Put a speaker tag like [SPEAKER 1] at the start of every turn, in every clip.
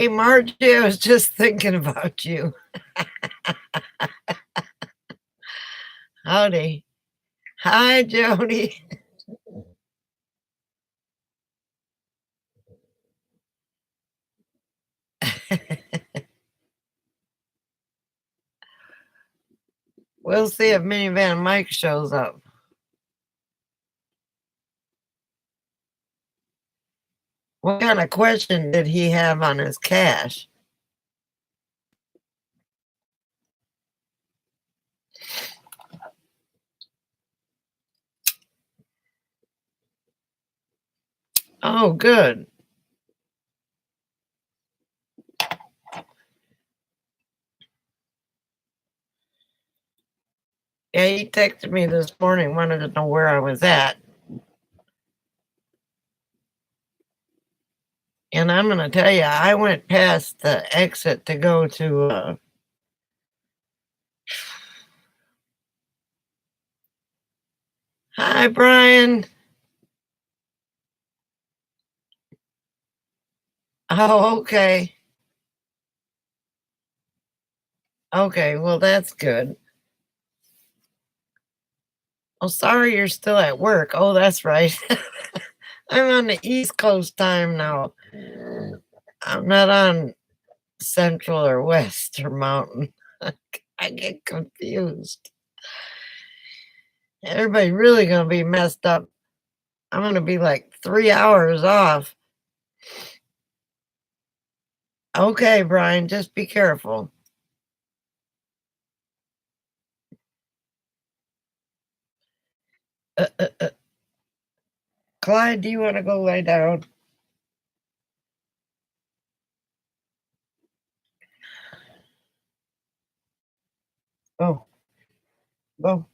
[SPEAKER 1] Hey, Margie, I was just thinking about you. Howdy. Hi, Jody. We'll see if Minivan Mike shows up. What kind of question did he have on his cash? Oh, good. Yeah, he texted me this morning, wanted to know where I was at. And I'm going to tell you, I went past the exit to go to. Hi, Brian. Oh, okay. Okay, well, that's good. Oh, sorry you're still at work. Oh, that's right. I'm on the East Coast time now. I'm not on Central or West or Mountain. I get confused. Everybody's really going to be messed up. I'm going to be like 3 hours off. Okay, Brian, just be careful. Clyde, do you want to go lay down? Oh, go.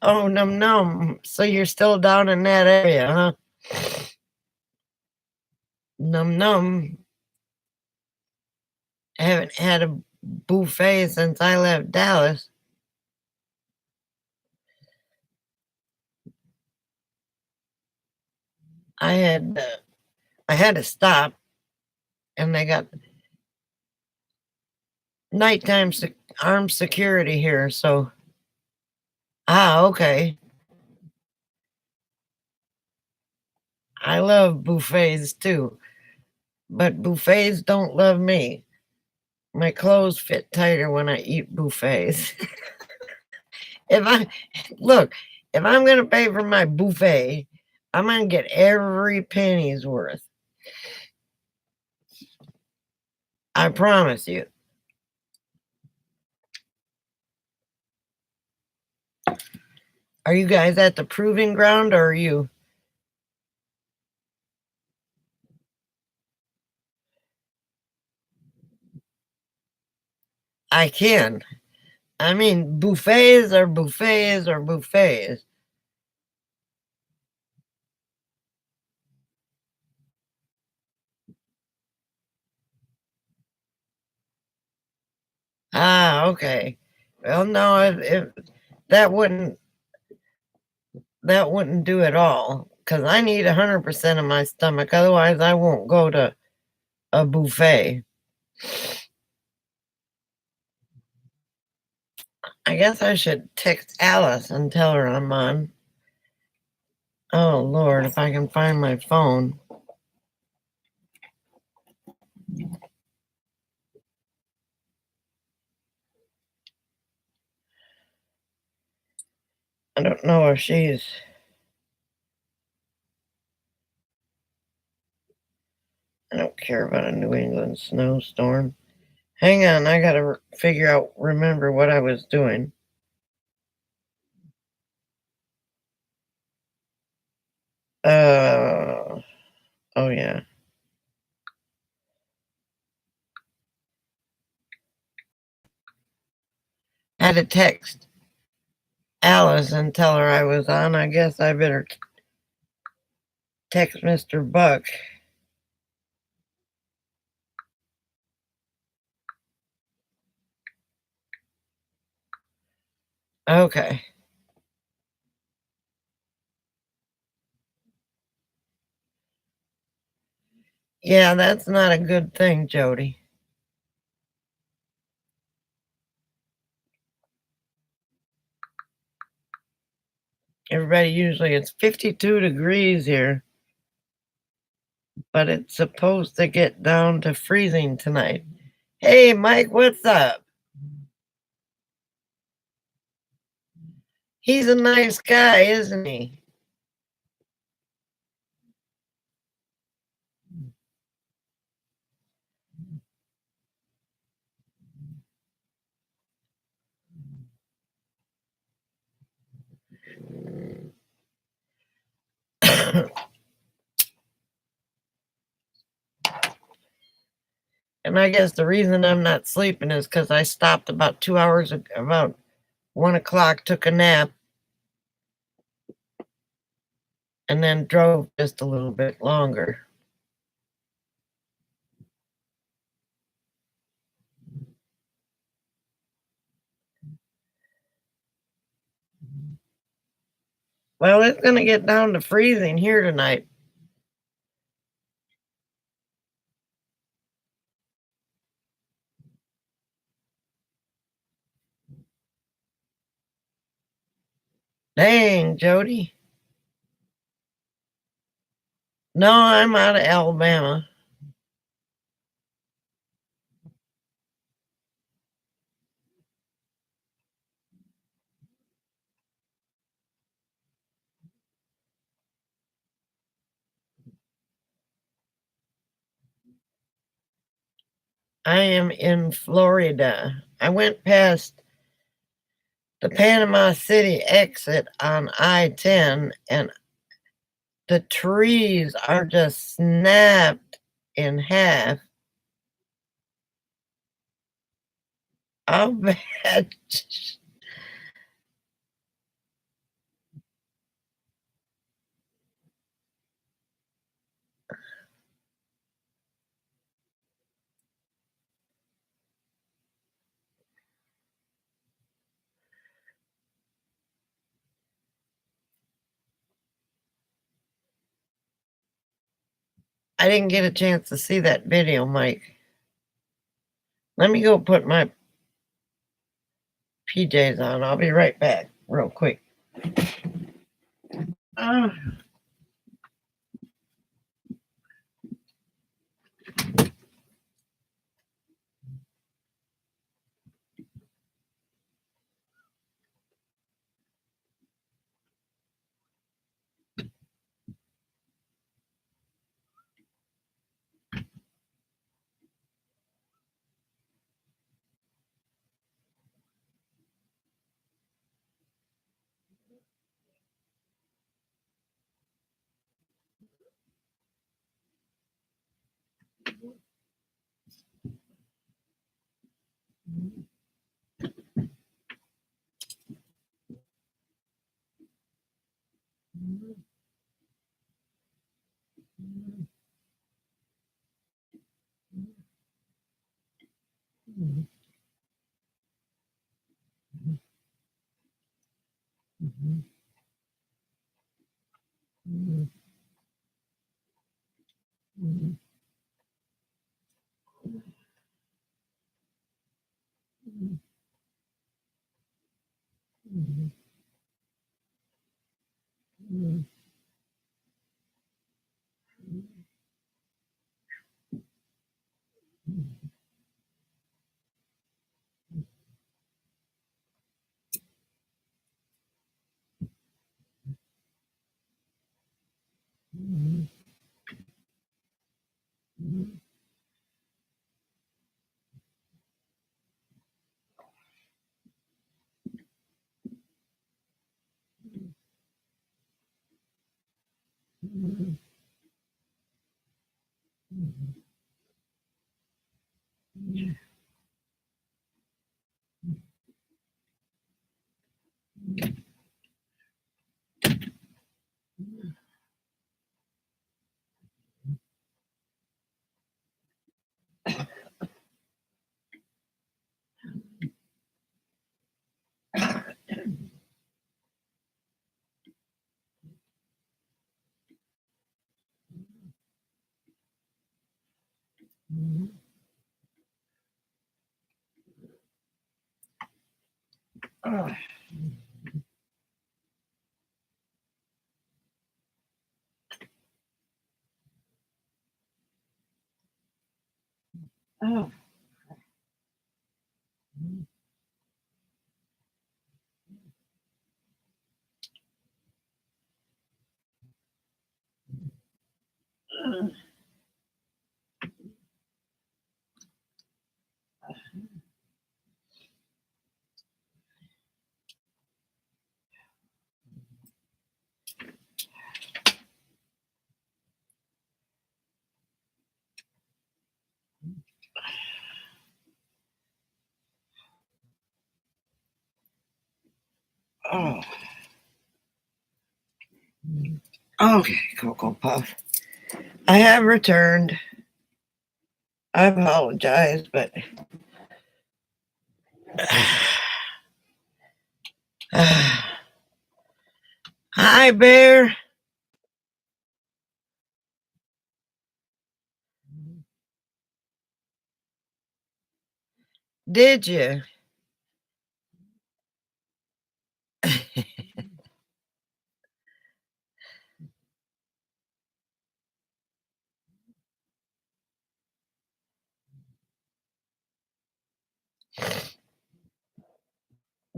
[SPEAKER 1] Oh, num num. So you're still down in that area, huh? Num num. I haven't had a buffet since I left Dallas. I had I had to stop, and they got nighttime armed security here. So okay. I love buffets too, but buffets don't love me. My clothes fit tighter when I eat buffets. if I look, if I'm gonna pay for my buffet, I'm gonna get every penny's worth. I promise you. Are you guys at the proving ground or are you? I can. I mean, buffets are buffets are buffets. Okay. Well, no, that wouldn't that wouldn't do it all because I need 100% of my stomach. Otherwise, I won't go to a buffet. I guess I should text Alice and tell her I'm on. Oh Lord, if I can find my phone. I don't know if she's. I don't care about a New England snowstorm. Hang on, I gotta figure out, remember what I was doing. Oh yeah. I had to text Alice and tell her I was on. I guess I better text Mr. Buck. Okay. Yeah, that's not a good thing, Jody. Everybody usually it's 52 degrees here, but it's supposed to get down to freezing tonight. Hey, Mike, what's up? He's a nice guy, isn't he? And I guess the reason I'm not sleeping is because I stopped about 2 hours, about 1 o'clock, took a nap, and then drove just a little bit longer. Well, it's going to get down to freezing here tonight. Dang, Jody. No, I'm out of Alabama. I am in Florida. I went past the Panama City exit on I-10, and the trees are just snapped in half. I'll bet. I didn't get a chance to see that video, Mike. Let me go put my PJs on. I'll be right back, real quick. Uh, Oh. Oh. Oh. Okay, Cocoa Puff. I have returned. I apologize, but hi, Bear. Did you?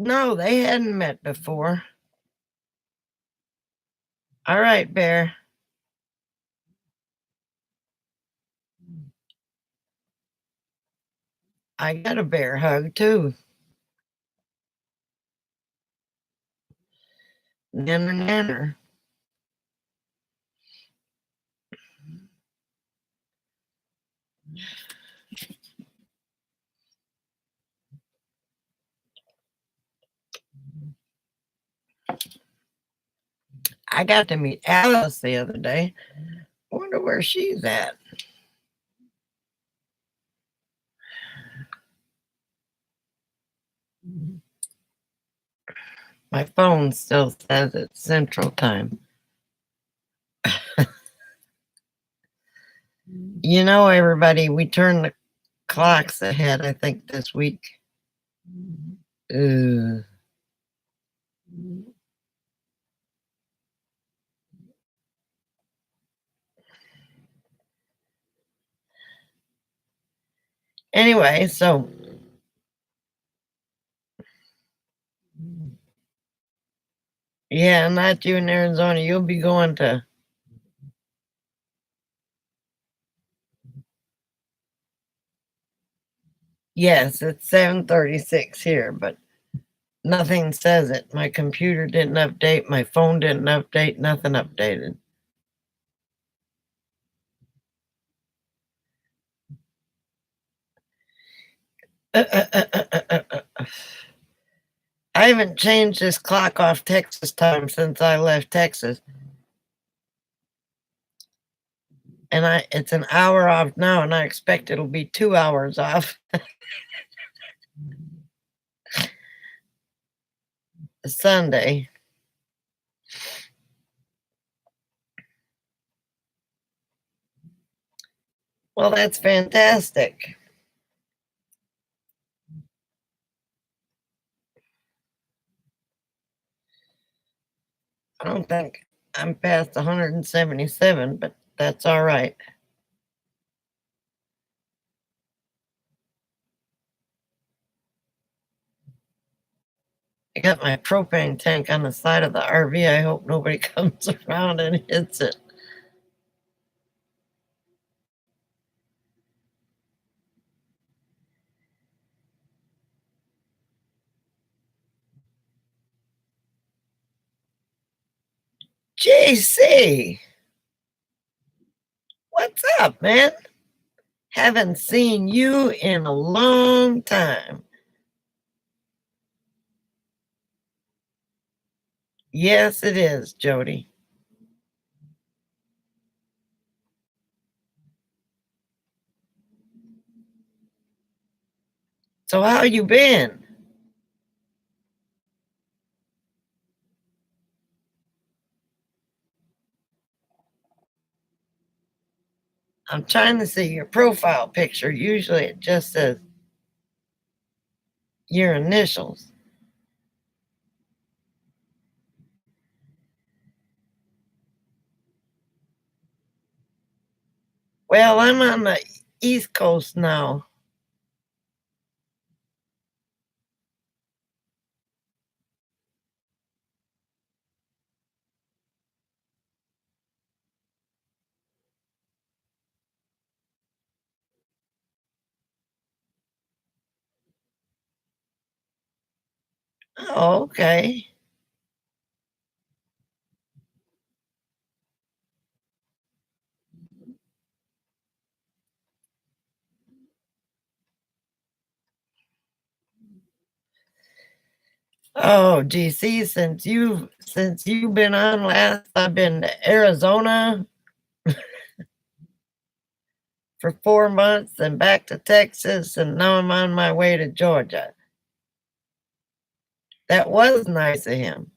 [SPEAKER 1] No, they hadn't met before. All right, Bear. I got a bear hug too. Nanner, nanner. I got to meet Alice the other day. Wonder where she's at. My phone still says it's Central Time. You know, everybody, we turned the clocks ahead, I think, this week. Ugh. Anyway, so yeah, not you in Arizona. You'll be going to. Yes, it's 7:36 here, but nothing says it. My computer didn't update, my phone didn't update, nothing updated. I haven't changed this clock off Texas time since I left Texas. And it's an hour off now, and I expect it'll be 2 hours off Sunday. Well, that's fantastic. I don't think I'm past 177, but that's all right. I got my propane tank on the side of the RV. I hope nobody comes around and hits it. JC, what's up, man? Haven't seen you in a long time. Yes, it is, Jody. So how you been? I'm trying to see your profile picture. Usually it just says your initials. Well, I'm on the East Coast now. Oh, okay. Oh, GC, since you've been on last, I've been to Arizona for 4 months and back to Texas, and now I'm on my way to Georgia. That was nice of him.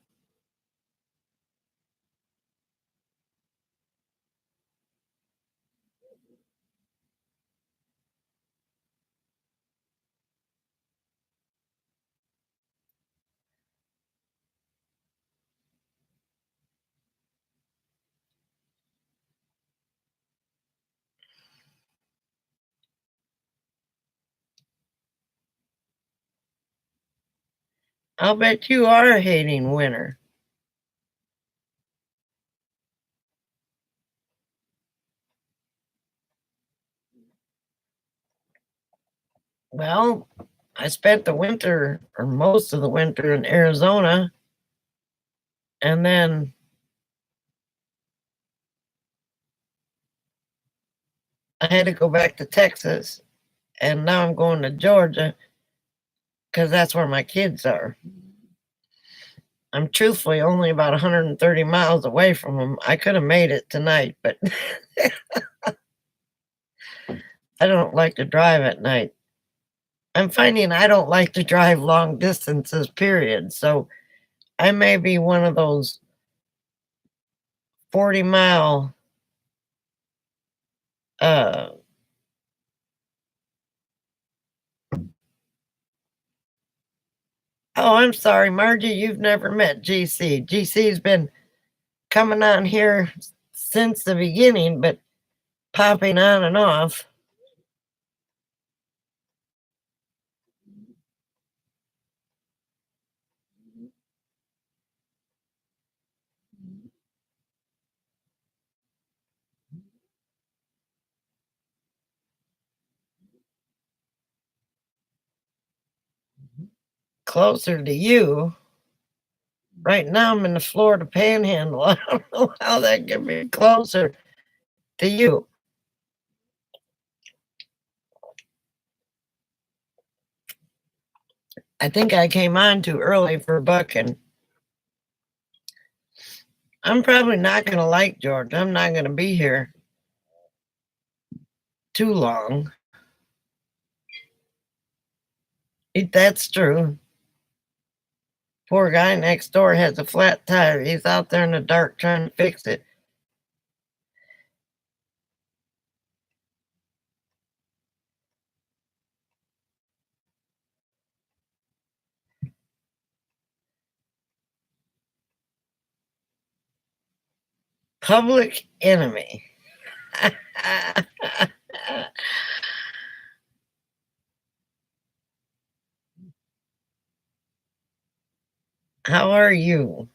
[SPEAKER 1] I'll bet you are hating winter. Well, I spent the winter or most of the winter in Arizona, and then I had to go back to Texas, and now I'm going to Georgia because that's where my kids are. I'm truthfully only about 130 miles away from them. I could have made it tonight, but I don't like to drive at night. I'm finding I don't like to drive long distances, period. So I may be one of those 40-mile uh oh, I'm sorry, Margie, you've never met GC. GC's been coming on here since the beginning, but popping on and off. Closer to you. Right now I'm in the Florida Panhandle. I don't know how that can be closer to you. I think I came on too early for Buck, and I'm probably not going to like Georgia. I'm not going to be here too long. That's true. Poor guy next door has a flat tire. He's out there in the dark trying to fix it. Public enemy. How are you?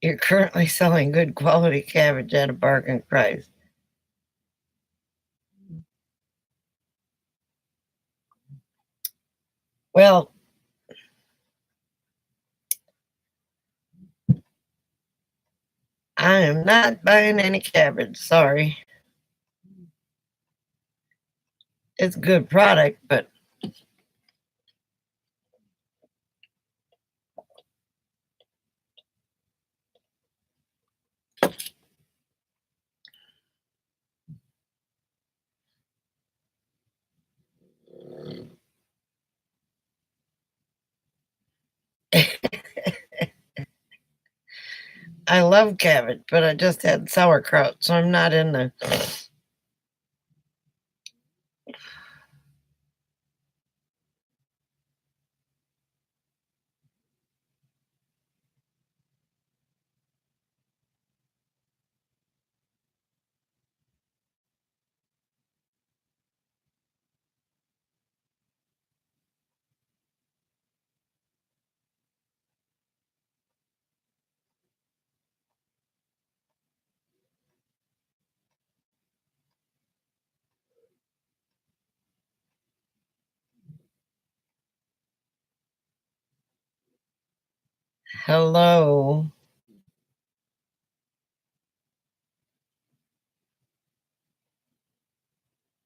[SPEAKER 1] You're currently selling good quality cabbage at a bargain price. Well, I am not buying any cabbage. Sorry. It's a good product, but I love cabbage, but I just had sauerkraut, so I'm not in the. Hello.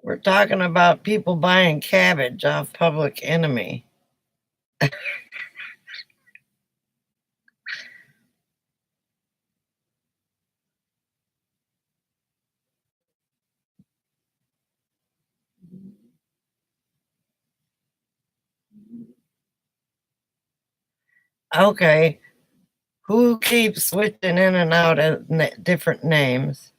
[SPEAKER 1] We're talking about people buying cabbage off Public Enemy. Okay, who keeps switching in and out of different names?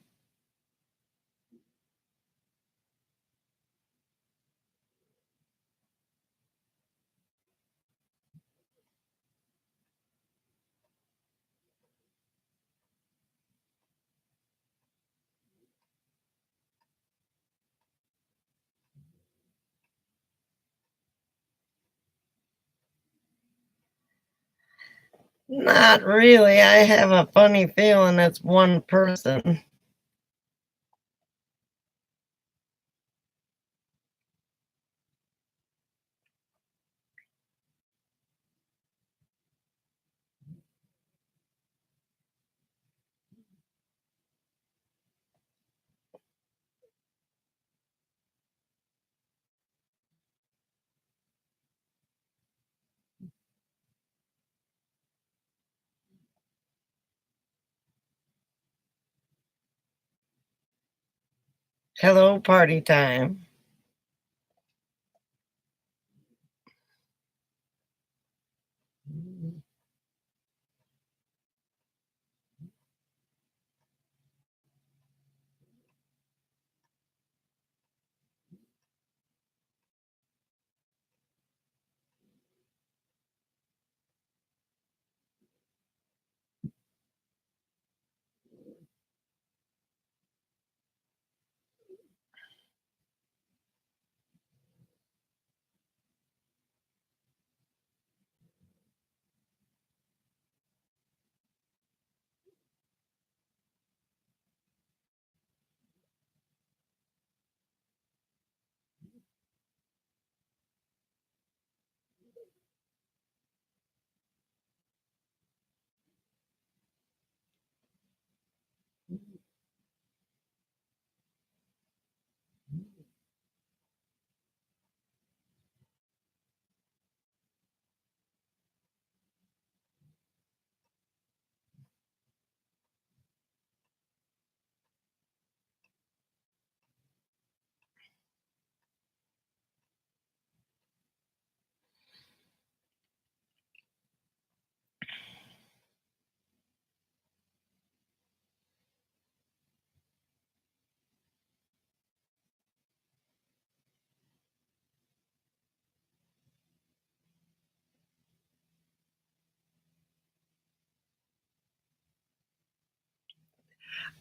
[SPEAKER 1] Not really. I have a funny feeling it's one person. Hello, party time.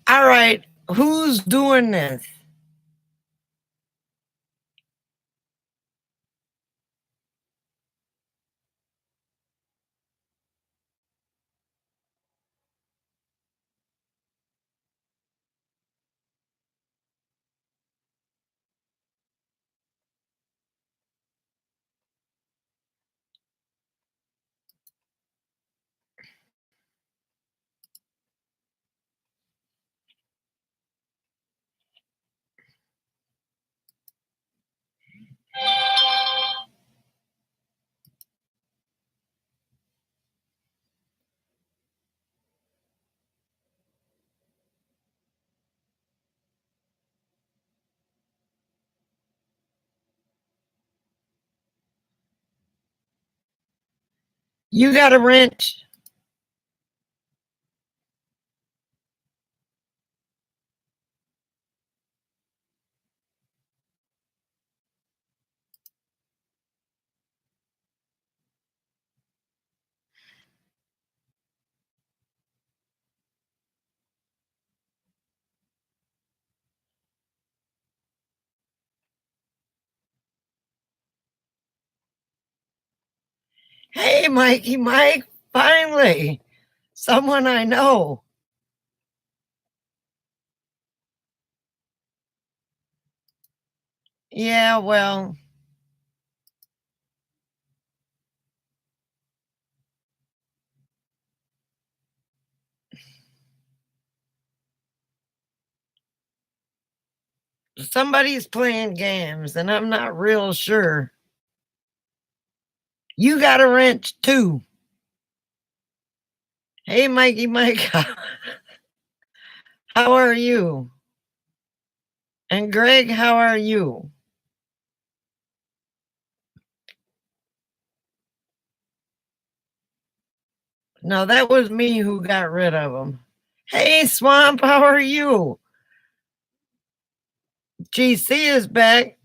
[SPEAKER 1] All right, who's doing this? You got a wrench? Hey, Mikey Mike, finally, someone I know. Yeah, well, somebody's playing games and I'm not real sure. You got a wrench too. Hey, Mikey Mike, how are you? And Greg, how are you? No, that was me who got rid of them. Hey, Swamp, how are you? GC is back.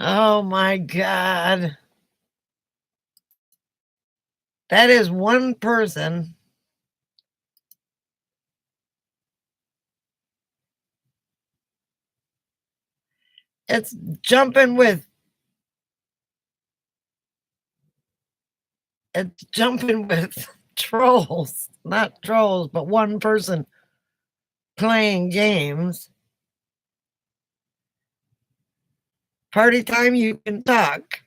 [SPEAKER 1] Oh my God. That is one person. It's jumping with trolls. Not trolls, but one person playing games. Party time, you can talk.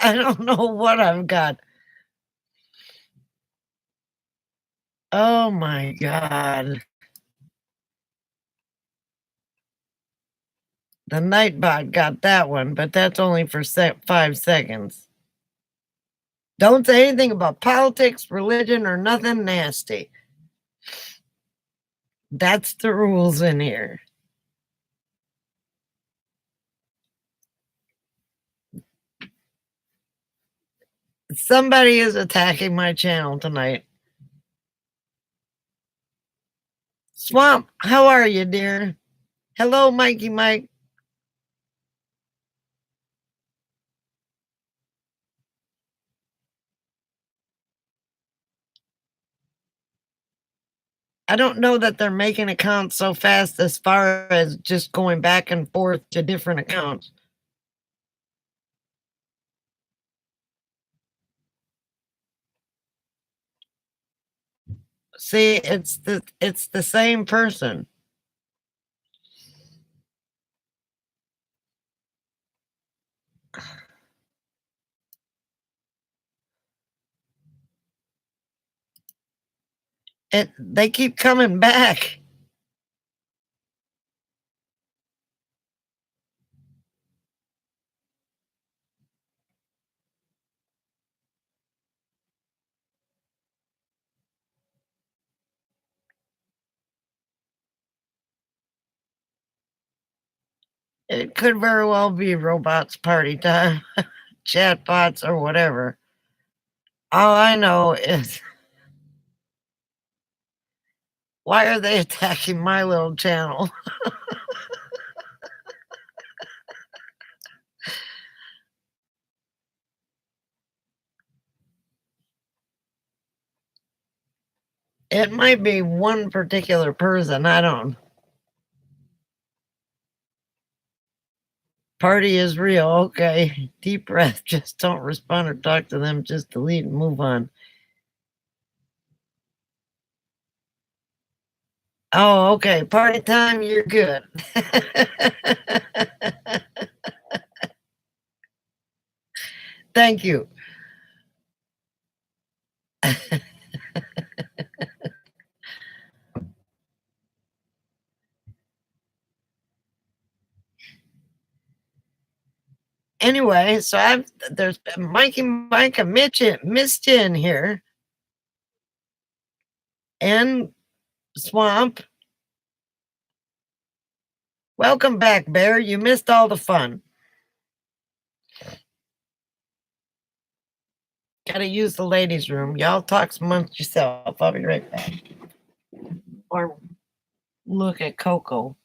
[SPEAKER 1] I don't know what I've got. Oh my God. The Nightbot got that one, but that's only for 5 seconds. Don't say anything about politics, religion, or nothing nasty. That's the rules in here. Somebody is attacking my channel tonight. Swamp, how are you, dear? Hello, Mikey Mike. I don't know that they're making accounts so fast as far as just going back and forth to different accounts. See, it's the same person. They keep coming back. It could very well be robots party time, chatbots or whatever. All I know is why are they attacking my little channel? It might be one particular person. I don't. Party is real. Okay. Deep breath. Just don't respond or talk to them. Just delete and move on. Oh, okay. Party time. You're good. Thank you. Anyway, so there's Mikey Micah missed in here and Swamp. Welcome back, Bear. You missed all the fun. Gotta use the ladies' room. Y'all talk amongst yourself. I'll be right back. Or look at Coco.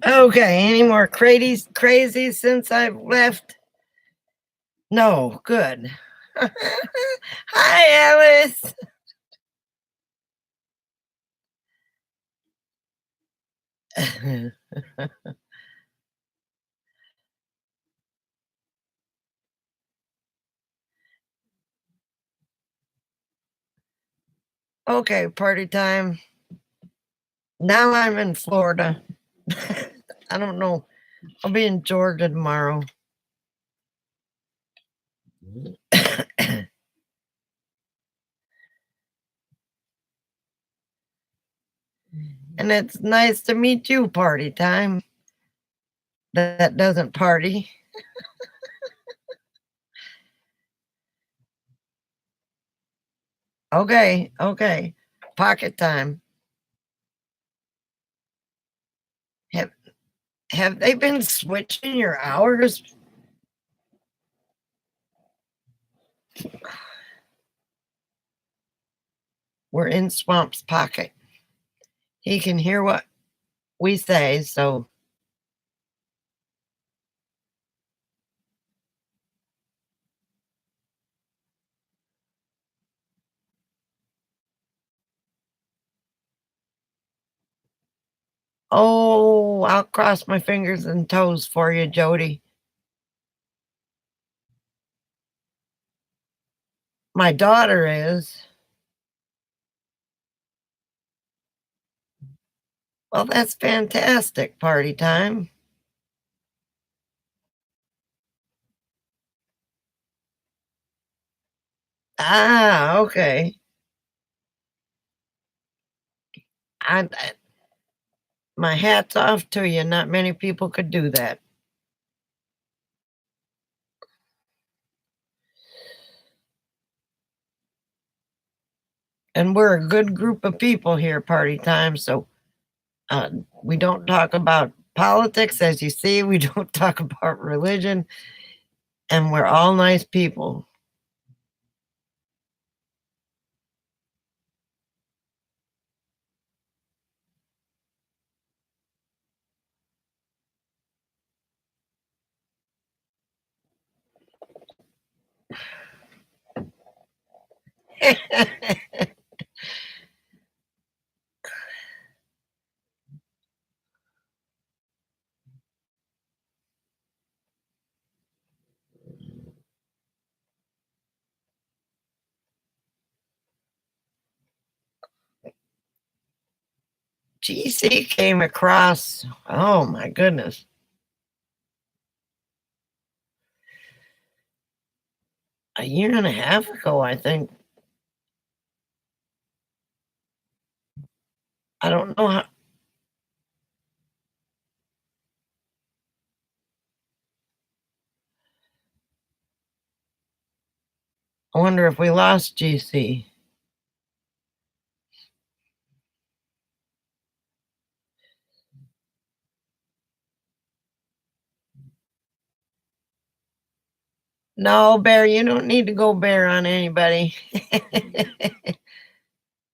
[SPEAKER 1] Okay, any more crazy since I've left? No, good. Hi, Alice. Okay, party time. Now I'm in Florida. I don't know. I'll be in Georgia tomorrow. And it's nice to meet you, party time. That doesn't party. Okay, okay. Pocket time. Have have they been switching your hours? We're in Swamp's pocket. He can hear what we say, so oh, I'll cross my fingers and toes for you, Jody. My daughter is. Well, that's fantastic, party time. Ah, okay. I my hat's off to you. Not many people could do that. And we're a good group of people here, party time. So uh, we don't talk about politics, as you see. We don't talk about religion, and we're all nice people. GC came across, oh my goodness, a year and a half ago, I think. I don't know how. I wonder if we lost GC. No, Bear, you don't need to go bear on anybody.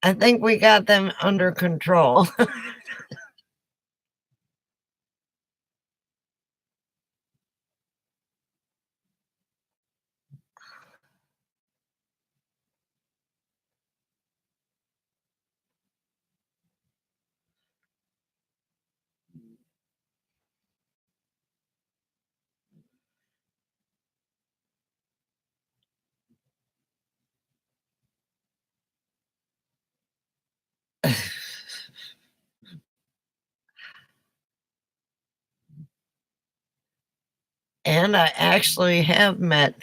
[SPEAKER 1] I think we got them under control. And I actually have met.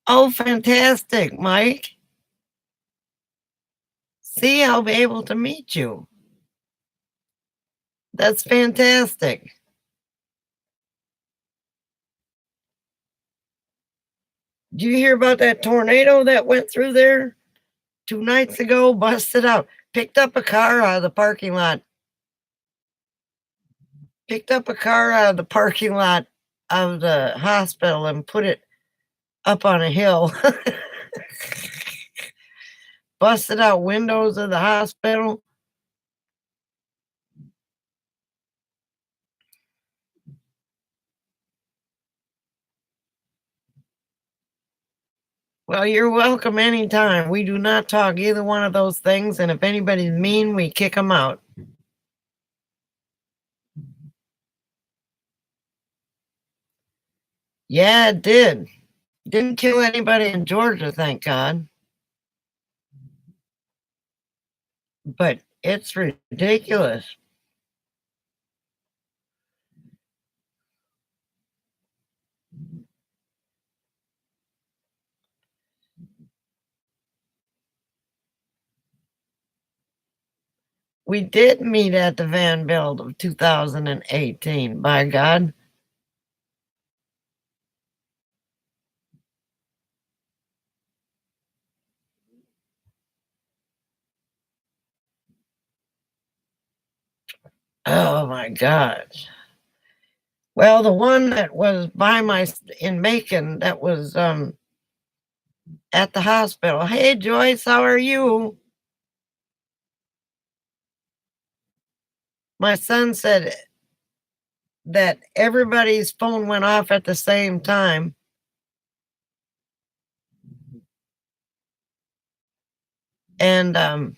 [SPEAKER 1] Oh, fantastic, Mike. See, I'll be able to meet you. That's fantastic. Did you hear about that tornado that went through there 2 nights ago? Busted out, picked up a car out of the parking lot, picked up a car out of the parking lot of the hospital and put it up on a hill. Busted out windows of the hospital. Well, you're welcome anytime. We do not talk either one of those things, and if anybody's mean, we kick them out. Yeah, it did. Didn't kill anybody in Georgia, thank God. But it's ridiculous. We did meet at the Van Build of 2018, by God. Oh my God. Well, the one that was in Macon that was at the hospital. Hey Joyce, how are you? My son said that everybody's phone went off at the same time. And um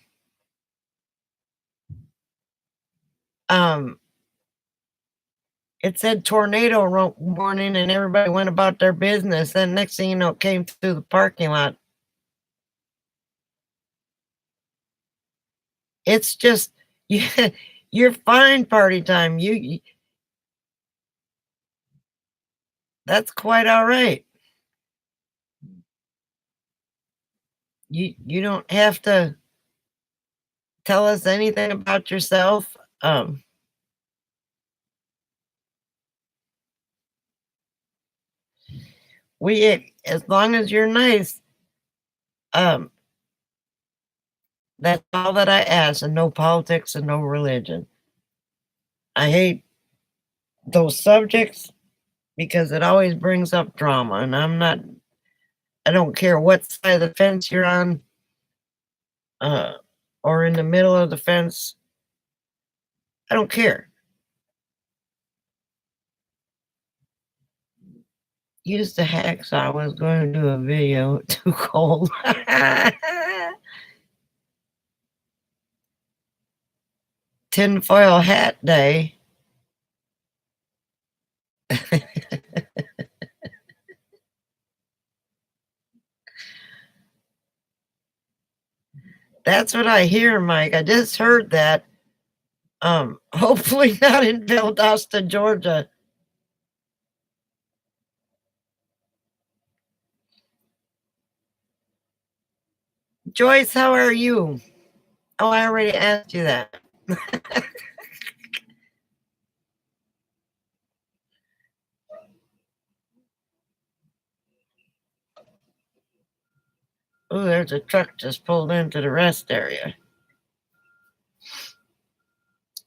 [SPEAKER 1] it said tornado warning and everybody went about their business. And next thing you know, it came through the parking lot. It's just you, you're fine party time. That's quite all right. You don't have to tell us anything about yourself. We as long as you're nice, um, that's all that I ask, and no politics and no religion. I hate those subjects. because it always brings up drama, and I don't care what side of the fence you're on, uh, or in the middle of the fence. I don't care. Use the hacksaw. I was going to do a video. Too cold. Tinfoil hat day. That's what I hear, Mike. I just heard that. Hopefully not in Valdosta, Georgia. Joyce, how are you? Oh, I already asked you that. Oh, there's a truck just pulled into the rest area.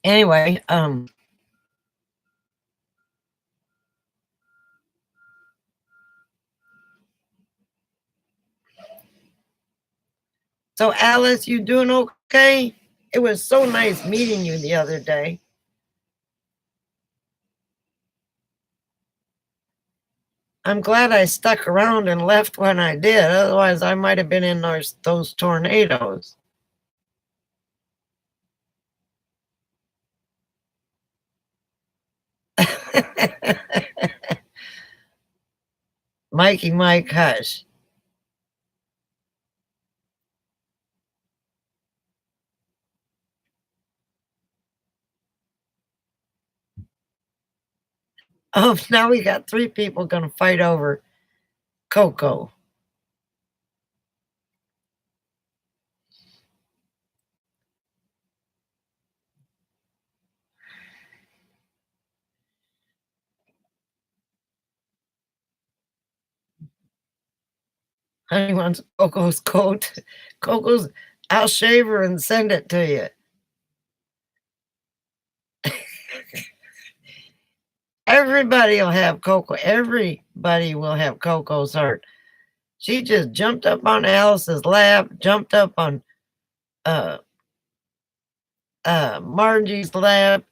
[SPEAKER 1] Anyway, so Alice, you doing okay? It was so nice meeting you the other day. I'm glad I stuck around and left when I did. Otherwise, I might have been in those tornadoes. Mikey Mike, hush. Oh, now we got three people going to fight over Coco. Honey wants Coco's coat. Coco's, I'll shave her and send it to you. Everybody will have Coco. Everybody will have Coco's heart. She just jumped up on Alice's lap, jumped up on uh, Margie's lap,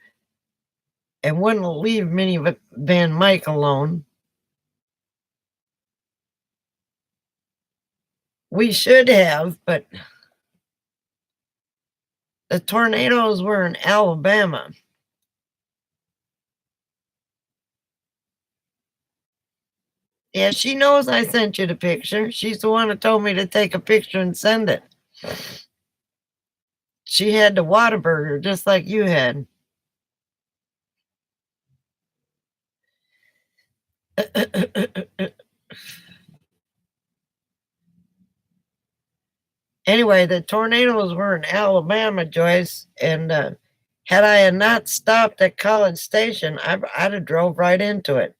[SPEAKER 1] and wouldn't leave Minnie Van Mike alone. We should have, but the tornadoes were in Alabama. Yeah, she knows I sent you the picture. She's the one that told me to take a picture and send it. She had the Whataburger just like you had. Anyway, the tornadoes were in Alabama, Joyce, and had I not stopped at College Station, I'd have drove right into it.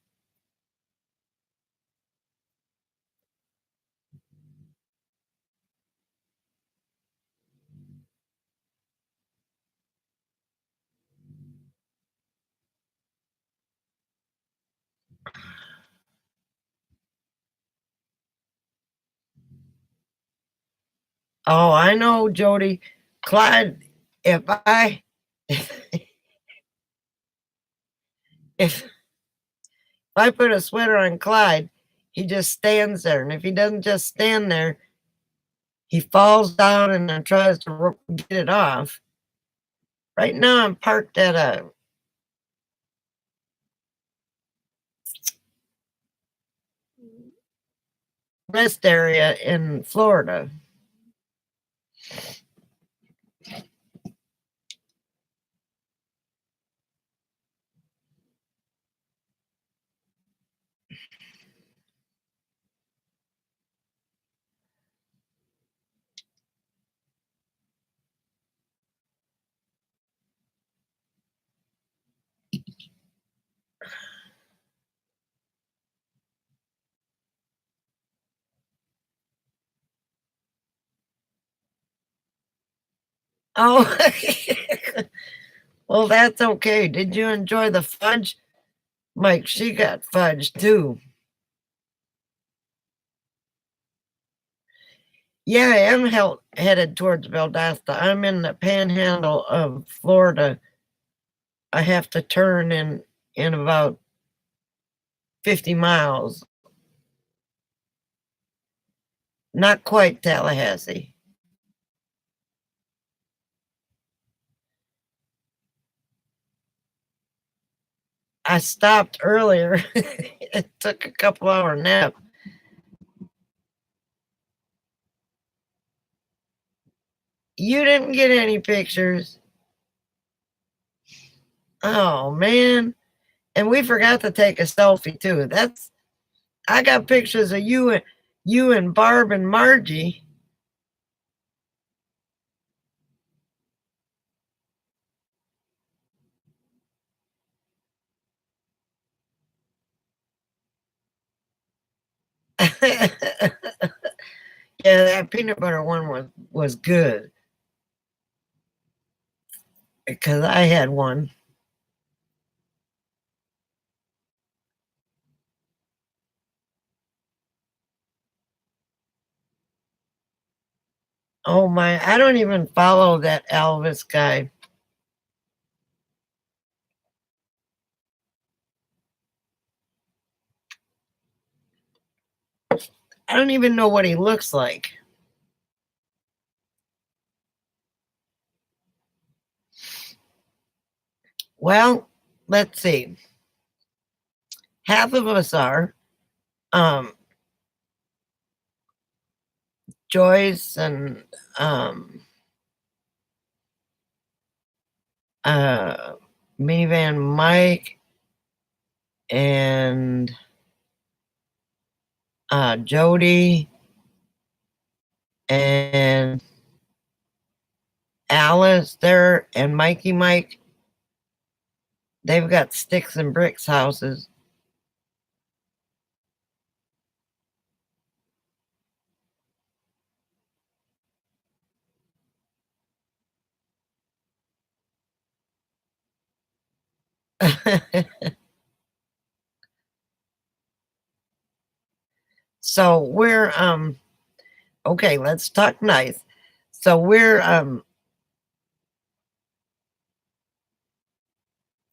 [SPEAKER 1] Oh, I know, Jody. Clyde, if I if I put a sweater on Clyde, he just stands there, and if he doesn't just stand there, he falls down and then tries to get it off. Right now, I'm parked at a rest area in Florida. Oh, well, that's okay. Did you enjoy the fudge? Mike, she got fudged too. Yeah, I am headed towards Valdosta. I'm in the panhandle of Florida. I have to turn in about 50 miles. Not quite Tallahassee. I stopped earlier. It took a couple hour nap. You didn't get any pictures. Oh man. And we forgot to take a selfie too. I got pictures of you and Barb and Margie. Yeah, that peanut butter one was good because I had one. Oh my, I don't even follow that Elvis guy. I don't even know what he looks like. Well, let's see. Half of us are um, Joyce and uh, Minivan Mike and Jody and Alice there and Mikey Mike. They've got sticks and bricks houses. So we're okay, let's talk nice. So we're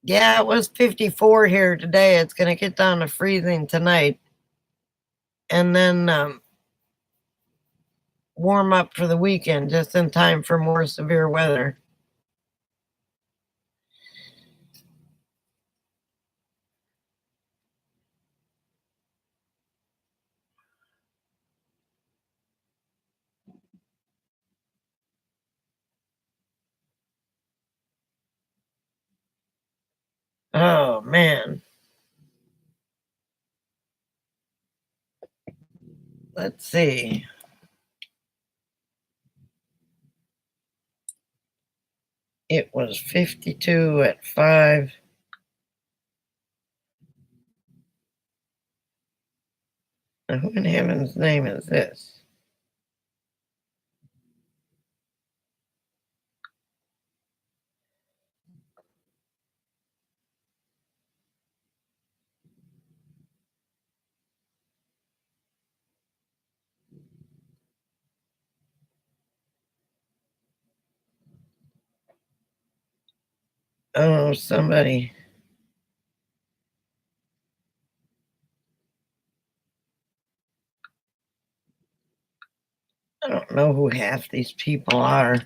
[SPEAKER 1] yeah, it was 54 here today. It's gonna get down to freezing tonight. And then warm up for the weekend just in time for more severe weather. Oh man. Let's see. It was 52 at 5. Now, who in heaven's name is this? Oh, somebody. I don't know who half these people are.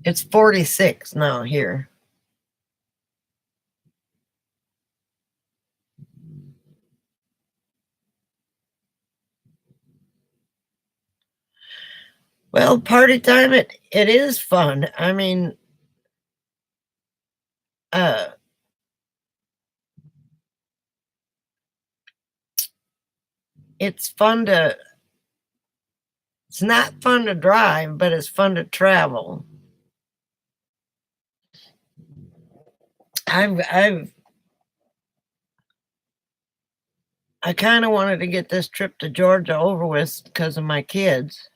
[SPEAKER 1] It's 46 now here. Well, party time it is fun. I mean, uh it's fun to it's not fun to drive, but it's fun to travel. I've I kinda wanted to get this trip to Georgia over with because of my kids.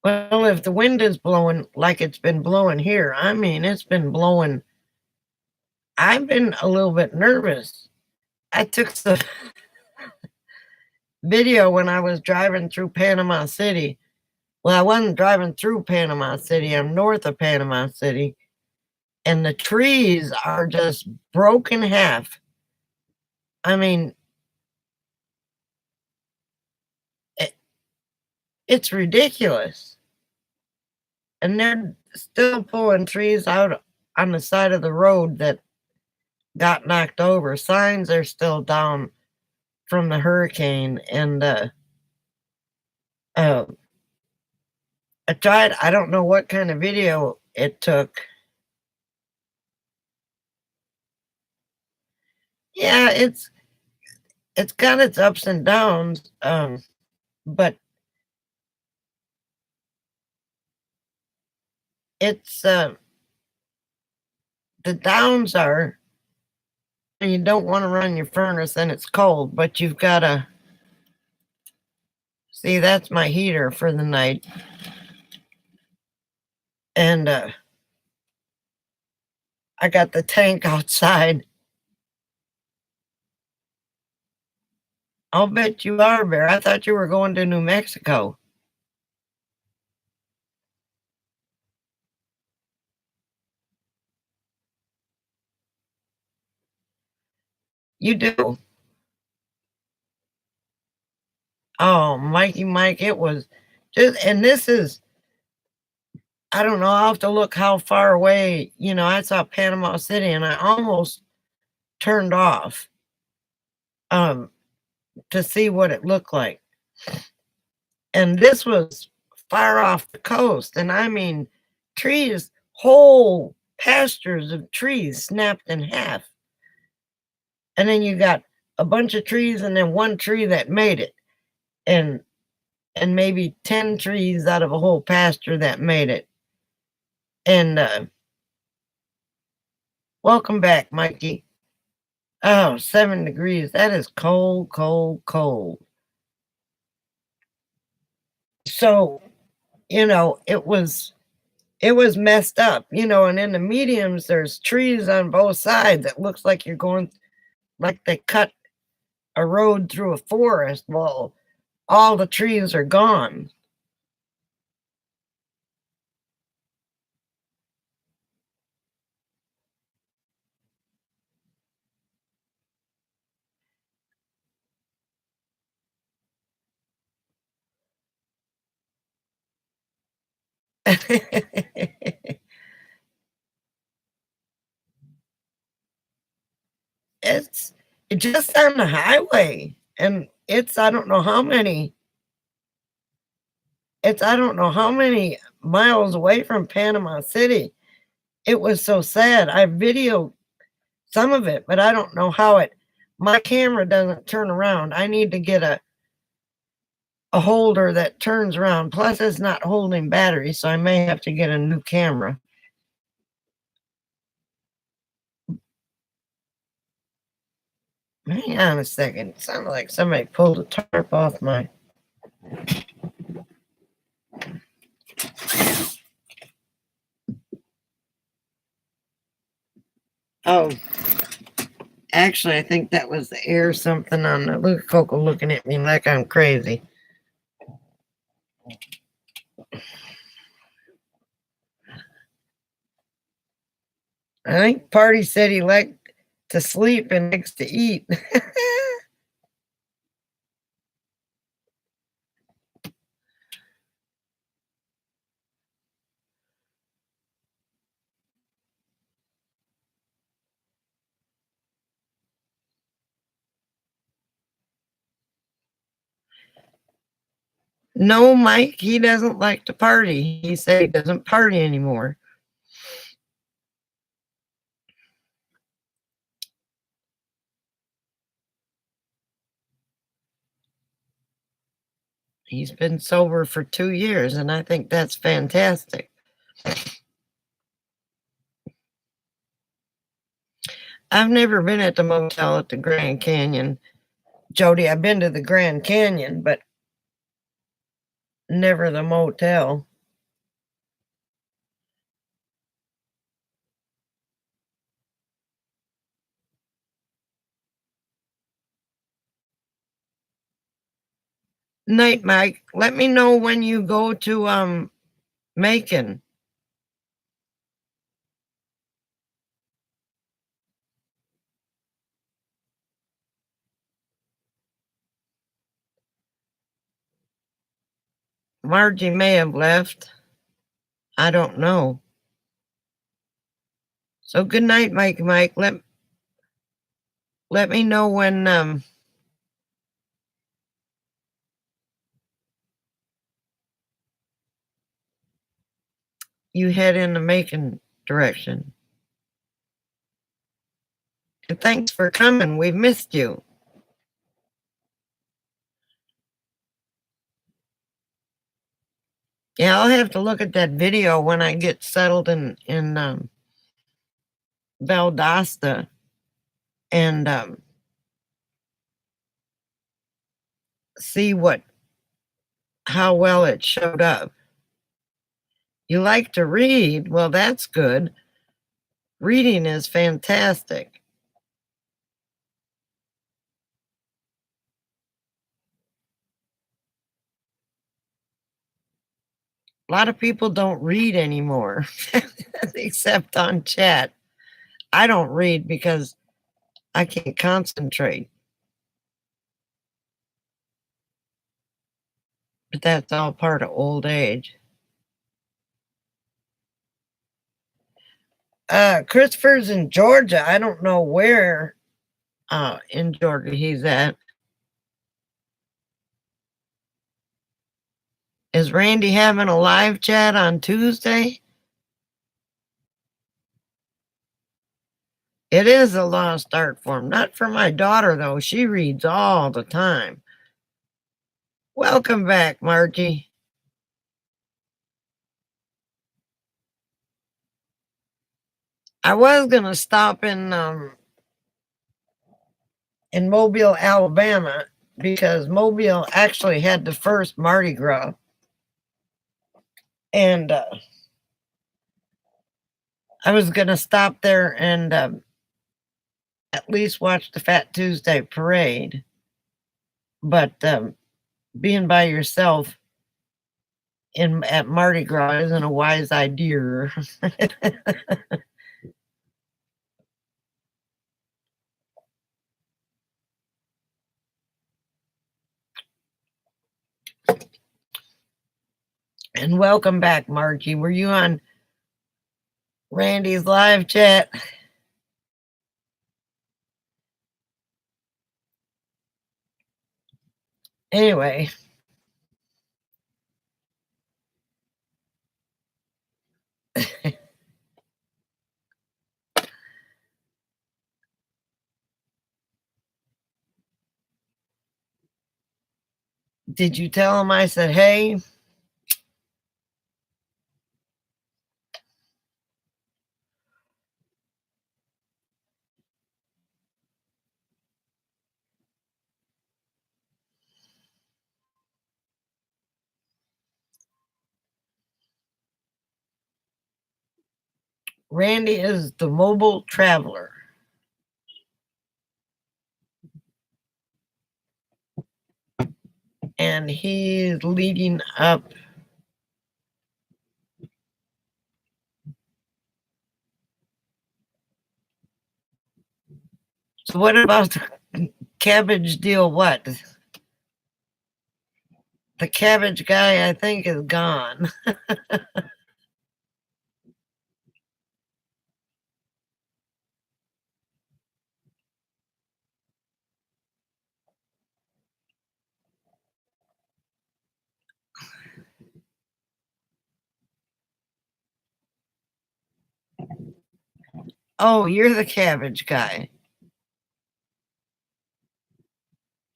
[SPEAKER 1] Well, if the wind is blowing like it's been blowing here, I mean, it's been blowing. I've been a little bit nervous. I took some video when I was driving through Panama City. Well, I wasn't driving through Panama City, I'm north of Panama City, and the trees are just broken half. I mean, it, it's ridiculous. And they're still pulling trees out on the side of the road that got knocked over. Signs are still down from the hurricane. And uh, I don't know what kind of video it took. Yeah, it's got its ups and downs, but it's the downs are you don't want to run your furnace and it's cold, but you've got to see that's my heater for the night. And I got the tank outside. I'll bet you are, Bear. I thought you were going to New Mexico. You do. Oh, Mikey Mike, it was just, and this is, I don't know, I'll have to look how far away, I saw Panama City and I almost turned off um to see what it looked like. And this was far off the coast. And I mean, trees, whole pastures of trees snapped in half. And then you got a bunch of trees and then one tree that made it. And maybe 10 trees out of a whole pasture that made it. And welcome back, Mikey. Oh, 7 degrees. That is cold, cold, cold. So, it was messed up, and in the mediums there's trees on both sides. It looks like you're going like they cut a road through a forest. Well, all the trees are gone. It's just on the highway, and I don't know how many miles away from Panama City. It was so sad. I videoed some of it, but I don't know how my camera doesn't turn around. I need to get a holder that turns around. Plus, it's not holding battery, so I may have to get a new camera. Hang on a second. It sounded like somebody pulled a tarp off my. Oh, actually, I think that was the air something on the. Look, Coco looking at me like I'm crazy. I think Party said he liked to sleep and likes to eat. No, Mike, he doesn't like to party. He said he doesn't party anymore. He's been sober for 2 years, and I think that's fantastic. I've never been at the motel at the Grand Canyon. Jody, I've been to the Grand Canyon, but never the motel. Night, Mike. Let me know when you go to Macon. Margie may have left. I don't know. So good night, Mike. Mike, let me know when you head in the Macon direction. And thanks for coming. We've missed you. Yeah, I'll have to look at that video when I get settled in Valdosta and see how well it showed up. You like to read? Well, that's good. Reading is fantastic. A lot of people don't read anymore, except on chat. I don't read because I can't concentrate. But that's all part of old age. Christopher's in Georgia. I don't know where in Georgia he's at. Is Randy having a live chat on Tuesday? It is a lost art form. Not for my daughter, though. She reads all the time. Welcome back, Margie. I was going to stop in Mobile, Alabama, because Mobile actually had the first Mardi Gras. And I was going to stop there and at least watch the Fat Tuesday parade. But being by yourself at Mardi Gras isn't a wise idea. And welcome back, Margie. Were you on Randy's live chat? Anyway. Did you tell him I said, hey? Randy is the mobile traveler. And he's leading up so what about the cabbage deal? What? The cabbage guy, I think, is gone. Oh, you're the cabbage guy.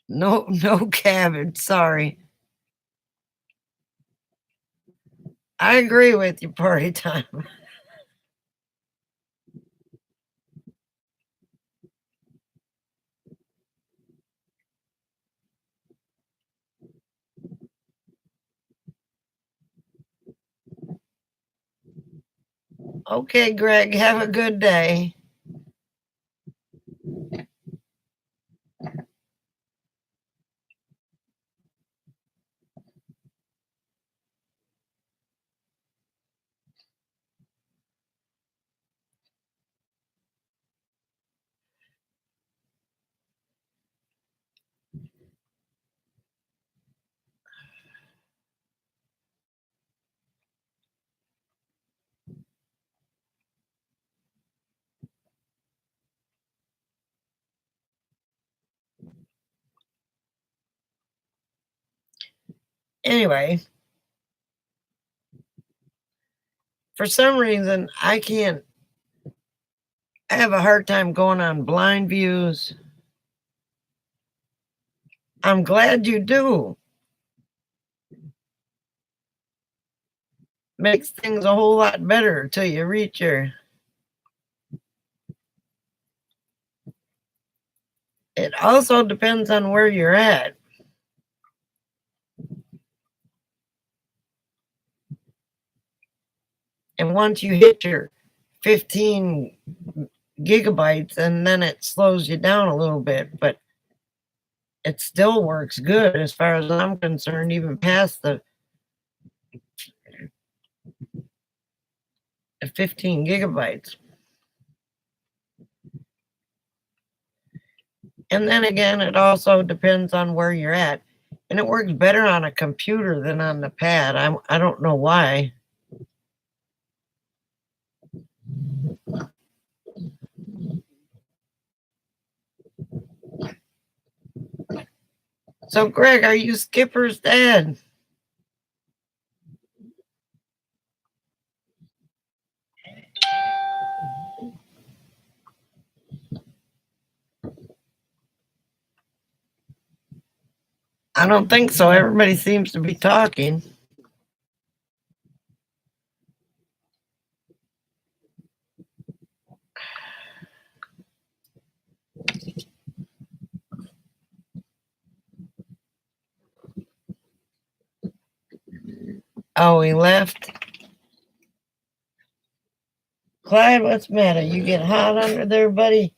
[SPEAKER 1] No, no cabbage. Sorry. I agree with you, party time. Okay, Greg, have a good day. Anyway, for some reason, I have a hard time going on blind views. I'm glad you do. Makes things a whole lot better until you reach your. It also depends on where you're at. And once you hit your 15 gigabytes, and then it slows you down a little bit, but it still works good as far as I'm concerned, even past the 15 gigabytes. And then again, it also depends on where you're at. And it works better on a computer than on the pad. I don't know why. So, Greg, are you Skipper's dad? I don't think so. Everybody seems to be talking. Oh, he left. Clyde, what's the matter? You get hot under there, buddy?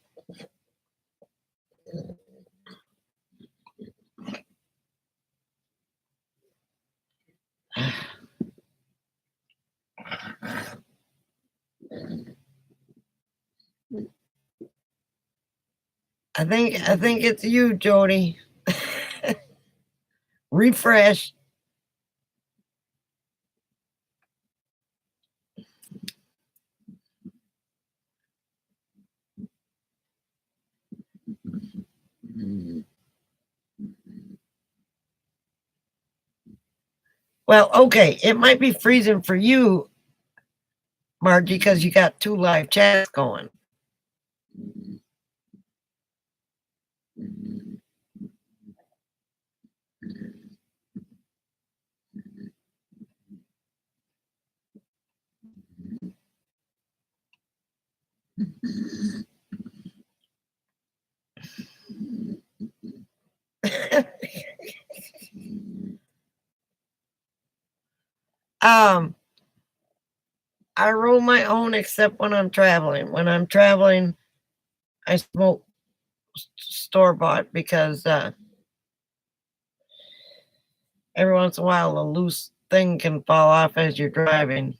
[SPEAKER 1] I think it's you, Jody. Refresh. Well, okay, it might be freezing for you, Margie, because you got 2 live chats going. um, I roll my own except when I'm traveling. When I'm traveling, I smoke store bought because every once in a while a loose thing can fall off as you're driving.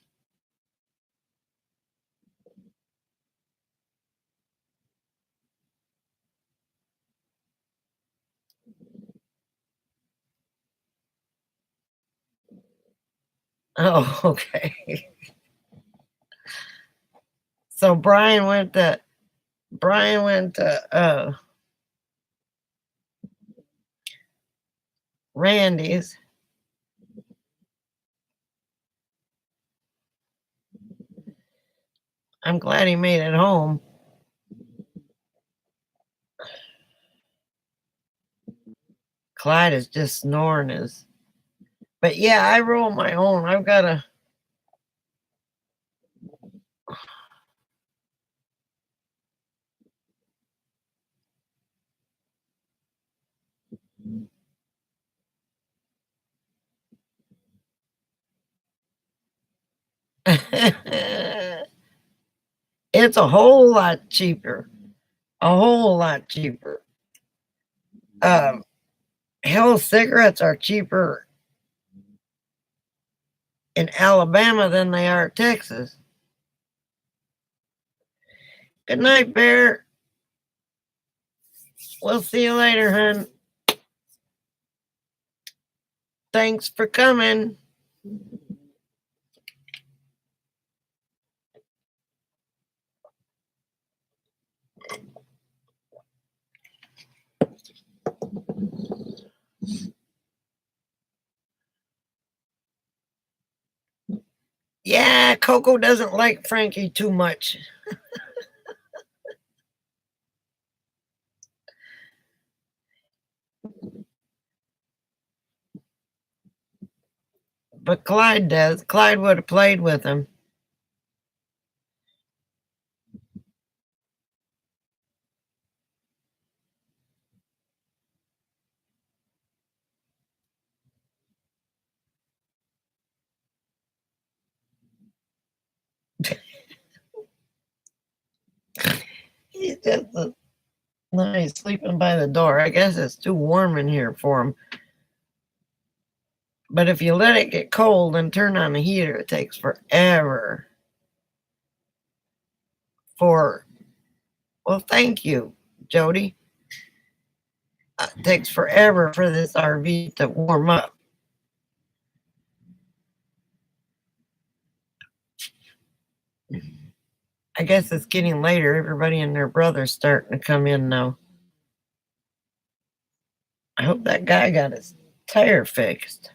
[SPEAKER 1] Oh, okay. So Brian went to Randy's. I'm glad he made it home. Clyde is just snoring his. But yeah, I roll my own. I've got a. It's a whole lot cheaper. A whole lot cheaper. Hell, cigarettes are cheaper in Alabama than they are Texas. Good night, Bear. We'll see you later, hon. Thanks for coming. Yeah, Coco doesn't like Frankie too much. But Clyde does. Clyde would have played with him. He's just he's sleeping by the door. I guess it's too warm in here for him. But if you let it get cold and turn on the heater, it takes forever. Well, thank you, Jody. It takes forever for this RV to warm up. I guess it's getting later. Everybody and their brother's starting to come in now. I hope that guy got his tire fixed.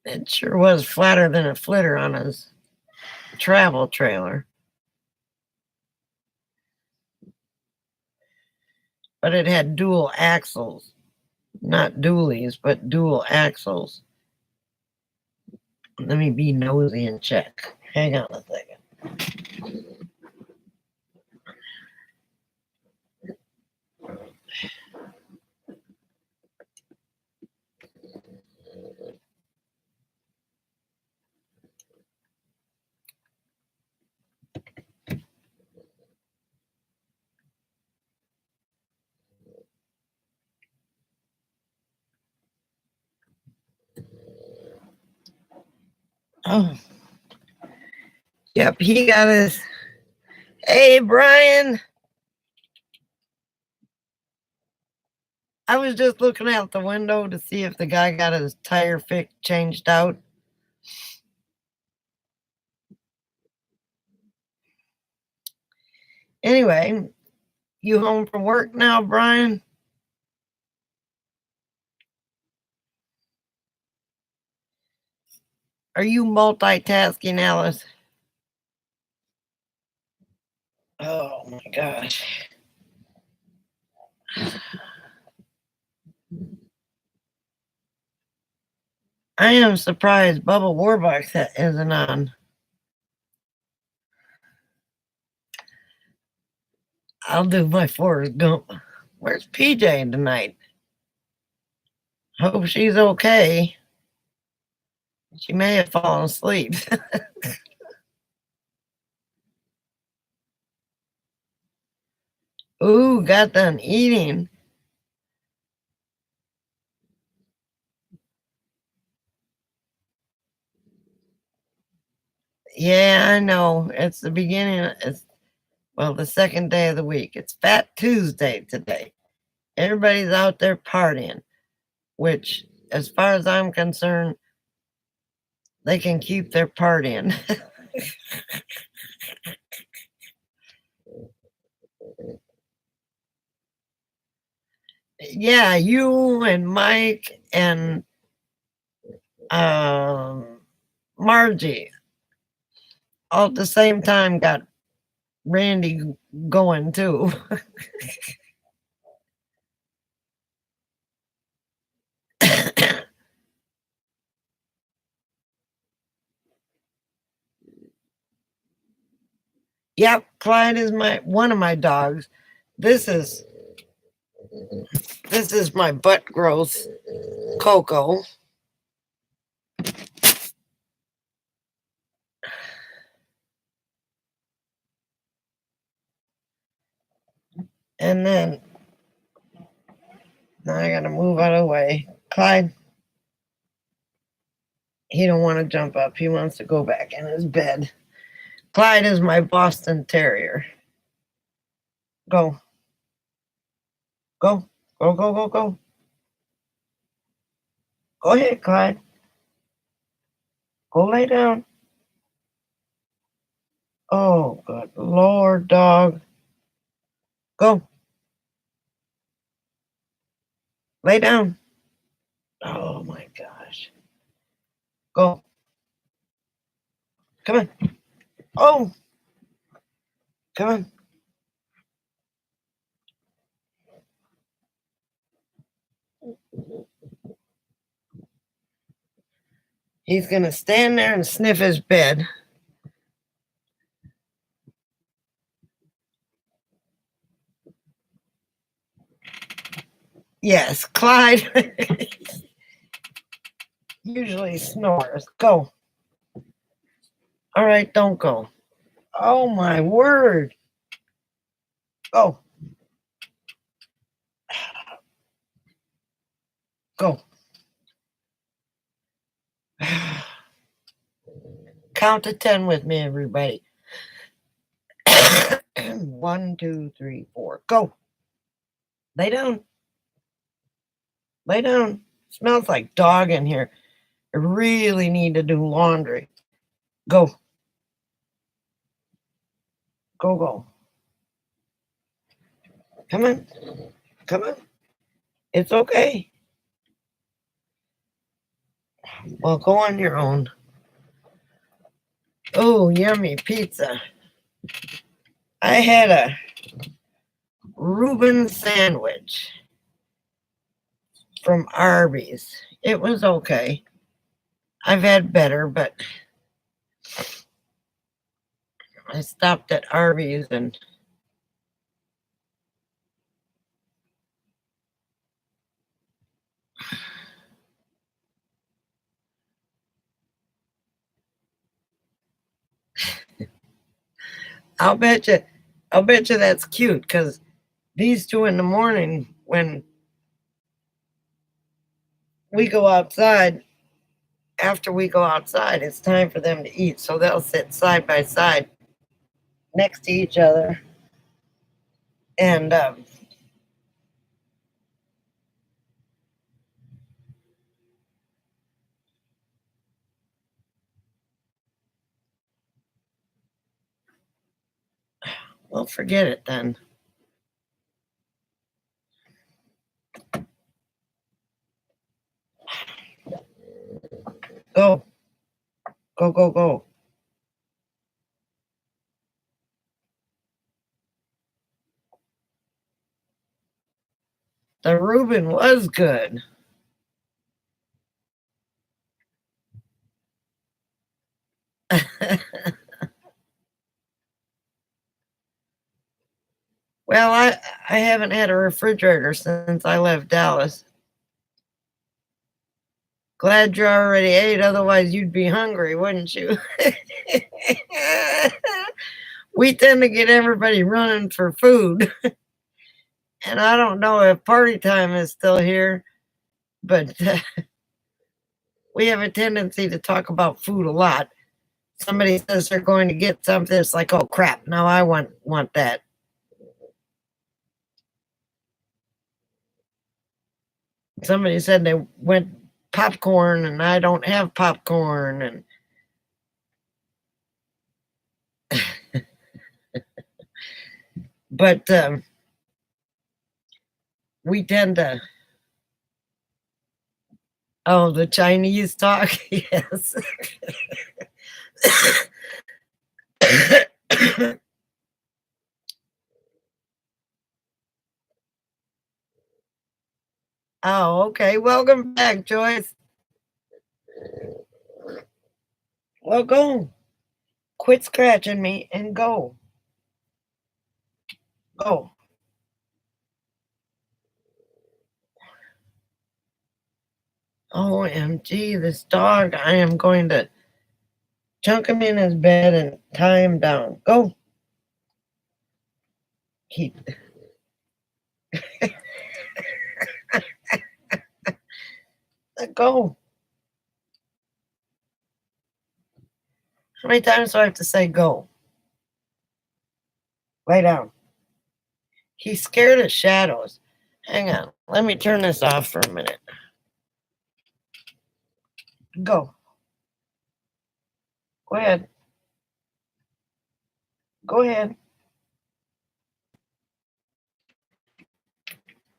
[SPEAKER 1] It sure was flatter than a flitter on his travel trailer. But it had dual axles. Not dualies, but dual axles. Let me be nosy and check. Hang on a second. Oh. Yep, he got his. Hey, Brian. I was just looking out the window to see if the guy got his tire changed out. Anyway, you home from work now, Brian? Are you multitasking, Alice? Oh my gosh. I am surprised Bubba Warbucks isn't on. I'll do my Forrest Gump. Where's PJ tonight? Hope she's okay. She may have fallen asleep. Ooh, got done eating. Yeah, I know. It's the beginning. The second day of the week. It's Fat Tuesday today. Everybody's out there partying, which, as far as I'm concerned, they can keep their partying. Yeah, you and Mike and Margie all at the same time got Randy going too. Yep, Clyde is one of my dogs. This is my butt growth Coco. And then now I gotta move out of the way. Clyde, he don't want to jump up. He wants to go back in his bed. Clyde is my Boston Terrier. Go. Go. Go, go, go, go. Go ahead, Clyde. Go lay down. Oh, good Lord, dog. Go. Lay down. Oh, my gosh. Go. Come on. Oh. Come on. He's going to stand there and sniff his bed. Yes, Clyde usually snores. Go. All right, don't go. Oh, my word. Go. Go. Count to 10 with me, everybody. 1, 2, 3, 4. Go. Lay down. Lay down. Smells like dog in here. I really need to do laundry. Go. Go, go. Come on. Come on. It's okay. Well, go on your own. Oh, yummy pizza. I had a Reuben sandwich from Arby's. It was okay. I've had better, but I stopped at Arby's and I'll bet you that's cute because these two in the morning when we go outside, after we go outside, it's time for them to eat. So they'll sit side by side next to each other. And well, forget it then. Go. Go, go, go. The Reuben was good. Well, I haven't had a refrigerator since I left Dallas. Glad you already ate, otherwise you'd be hungry, wouldn't you? We tend to get everybody running for food. And I don't know if party time is still here, but we have a tendency to talk about food a lot. Somebody says they're going to get something, it's like, oh crap, now I want that. Somebody said they went popcorn and I don't have popcorn and but we tend to the Chinese talk. Yes. Oh, okay. Welcome back, Joyce. Well, go. Quit scratching me and go. Go. OMG, this dog. I am going to chunk him in his bed and tie him down. Go. He, go. How many times do I have to say go? Lay down. He's scared of shadows. Hang on. Let me turn this off for a minute. Go. Go ahead. Go ahead.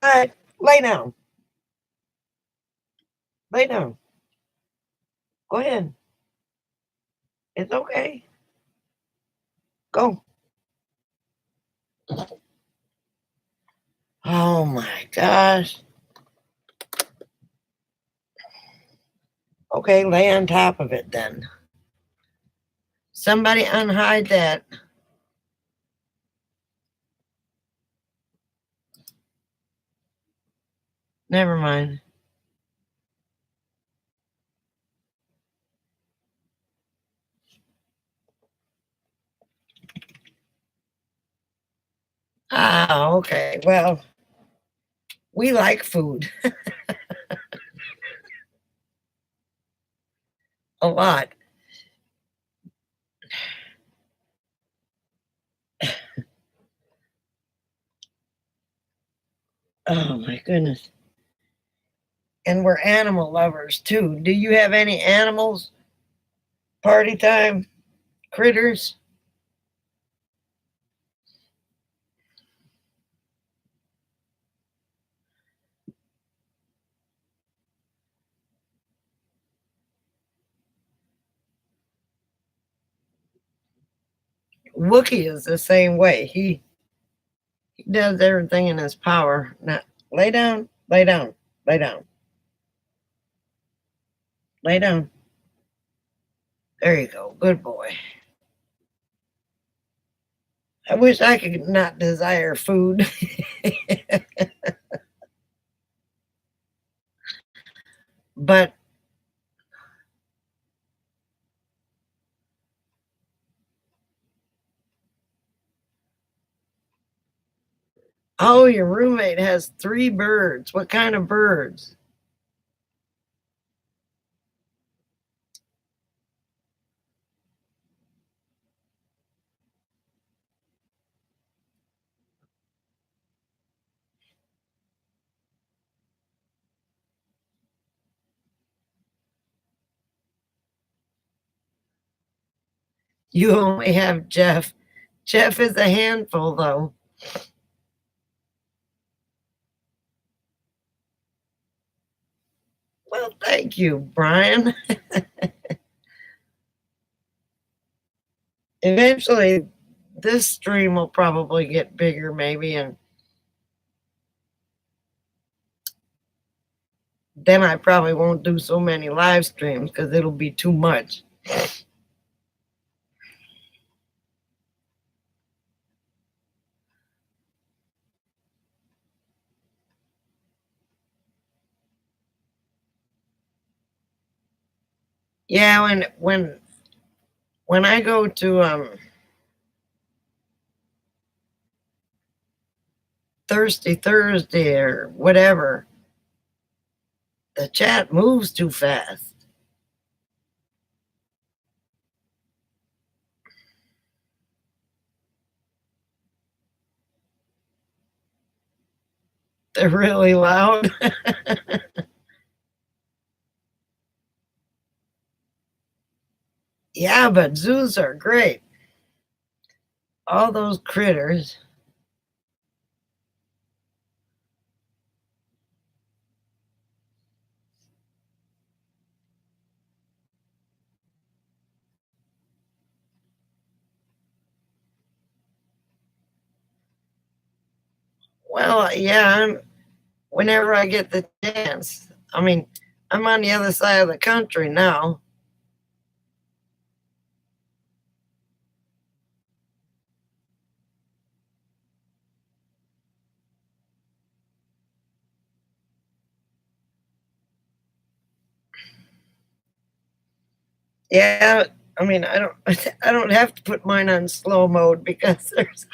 [SPEAKER 1] All right. Lay down. Lay down. Go ahead. It's okay. Go. Oh my gosh. Okay, lay on top of it then. Somebody unhide that. Never mind. Ah, okay. Well, we like food a lot. Oh my goodness. And we're animal lovers too. Do you have any animals? Party time? Critters? Wookie is the same way. He does everything in his power. Now, lay down, lay down, lay down, lay down. There you go. Good boy. I wish I could not desire food. But oh, your roommate has 3 birds. What kind of birds? You only have Jeff. Jeff is a handful, though. Well, thank you, Brian. Eventually, this stream will probably get bigger, maybe, and then I probably won't do so many live streams because it'll be too much. Yeah, when I go to Thirsty Thursday or whatever, the chat moves too fast. They're really loud. Yeah, but zoos are great. All those critters. Well, yeah, whenever I get the chance. I mean, I'm on the other side of the country now. Yeah, I mean, I don't I don't have to put mine on slow mode because there's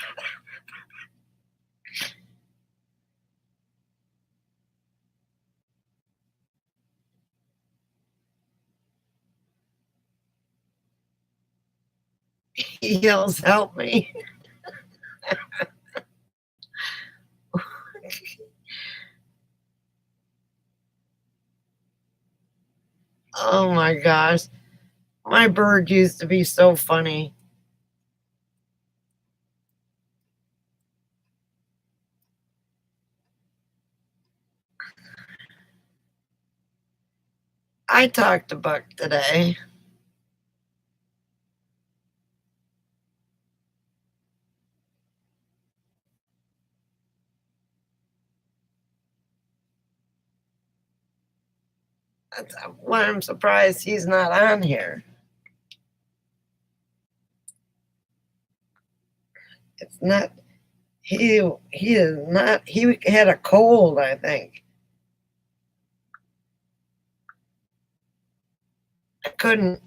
[SPEAKER 1] he yells, "Help me." Oh my gosh. My bird used to be so funny. I talked to Buck today. That's why I'm surprised he's not on here. It's not he is not he had a cold, I think. I couldn't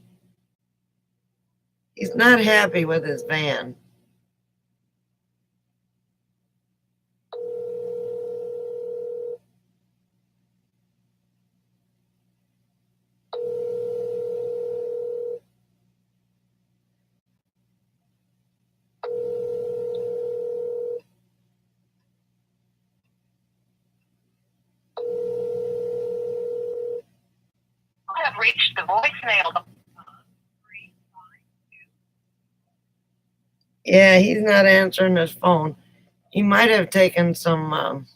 [SPEAKER 1] he's not happy with his van.
[SPEAKER 2] I have reached the voicemail.
[SPEAKER 1] Yeah, he's not answering his phone. He might have taken some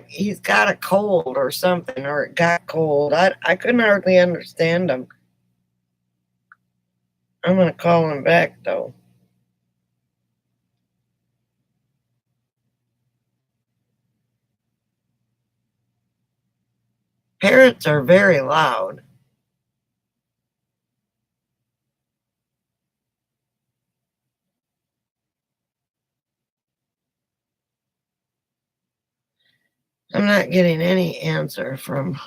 [SPEAKER 1] he's got a cold or something, or it got cold. I couldn't hardly understand him. I'm gonna call him back though. Parrots are very loud. I'm not getting any answer from.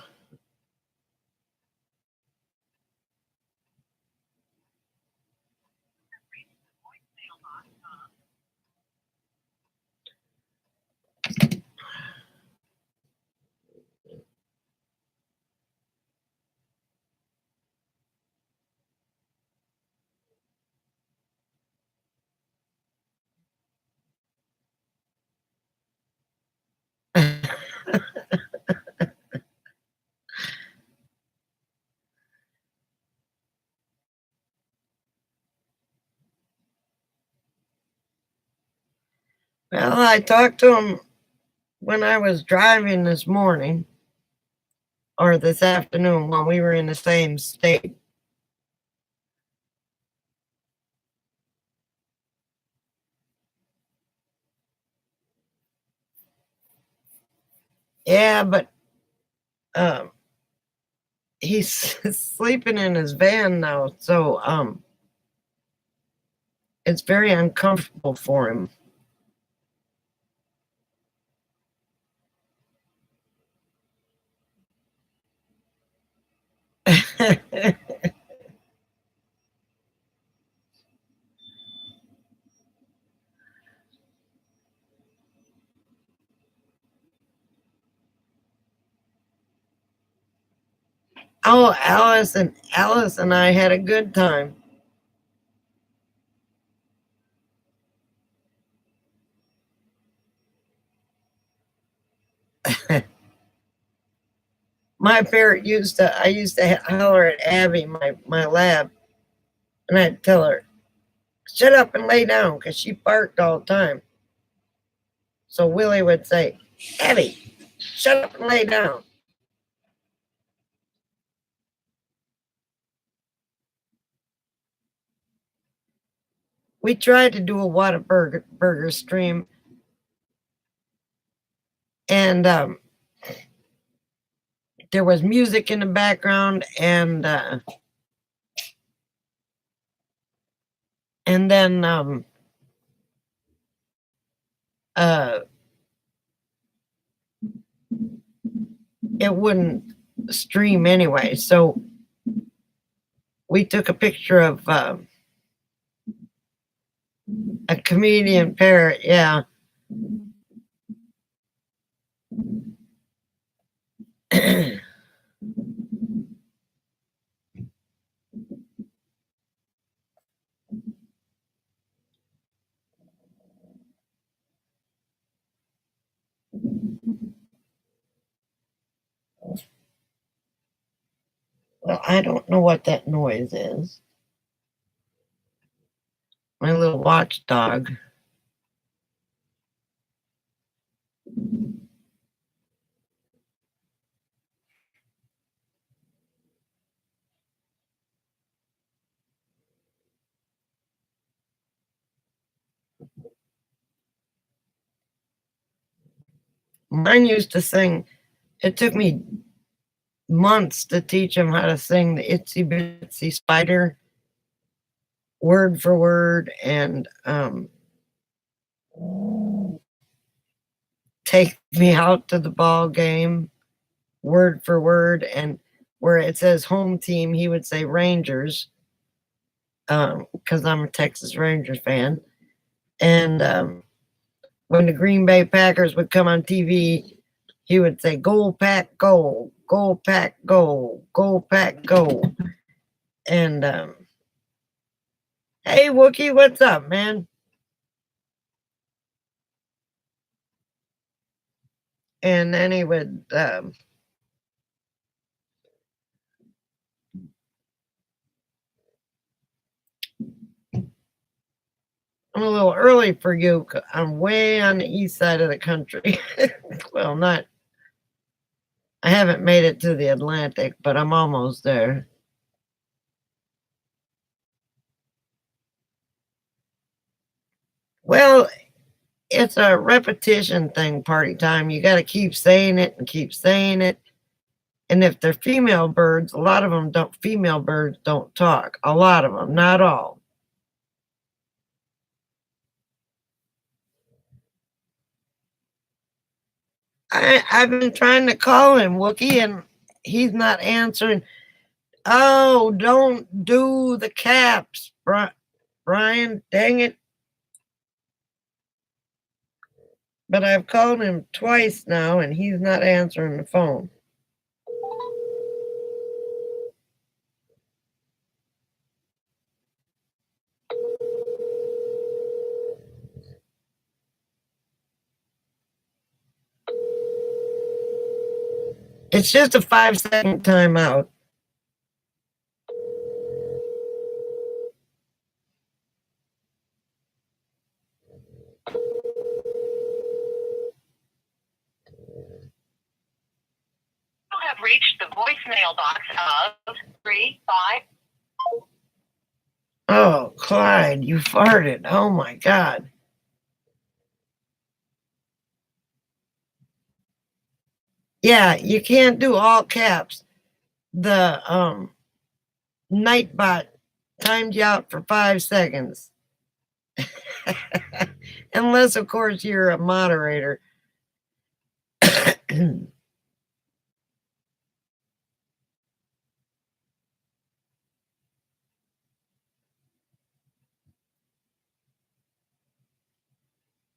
[SPEAKER 1] Well, I talked to him when I was driving this morning or this afternoon when we were in the same state. Yeah, but um, he's sleeping in his van now, so it's very uncomfortable for him. Oh, Alice and I had a good time. My parrot I used to holler at Abby, my lab, and I'd tell her, shut up and lay down, because she barked all the time. So Willie would say, Abby, shut up and lay down. We tried to do a Whataburger stream, and there was music in the background, and then uh, it wouldn't stream anyway. So we took a picture of a comedian parrot. Yeah. Well, I don't know what that noise is. My little watchdog. Mine used to sing. It took me months to teach him how to sing the Itsy Bitsy Spider word for word and take me out to the ball game word for word. And where it says home team, he would say Rangers because I'm a Texas Rangers fan. And when the Green Bay Packers would come on TV, he would say, "Goal pack, goal, goal pack, goal, goal pack, goal." And hey, Wookie, what's up, man? And then he would I'm a little early for you. I'm way on the east side of the country. Well, not, I haven't made it to the Atlantic, but I'm almost there. Well, it's a repetition thing, party time. You got to keep saying it and keep saying it. And if they're female birds, a lot of them don't, female birds don't talk. A lot of them, not all. I've been trying to call him, Wookie, and he's not answering. Oh, don't do the caps, Brian. Dang it. But I've called him twice now and he's not answering the phone. It's just a 5-second timeout.
[SPEAKER 2] You have reached the voicemail box of 35.
[SPEAKER 1] Oh, Clyde, you farted. Oh my God. Yeah, you can't do all caps. The Nightbot timed you out for 5 seconds. Unless, of course, you're a moderator.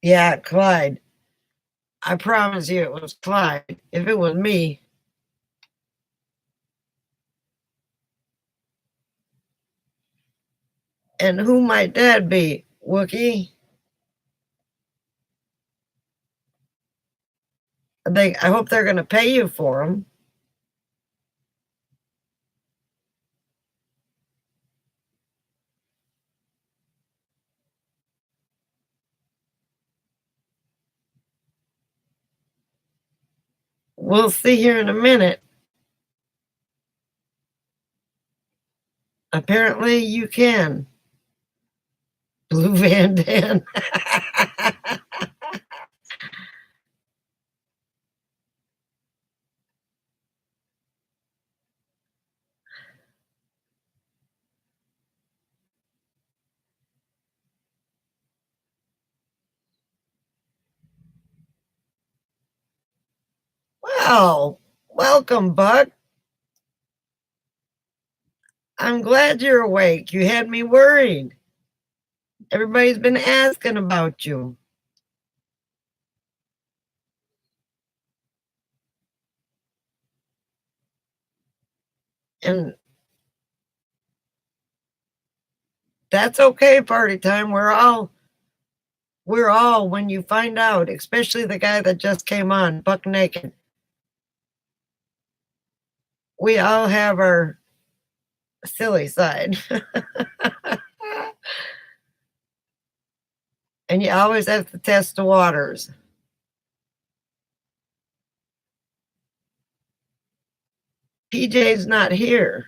[SPEAKER 1] Yeah, Clyde. I promise you it was Clyde. If it was me. And who might that be, Wookie? I hope they're going to pay you for them. We'll see here in a minute. Apparently, you can. Blue Van Dan. Well, welcome, Buck. I'm glad you're awake. You had me worried. Everybody's been asking about you. And that's okay, party time. We're all, when you find out, especially the guy that just came on, buck naked, we all have our silly side. And you always have to test the waters. PJ's not here.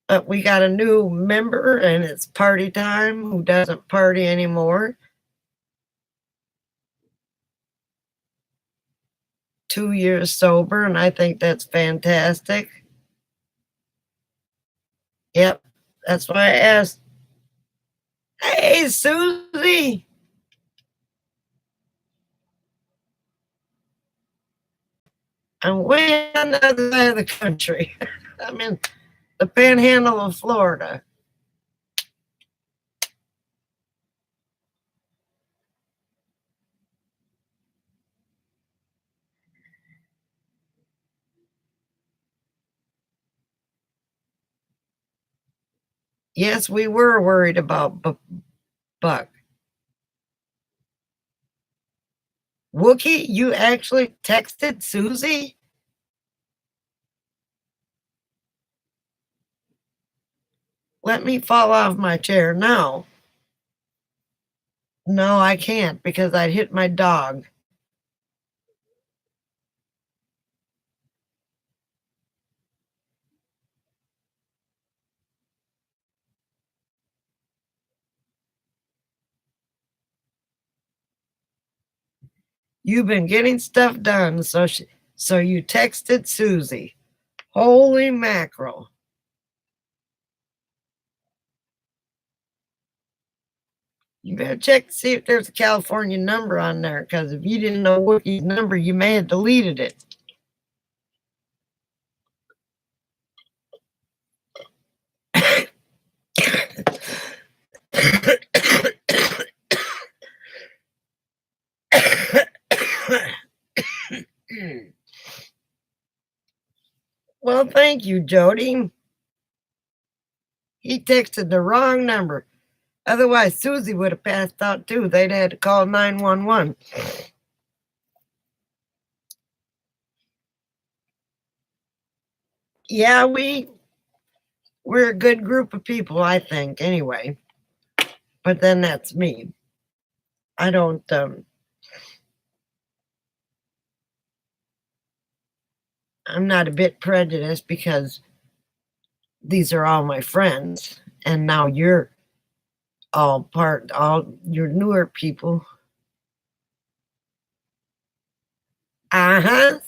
[SPEAKER 1] But we got a new member and it's party time who doesn't party anymore. 2 years sober, and I think that's fantastic. Yep, that's why I asked. Hey, Susie. I'm way on the other side of the country. I'm in the panhandle of Florida. Yes, we were worried about Buck. Wookie, you actually texted Susie? Let me fall off my chair now. No, I can't because I'd hit my dog. You've been getting stuff done, so you texted Susie. Holy mackerel. You better check to see if there's a California number on there, because if you didn't know Wookie's number, you may have deleted it. Well, thank you, Jody. He texted the wrong number. Otherwise, Susie would have passed out too. They'd had to call 911. Yeah, we're a good group of people, I think, anyway. But then that's me. I don't I'm not a bit prejudiced because these are all my friends, and now you're all you're newer people. Uh-huh.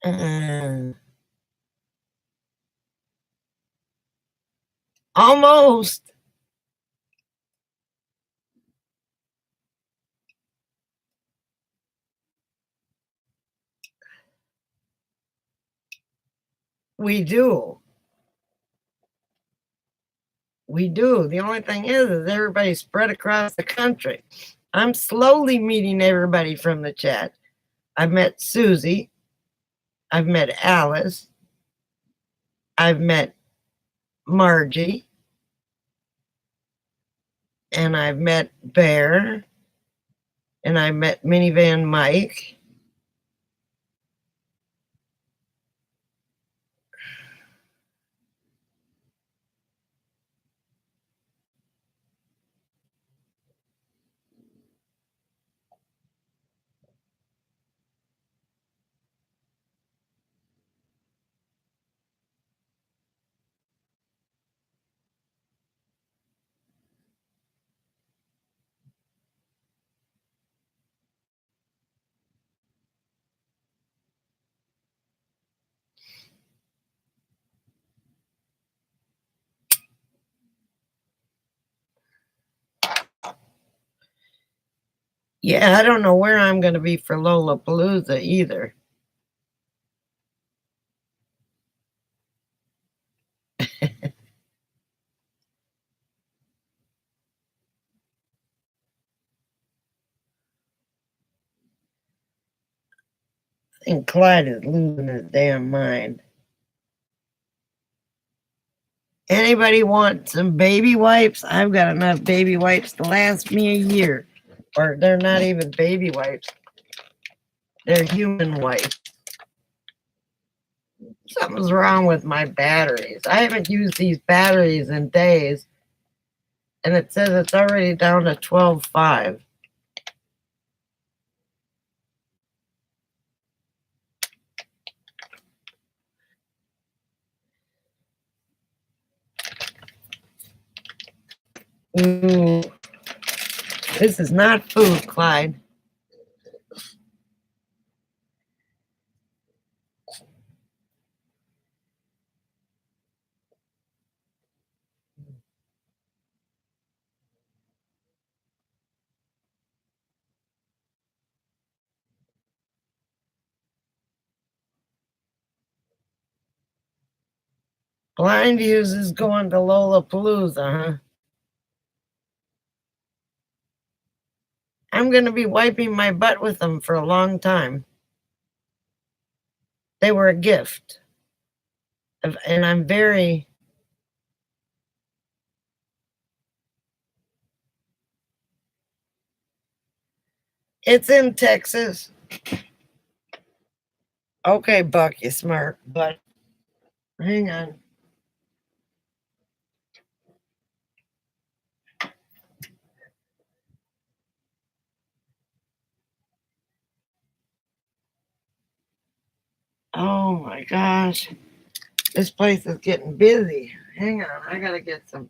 [SPEAKER 1] Uh, almost. We do. We do. The only thing is everybody's spread across the country. I'm slowly meeting everybody from the chat. I've met Susie. I've met Alice. I've met Margie. And I've met Bear. And I met Minivan Mike. Yeah, I don't know where I'm going to be for Lollapalooza either. I think Clyde is losing his damn mind. Anybody want some baby wipes? I've got enough baby wipes to last me a year. Or they're not even baby wipes. They're human wipes. Something's wrong with my batteries. I haven't used these batteries in days. And it says it's already down to 12.5. Ooh, this is not food, Clyde. Blind uses going to Lollapalooza, huh? I'm going to be wiping my butt with them for a long time. They were a gift. And I'm very... It's in Texas. Okay, Buck, you smart, but hang on. Oh my gosh. This place is getting busy. Hang on, I gotta get some.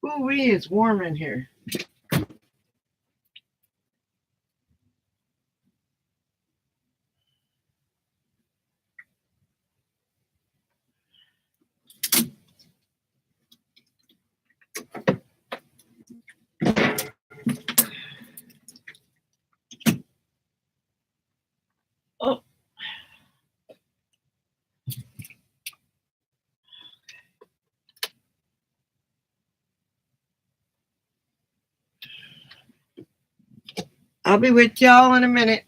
[SPEAKER 1] Ooh-wee, it's warm in here. Oh. I'll be with y'all in a minute.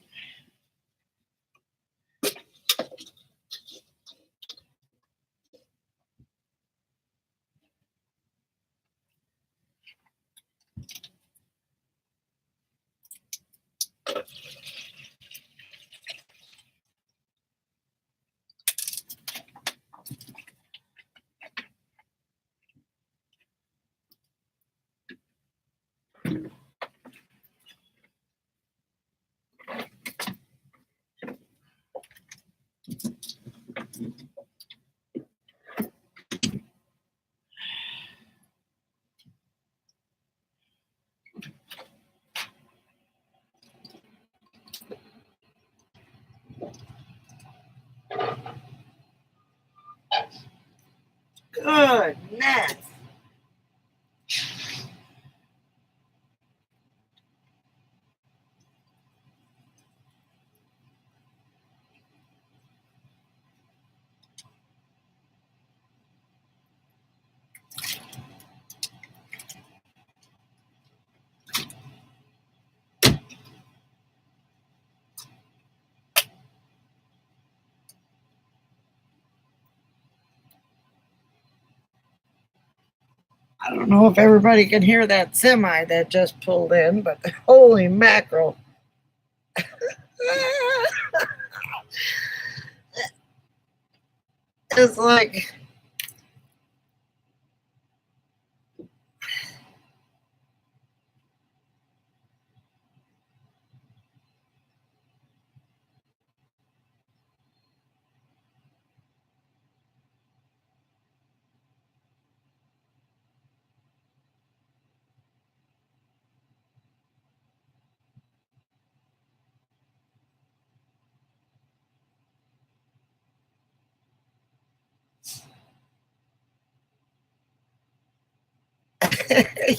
[SPEAKER 1] Goodness. I don't know if everybody can hear that semi that just pulled in, but holy mackerel. It's like...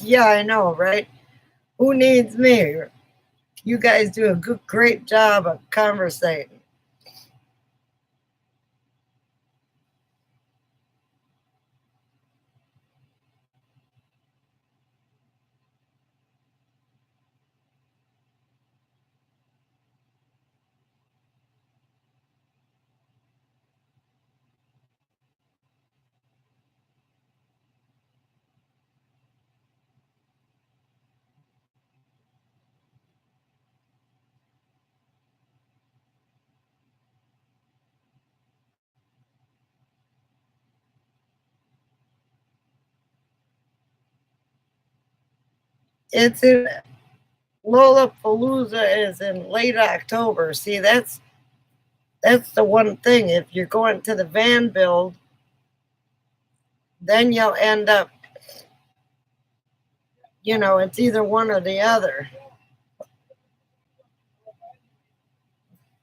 [SPEAKER 1] Yeah, I know, right? Who needs me? You guys do a great job of conversating. It's in Lollapalooza is in late October. See, that's the one thing. If you're going to the van build, then you'll end up, it's either one or the other.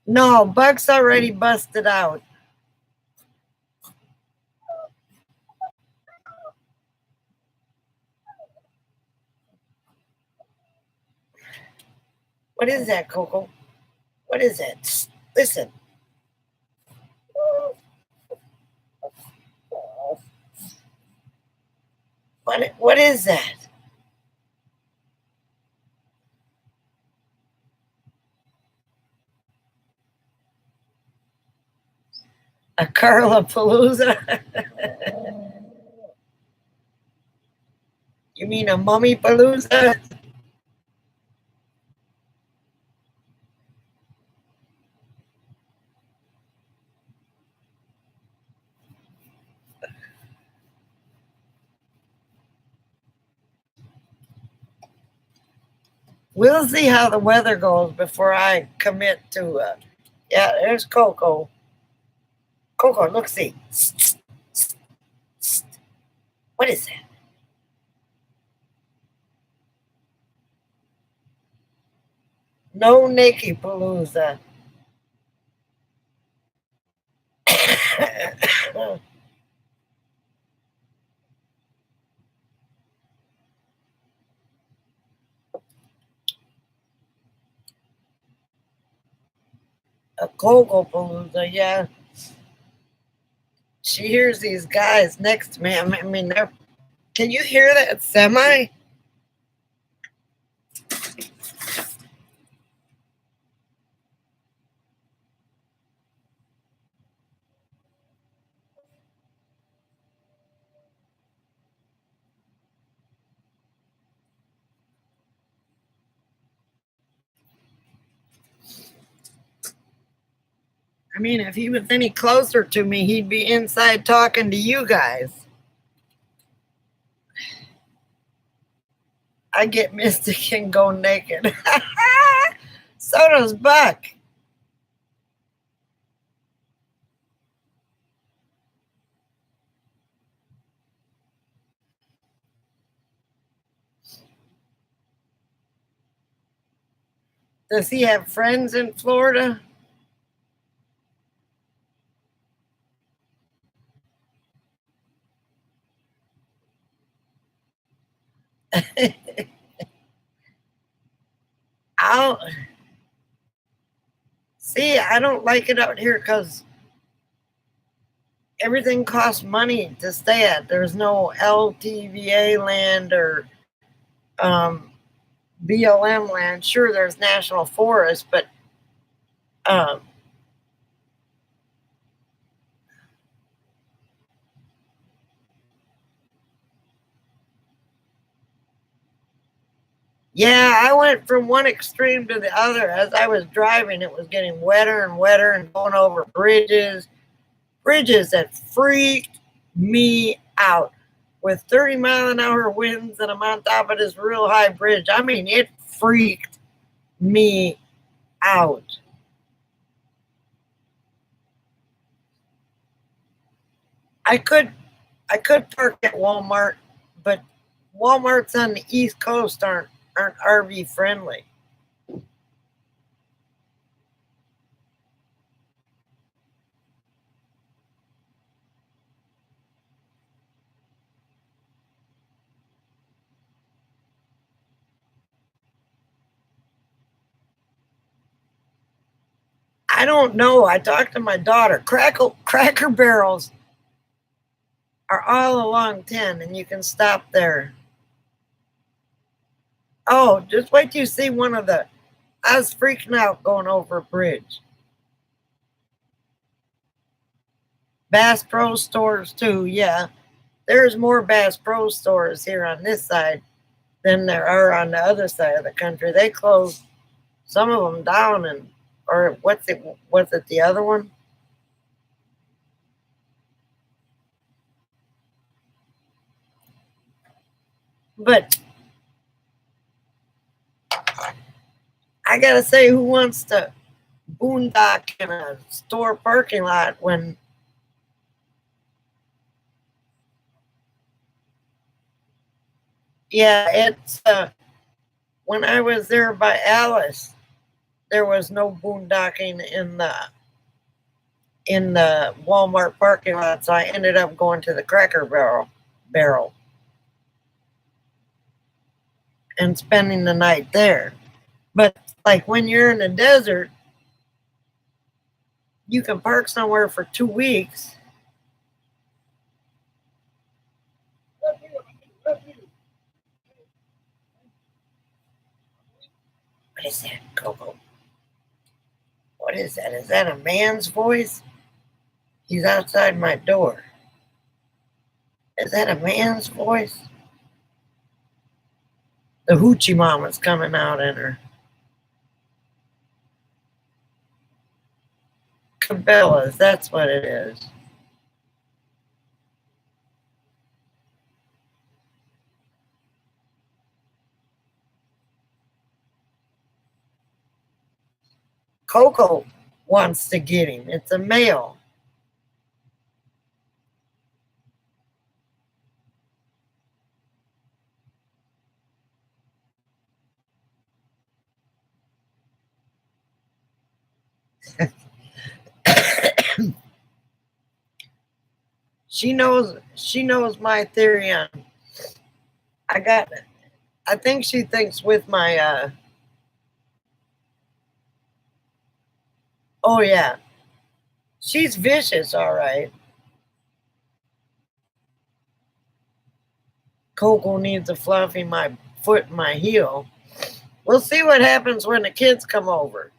[SPEAKER 1] No, Buck's already busted out. What is that, Coco? What is that? Listen. What is that? A Carla Palooza? You mean a mummy palooza? We'll see how the weather goes before I commit to. Yeah, there's Coco. Coco, look, see. What is that? No Naked Palooza. A Coco Palooza, yeah. She hears these guys next to me. I mean, they're. Can you hear that semi? I mean, if he was any closer to me, he'd be inside talking to you guys. I get mystic and go naked. So does Buck. Does he have friends in Florida? I'll see. I don't like it out here because everything costs money to stay at. There's no LTVA land or um, BLM land. Sure, there's national forest, but um, yeah, I went from one extreme to the other. As I was driving, it was getting wetter and wetter and going over bridges that freaked me out. With 30-mile-an-hour winds and I'm on top of this real high bridge. I mean, it freaked me out. I could I could park at Walmart, but Walmarts on the East Coast aren't RV friendly. I don't know. I talked to my daughter. Cracker Barrels are all along 10, and you can stop there. Oh, just wait till you see one of the. I was freaking out going over a bridge. Bass Pro stores too, yeah. There's more Bass Pro stores here on this side than there are on the other side of the country. They closed some of them down, and or what's it? Was it the other one? But I gotta say, who wants to boondock in a store parking lot when? Yeah, it's when I was there by Alice, there was no boondocking in the Walmart parking lot, so I ended up going to the Cracker Barrel and spending the night there. But like when you're in the desert, you can park somewhere for 2 weeks. What is that, Coco? What is that? Is that a man's voice? He's outside my door. Is that a man's voice? The hoochie mama's coming out in her. Cabela's, that's what it is. Coco wants to get him. It's a male. She knows my theory on. I got I think she thinks with my oh yeah. She's vicious, all right. Coco needs a fluffy my foot and my heel. We'll see what happens when the kids come over.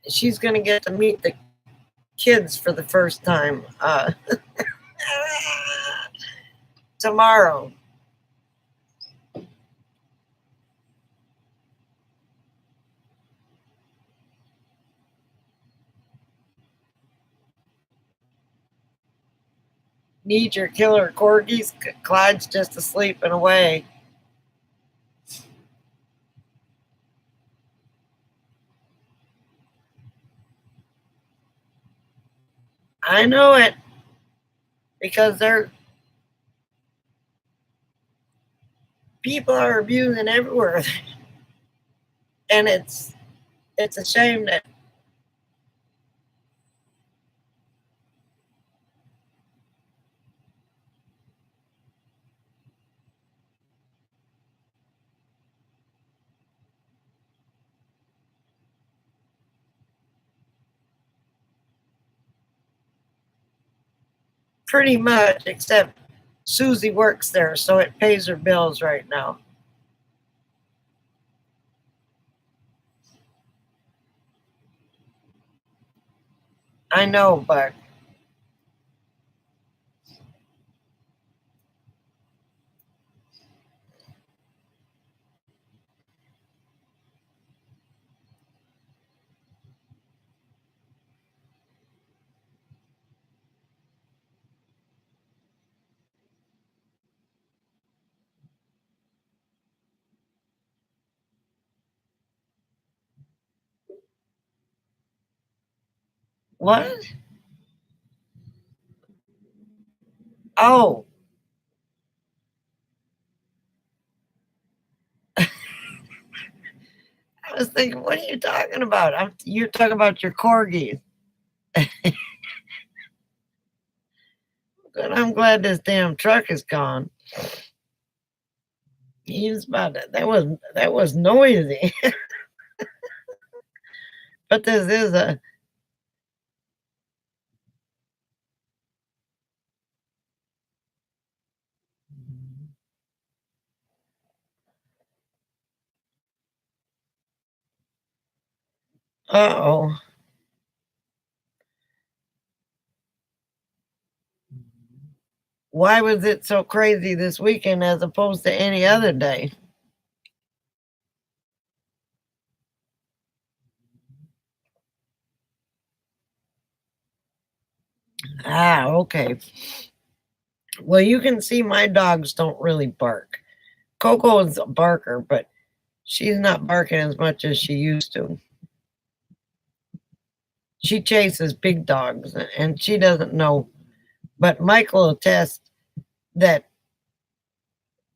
[SPEAKER 1] She's gonna get to meet the kids for the first time tomorrow. Need your killer corgis? Clyde's just asleep and away. I know it because people are abusing everywhere, and it's a shame that pretty much, except Susie works there, so it pays her bills right now. I know, but what? Oh, I was thinking, what are you talking about? You're talking about your corgis. But I'm glad this damn truck is gone. He was about to, that was noisy. But this is a uh-oh. Why was it so crazy this weekend as opposed to any other day? Ah, okay. Well, you can see my dogs don't really bark. Coco is a barker, but she's not barking as much as she used to. She chases big dogs and she doesn't know. But Michael attests that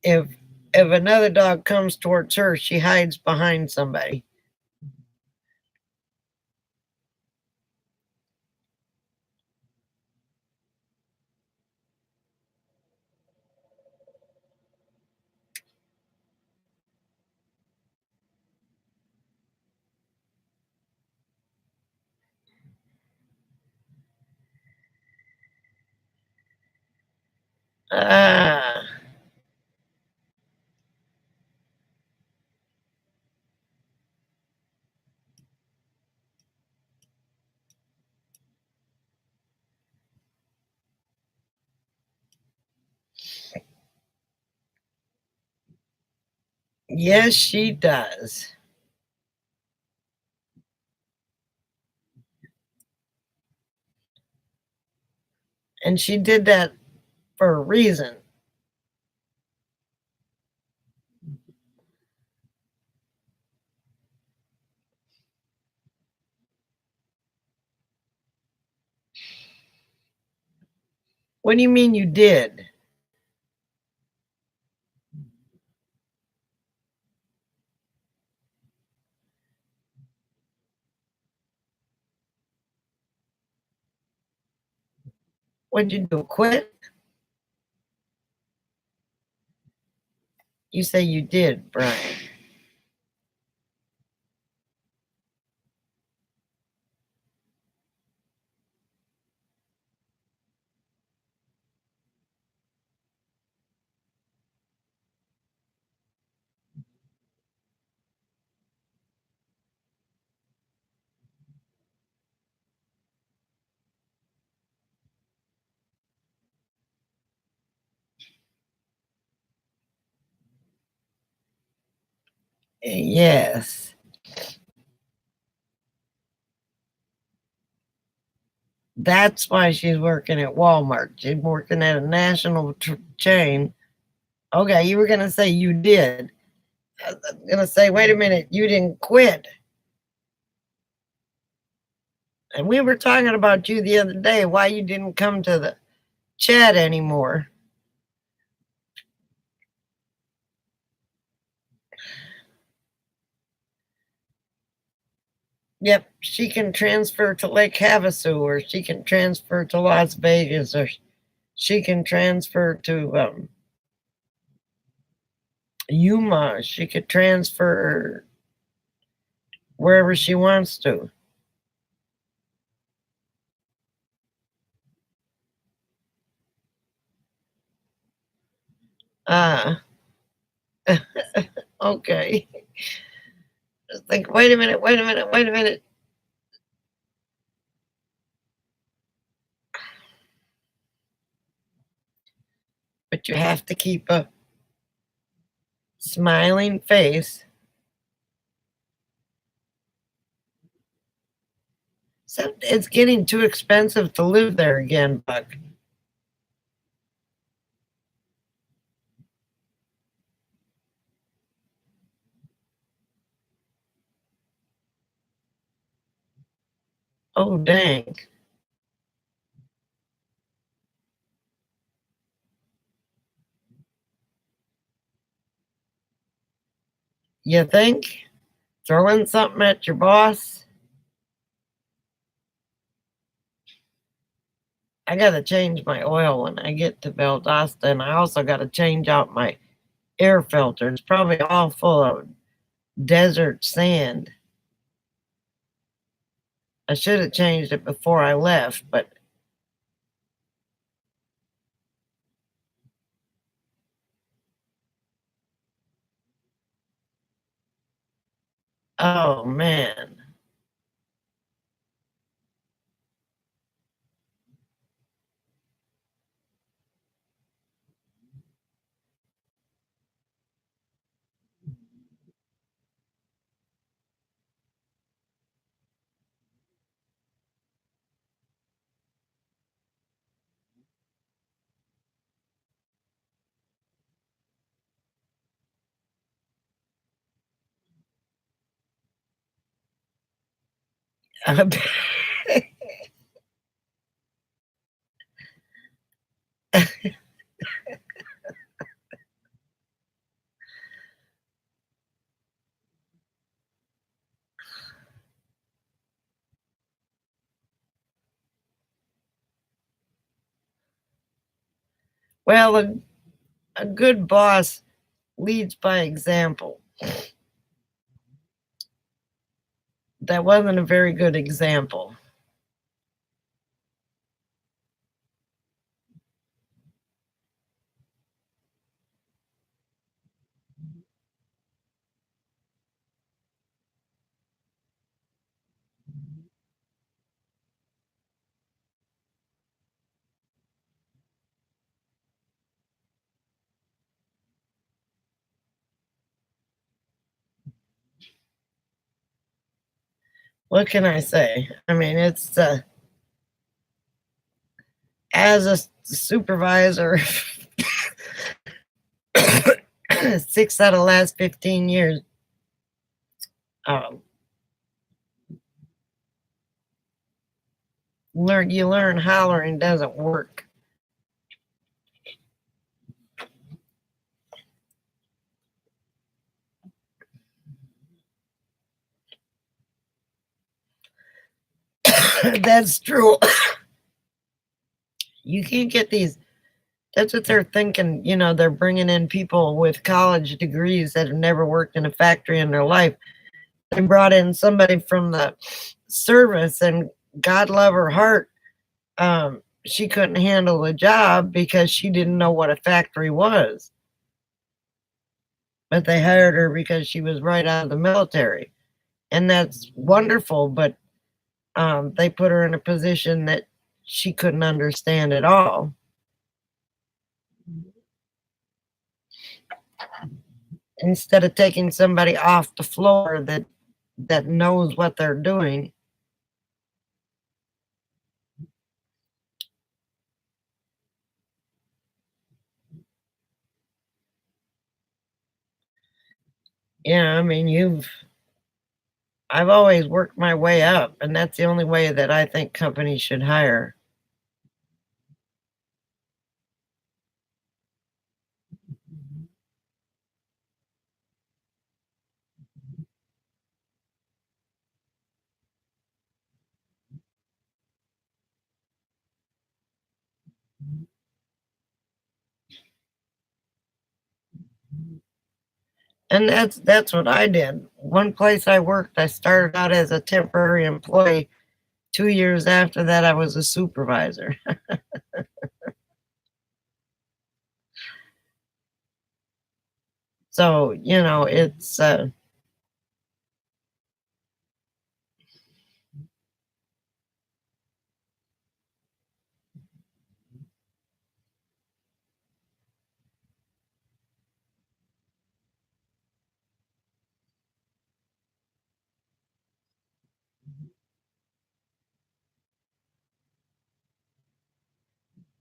[SPEAKER 1] if if another dog comes towards her, she hides behind somebody. Ah, yes, she does. And she did that for a reason. What do you mean you did? What'd you do? Quit? You say you did, Brian. Yes. That's why she's working at Walmart. She's working at a national chain. Okay, you were going to say you did. I was going to say, wait a minute, you didn't quit. And we were talking about you the other day, why you didn't come to the chat anymore. Yep, she can transfer to Lake Havasu, or she can transfer to Las Vegas, or she can transfer to Yuma. She could transfer wherever she wants to. Ah, okay. Just think, wait a minute, wait a minute, wait a minute. But you have to keep a smiling face. So it's getting too expensive to live there again, Buck. Oh, dang. You think? Throwing something at your boss? I got to change my oil when I get to Valdosta, and I also got to change out my air filter. It's probably all full of desert sand. I should have changed it before I left, but oh man. Well, a good boss leads by example. That wasn't a very good example. What can I say? I mean, it's as a supervisor, 6 out of the last 15 years, um, you learn hollering doesn't work. That's true. You can't get these. That's what they're thinking. You know, they're bringing in people with college degrees that have never worked in a factory in their life. They brought in somebody from the service, and God love her heart, she couldn't handle the job because she didn't know what a factory was. But they hired her because she was right out of the military, and that's wonderful. But they put her in a position that she couldn't understand at all. Instead of taking somebody off the floor that knows what they're doing. Yeah, I mean, I've always worked my way up, and that's the only way that I think companies should hire. And that's what I did. One place I worked, I started out as a temporary employee. 2 years after that, I was a supervisor. So, you know, it's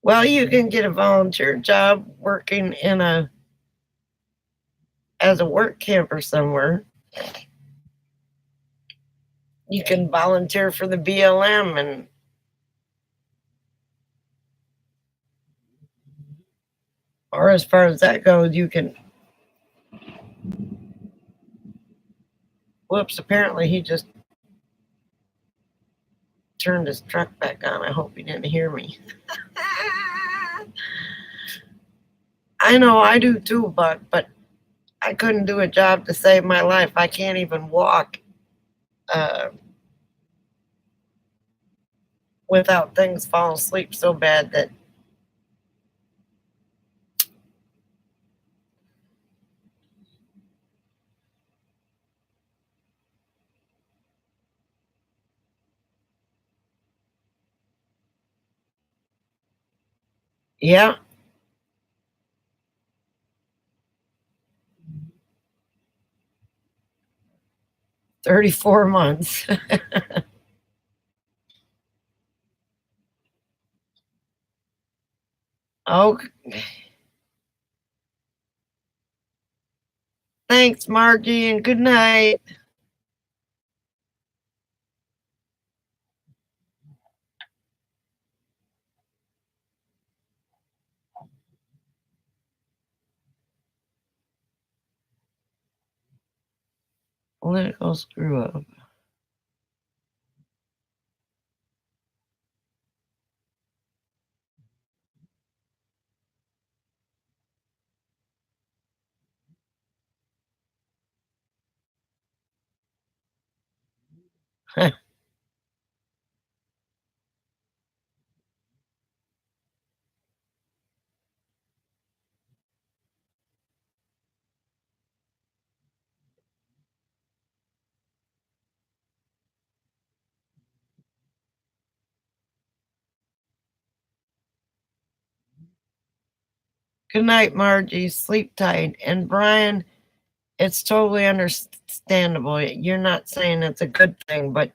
[SPEAKER 1] well, you can get a volunteer job working in a as a work camper somewhere. You can volunteer for the BLM, and or as far as that goes, you can. Whoops! Apparently, he just turned his truck back on. I hope he didn't hear me. I know I do too, but I couldn't do a job to save my life. I can't even walk. Uh, without things falling asleep so bad that yeah, 34 months. Oh, thanks, Margie, and good night. Political screw up. Good night, Margie. Sleep tight. And Brian, it's totally understandable. You're not saying it's a good thing, but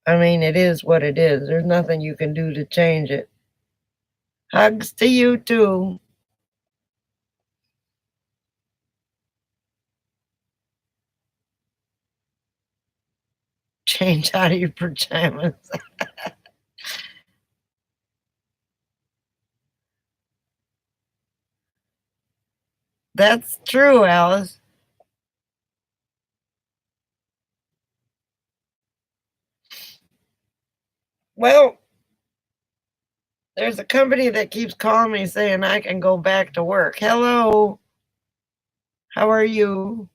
[SPEAKER 1] I mean, it is what it is. There's nothing you can do to change it. Hugs to you too. Change out of your pajamas. That's true, Alice. Well, there's a company that keeps calling me saying I can go back to work. Hello. How are you?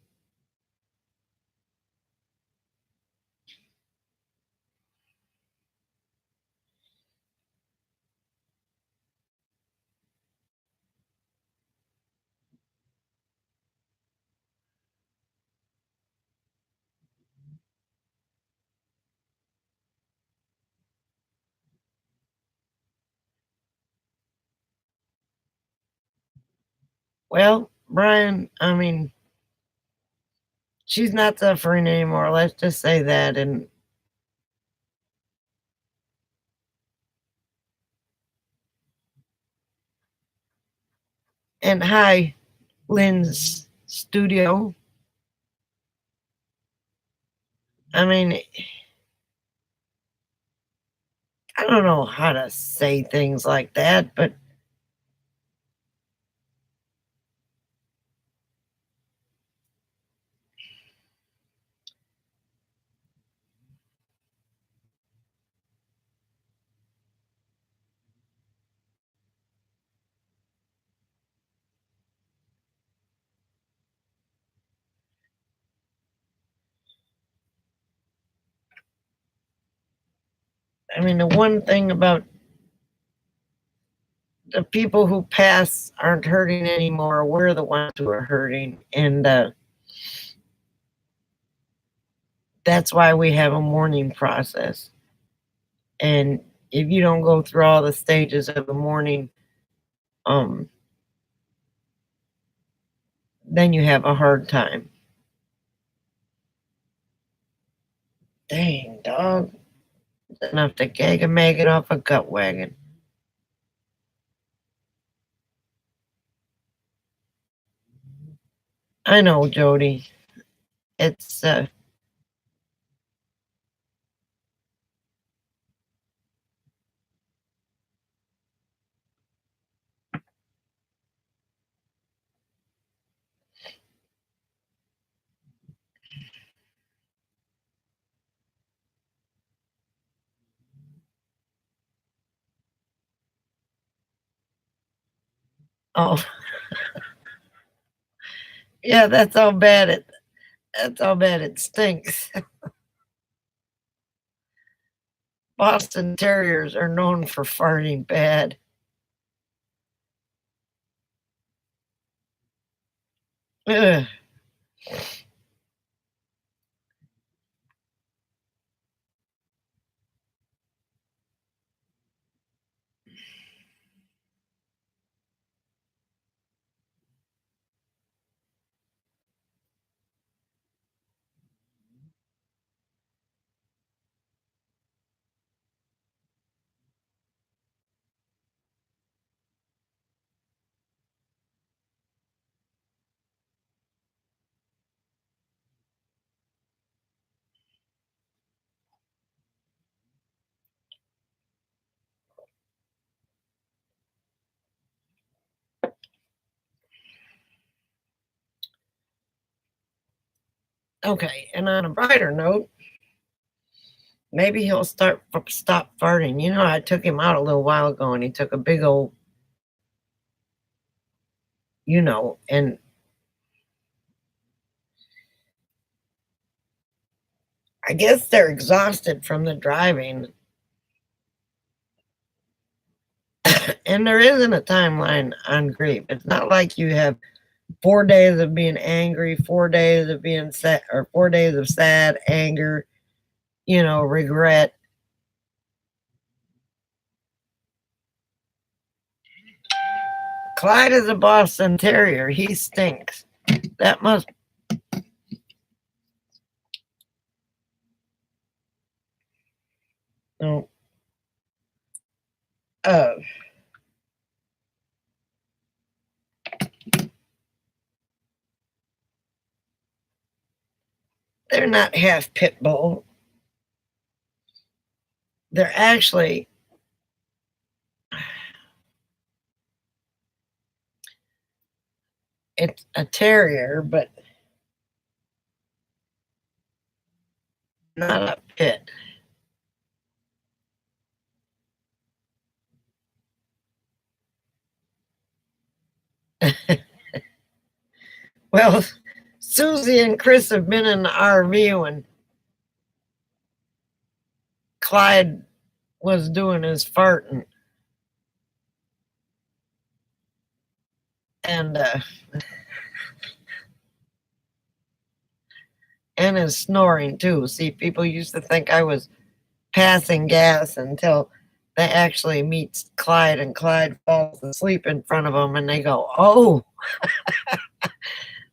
[SPEAKER 1] Well, Brian, I mean, she's not suffering anymore. Let's just say that. And hi, Lynn's studio. I mean, I don't know how to say things like that, but I mean, the one thing about the people who pass aren't hurting anymore. We're the ones who are hurting. And that's why we have a mourning process. And if you don't go through all the stages of the mourning, um, then you have a hard time. Dang, dog. Enough to gag a maggot off a gut wagon. I know, Jody. It's oh yeah, that's how bad it stinks. Boston Terriers are known for farting bad. Ugh. Okay, and on a brighter note, maybe he'll stop farting. You know, I took him out a little while ago and he took a big old, and I guess they're exhausted from the driving. And there isn't a timeline on grief. It's not like you have 4 days of being angry, 4 days of being sad, or 4 days of sad, anger, regret. Clyde is a Boston Terrier. He stinks. That must. No. Uh, they're not half pit bull. They're actually it's a terrier, but not a pit. Well, Susie and Chris have been in the RV when Clyde was doing his farting. And his snoring too. See, people used to think I was passing gas until they actually meet Clyde and Clyde falls asleep in front of them and they go, "Oh."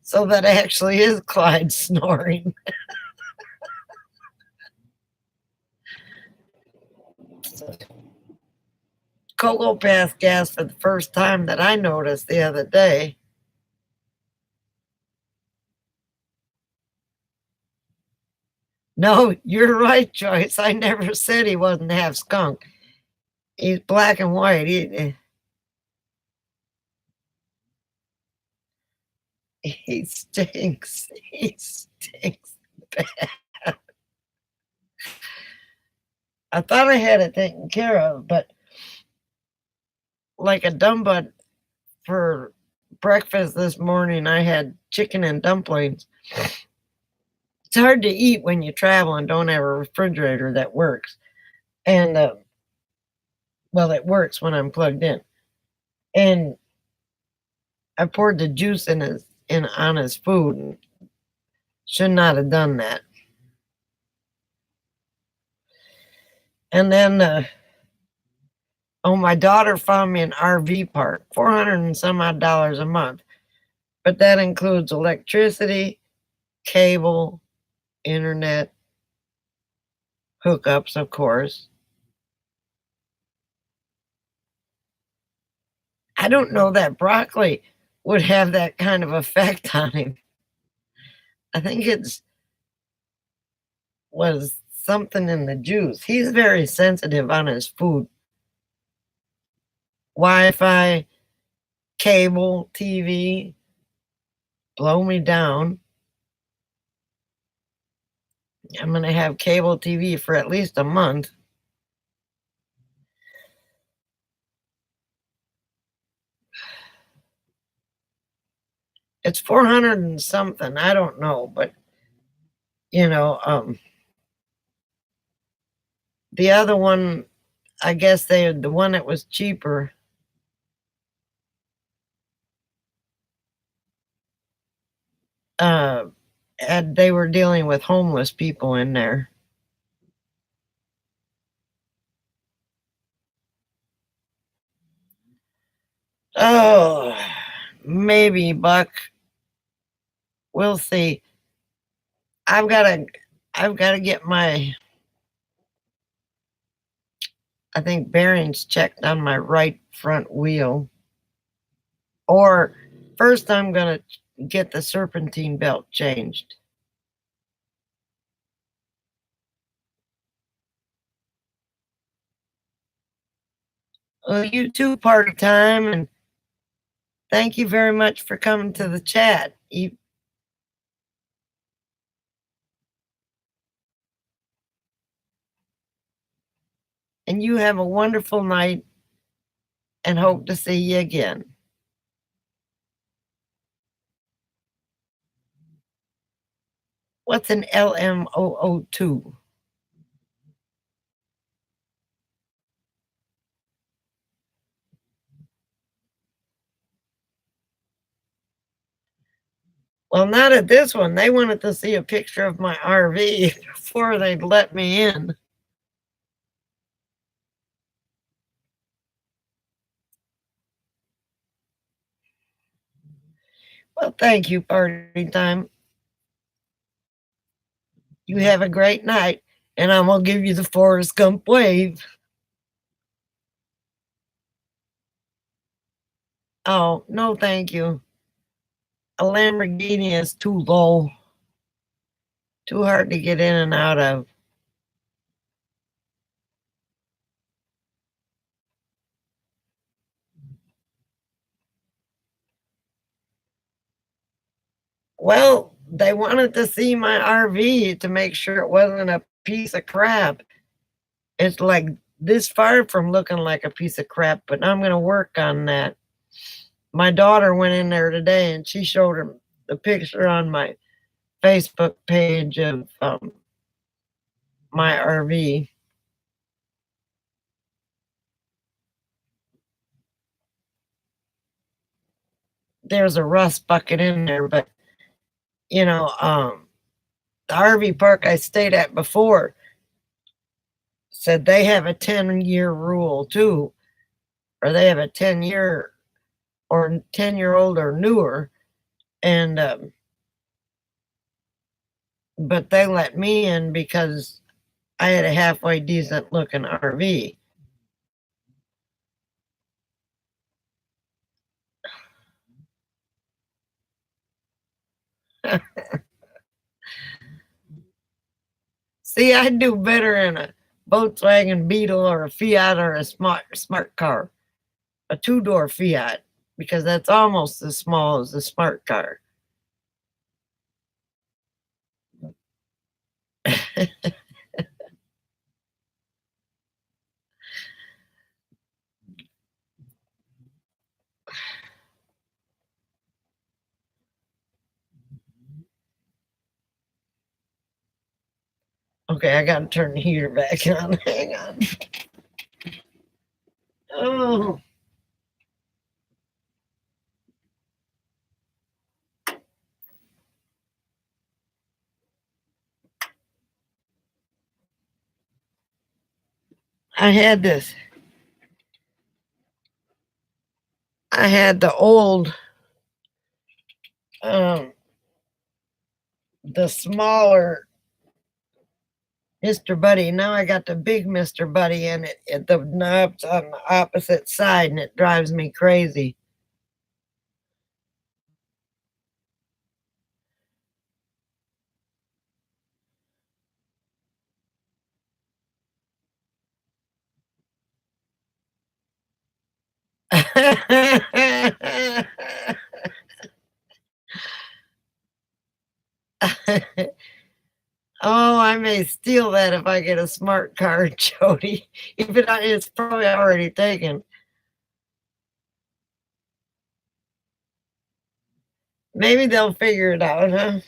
[SPEAKER 1] So that actually is Clyde snoring. Coco passed gas for the first time that I noticed the other day. No, you're right, Joyce. I never said he wasn't half skunk. He's black and white. He stinks. He stinks bad. I thought I had it taken care of, but like a dumb butt for breakfast this morning, I had chicken and dumplings. It's hard to eat when you travel and don't have a refrigerator that works. And well, it works when I'm plugged in. And I poured the juice in on his food and should not have done that. And then my daughter found me an RV park, 400 and some odd dollars a month. But that includes electricity, cable, internet, hookups, of course. I don't know that broccoli would have that kind of effect on him. I think it was something in the juice. He's very sensitive on his food. Wi-Fi, cable, TV, blow me down. I'm going to have cable TV for at least a month. It's 400 and something. I don't know, but The other one, I guess the one that was cheaper, and they were dealing with homeless people in there. Oh, maybe, Buck. We'll see. I've got to get my, I think, bearings checked on my right front wheel. Or first I'm going to get the serpentine belt changed. Well, you too, party time, and thank you very much for coming to the chat. And you have a wonderful night and hope to see you again. What's an LMOO2? Well, not at this one. They wanted to see a picture of my RV before they'd let me in. Well, thank you, party time. You have a great night, and I'm going to give you the Forrest Gump wave. Oh, no, thank you. A Lamborghini is too low, too hard to get in and out of. Well, they wanted to see my RV to make sure it wasn't a piece of crap. It's like this far from looking like a piece of crap, but I'm going to work on that. My daughter went in there today and she showed her the picture on my Facebook page of my RV. There's a rust bucket in there, but you know, the RV park I stayed at before said they have a 10-year rule too, or they have a 10-year or 10-year-old or newer, and but they let me in because I had a halfway decent looking RV. See, I'd do better in a Volkswagen Beetle or a Fiat or a smart car, a two-door Fiat, because that's almost as small as a smart car. Okay, I gotta turn the heater back on. Hang on. Oh, I had this. I had the old, um, the smaller Mr. Buddy. Now I got the big Mr. Buddy, and the knob's on the opposite side, and it drives me crazy. Oh, I may steal that if I get a smart card, Jody. If it's probably already taken. Maybe they'll figure it out, huh?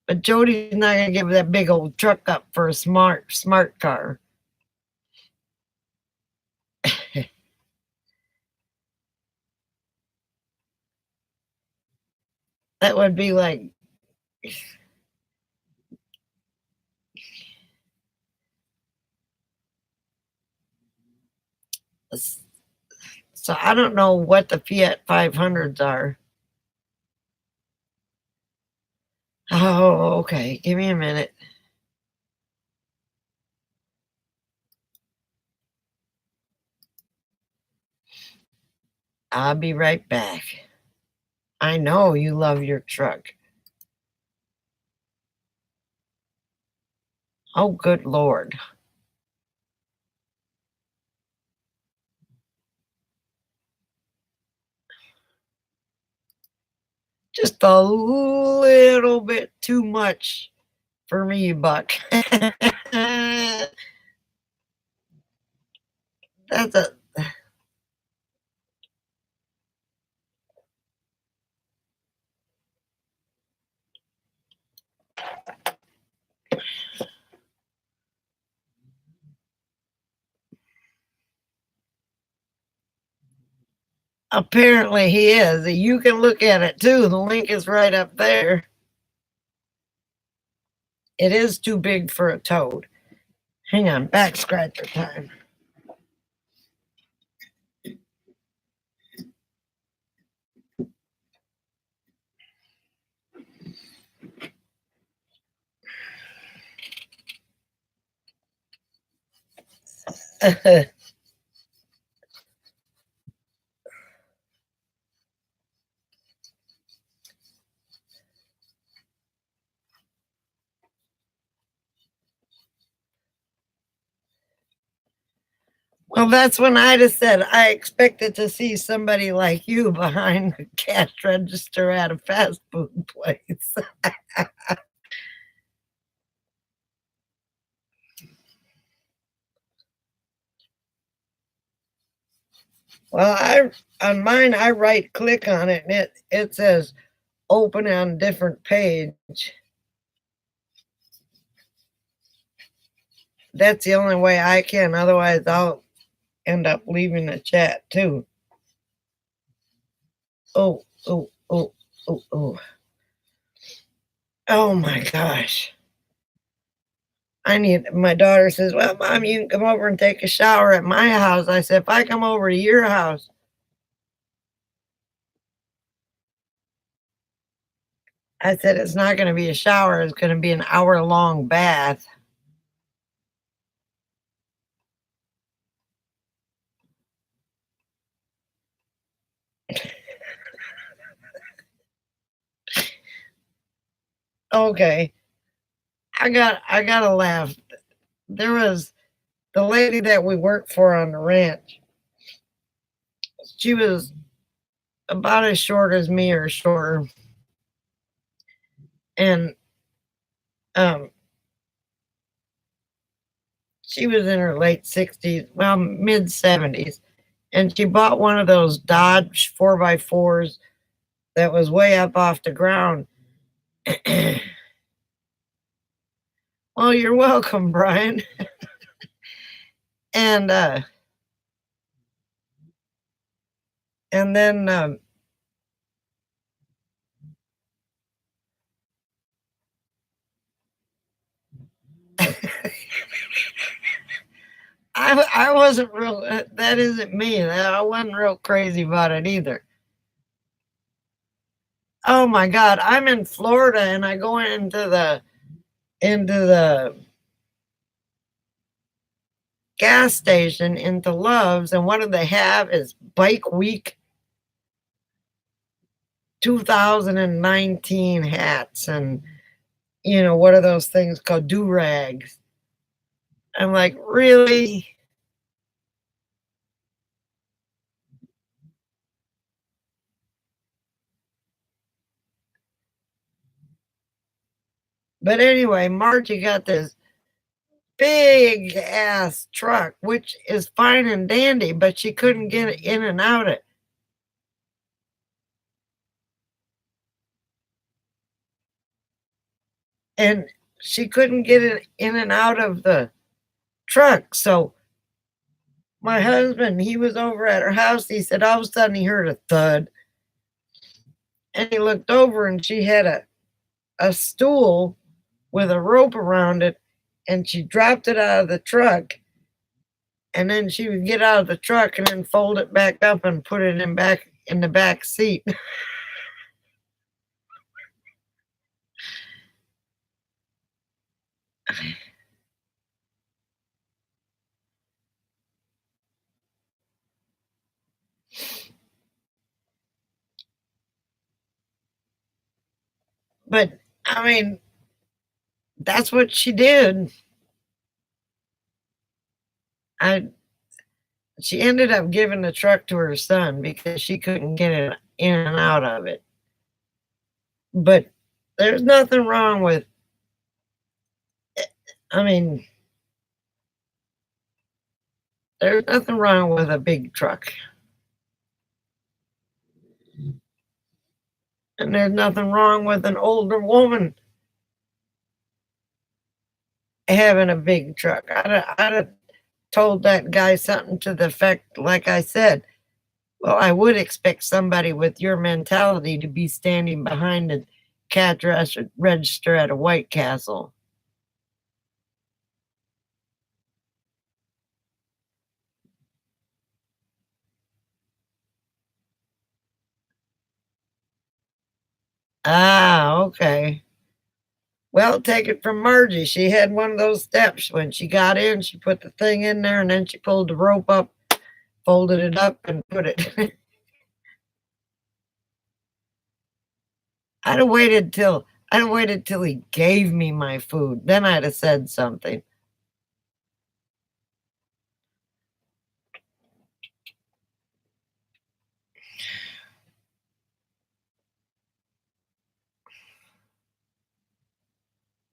[SPEAKER 1] But Jody's not gonna give that big old truck up for a smart car. That would be like, so I don't know what the Fiat 500s are. Oh, okay. Give me a minute. I'll be right back. I know you love your truck. Oh, good Lord. Just a little bit too much for me, Buck. That's a. Apparently he is. You can look at it too. The link is right up there. It is too big for a toad. Hang on, back scratcher time. Well, that's when I just said I expected to see somebody like you behind the cash register at a fast food place. Well, on mine I right click on it and it says open on different page. That's the only way I can, otherwise I'll end up leaving the chat too. Oh, oh, oh, oh, oh. Oh my gosh. My daughter says, well, Mom, you can come over and take a shower at my house. I said, if I come over to your house, I said, it's not going to be a shower. It's going to be an hour-long bath. Okay. I gotta laugh. There was the lady that we worked for on the ranch. She was about as short as me or shorter. And she was in her late 60s, well, mid 70s. And she bought one of those Dodge 4x4s that was way up off the ground. Well, you're welcome, Brian. And then I wasn't real. That isn't me. I wasn't real crazy about it either. Oh my God, I'm in Florida and I go into the gas station into Love's, and what do they have is Bike Week 2019 hats, and what are those things called, do-rags. I'm like, really? But anyway, Margie got this big ass truck, which is fine and dandy, but she couldn't get in and out it. and she couldn't get it in and out of the truck. So my husband, he was over at her house. He said all of a sudden he heard a thud, and he looked over, and she had a stool with a rope around it, and she dropped it out of the truck, and then she would get out of the truck and then fold it back up and put it in the back seat. But I mean, that's what she did. I She ended up giving the truck to her son because she couldn't get it in and out of it. But there's nothing wrong with, I mean, there's nothing wrong with a big truck. And there's nothing wrong with an older woman having a big truck. I'd have told that guy something to the effect, like I said, well, I would expect somebody with your mentality to be standing behind the cash register at a White Castle. Ah, okay. Well, take it from Margie. She had one of those steps. When she got in, she put the thing in there and then she pulled the rope up, folded it up, and put it. I'd have waited till he gave me my food. Then I'd have said something.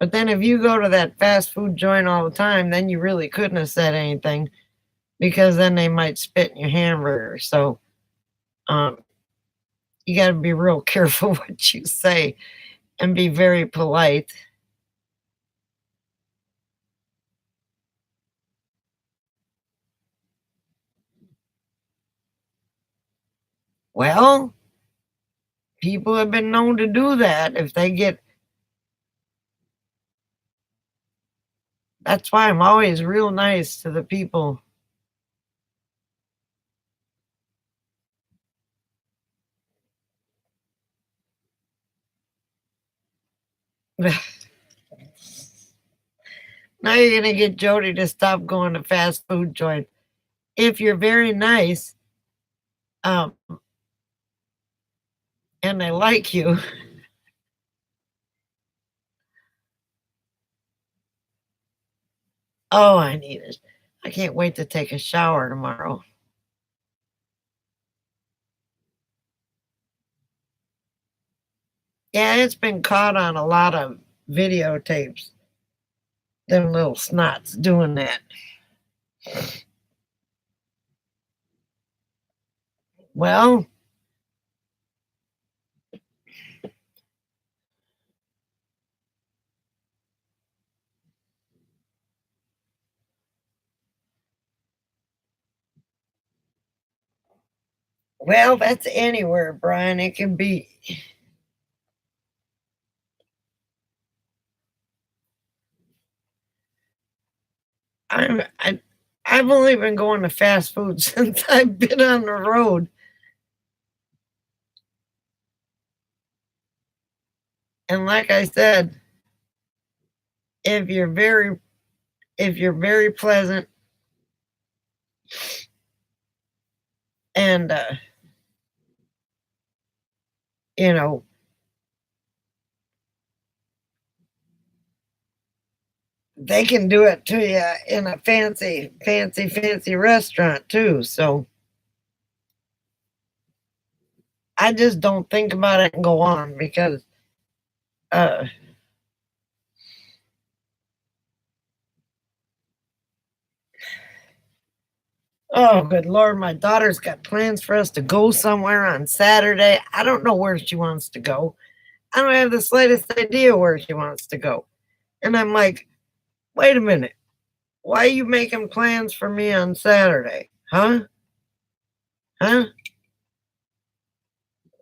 [SPEAKER 1] But then if you go to that fast food joint all the time, then you really couldn't have said anything because then they might spit in your hamburger. So um, you got to be real careful what you say and be very polite. Well, people have been known to do that if they get. That's why I'm always real nice to the people. Now you're going to get Jody to stop going to fast food joints. If you're very nice, and they like you, oh, I need it. I can't wait to take a shower tomorrow. Yeah, it's been caught on a lot of videotapes. Them little snots doing that. Well, that's anywhere, Brian. It can be. I'm I, I've only been going to fast food since I've been on the road. And like I said, if you're very pleasant and you know, they can do it to you in a fancy restaurant too. So I just don't think about it and go on because uh oh good Lord, my daughter's got plans for us to go somewhere on Saturday. I don't know where she wants to go. I don't have the slightest idea where she wants to go. And I'm like, wait a minute. Why are you making plans for me on Saturday? Huh? Huh?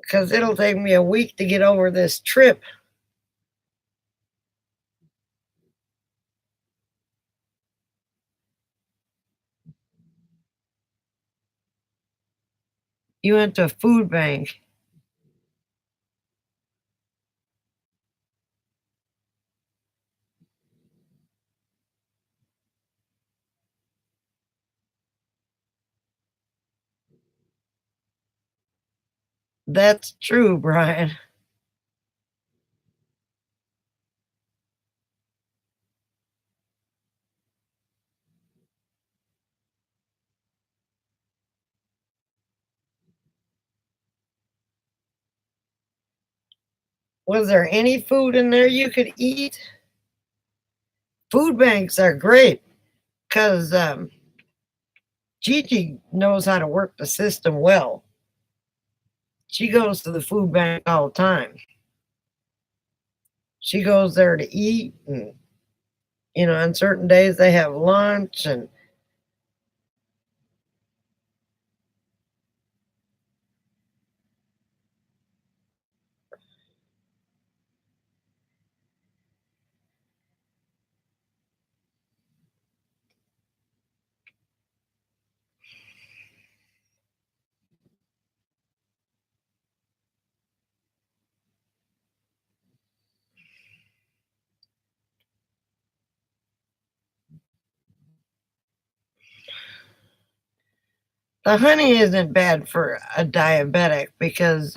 [SPEAKER 1] Because it'll take me a week to get over this trip. You went to a food bank. That's true, Brian. Was there any food in there you could eat? Food banks are great because Gigi knows how to work the system well. She goes to the food bank all the time. She goes there to eat, and on certain days they have lunch, and the honey isn't bad for a diabetic because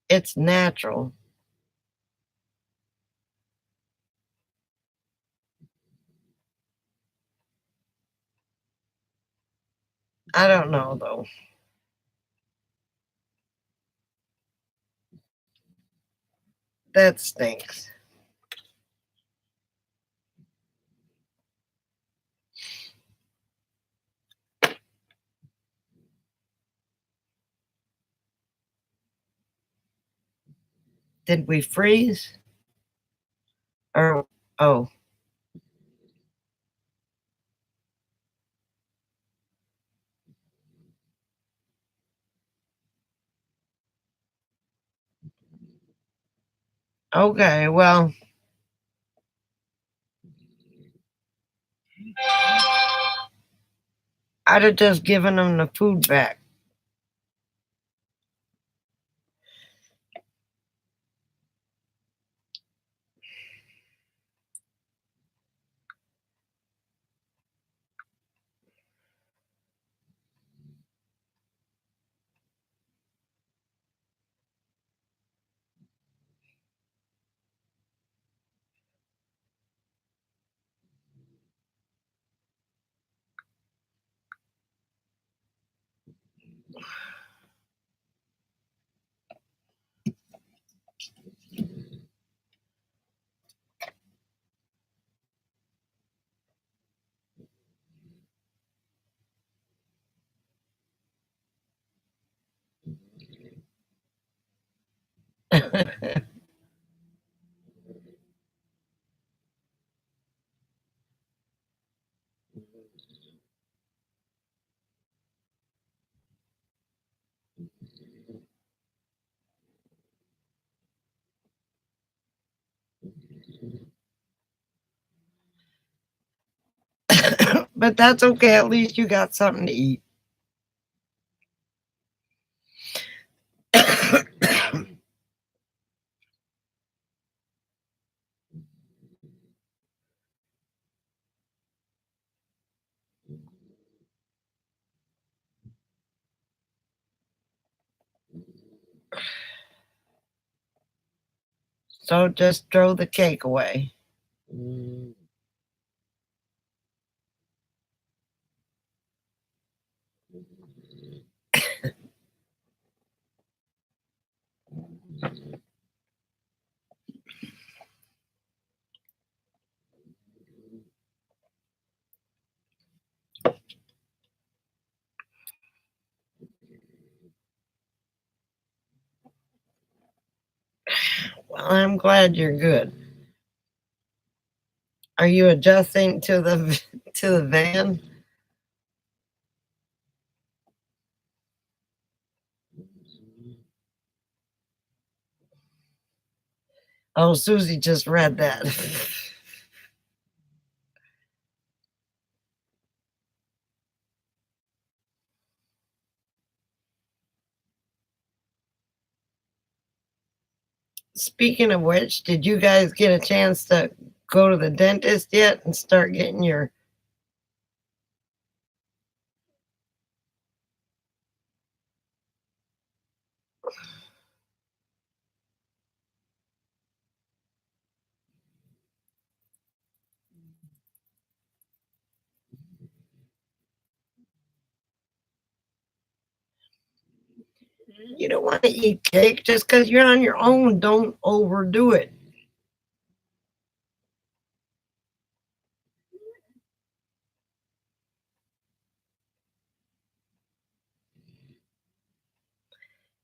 [SPEAKER 1] it's natural. I don't know though. That stinks. Did we freeze? Or, oh, okay. Well, I'd have just given them the food back. But that's okay. At least you got something to eat. So just throw the cake away. Well, I'm glad you're good. Are you adjusting to the to the van? Oh, Susie just read that. Speaking of which, did you guys get a chance to go to the dentist yet and start getting your you don't want to eat cake just because you're on your own. Don't overdo it.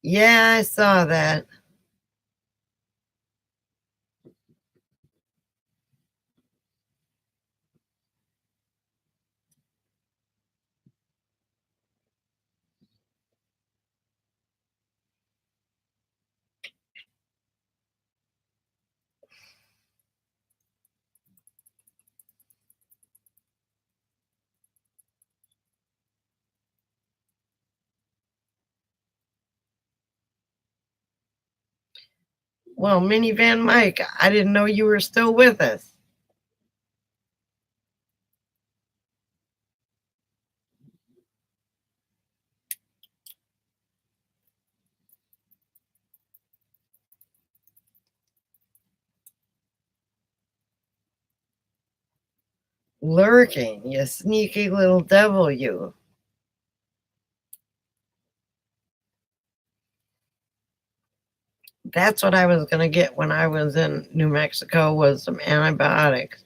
[SPEAKER 1] Yeah, I saw that. Well, Minivan Mike, I didn't know you were still with us. Lurking, you sneaky little devil, you. That's what I was going to get when I was in New Mexico was some antibiotics.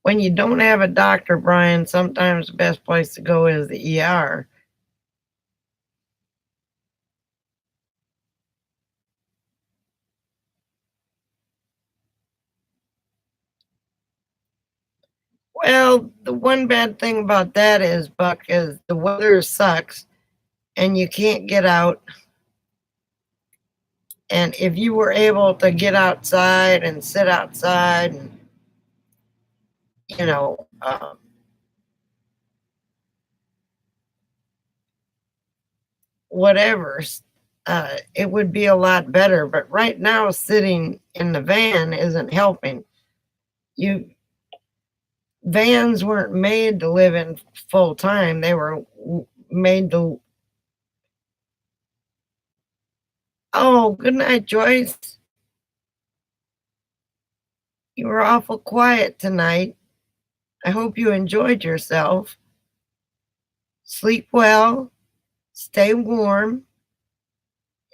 [SPEAKER 1] When you don't have a doctor, Brian, sometimes the best place to go is the ER. Well, the one bad thing about that is, Buck, is the weather sucks and you can't get out. And if you were able to get outside and sit outside and, you know, whatever, it would be a lot better. But right now, sitting in the van isn't helping. You vans weren't made to live in full time. They were made to. Oh, good night, Joyce. You were awful quiet tonight. I hope you enjoyed yourself. Sleep well, stay warm,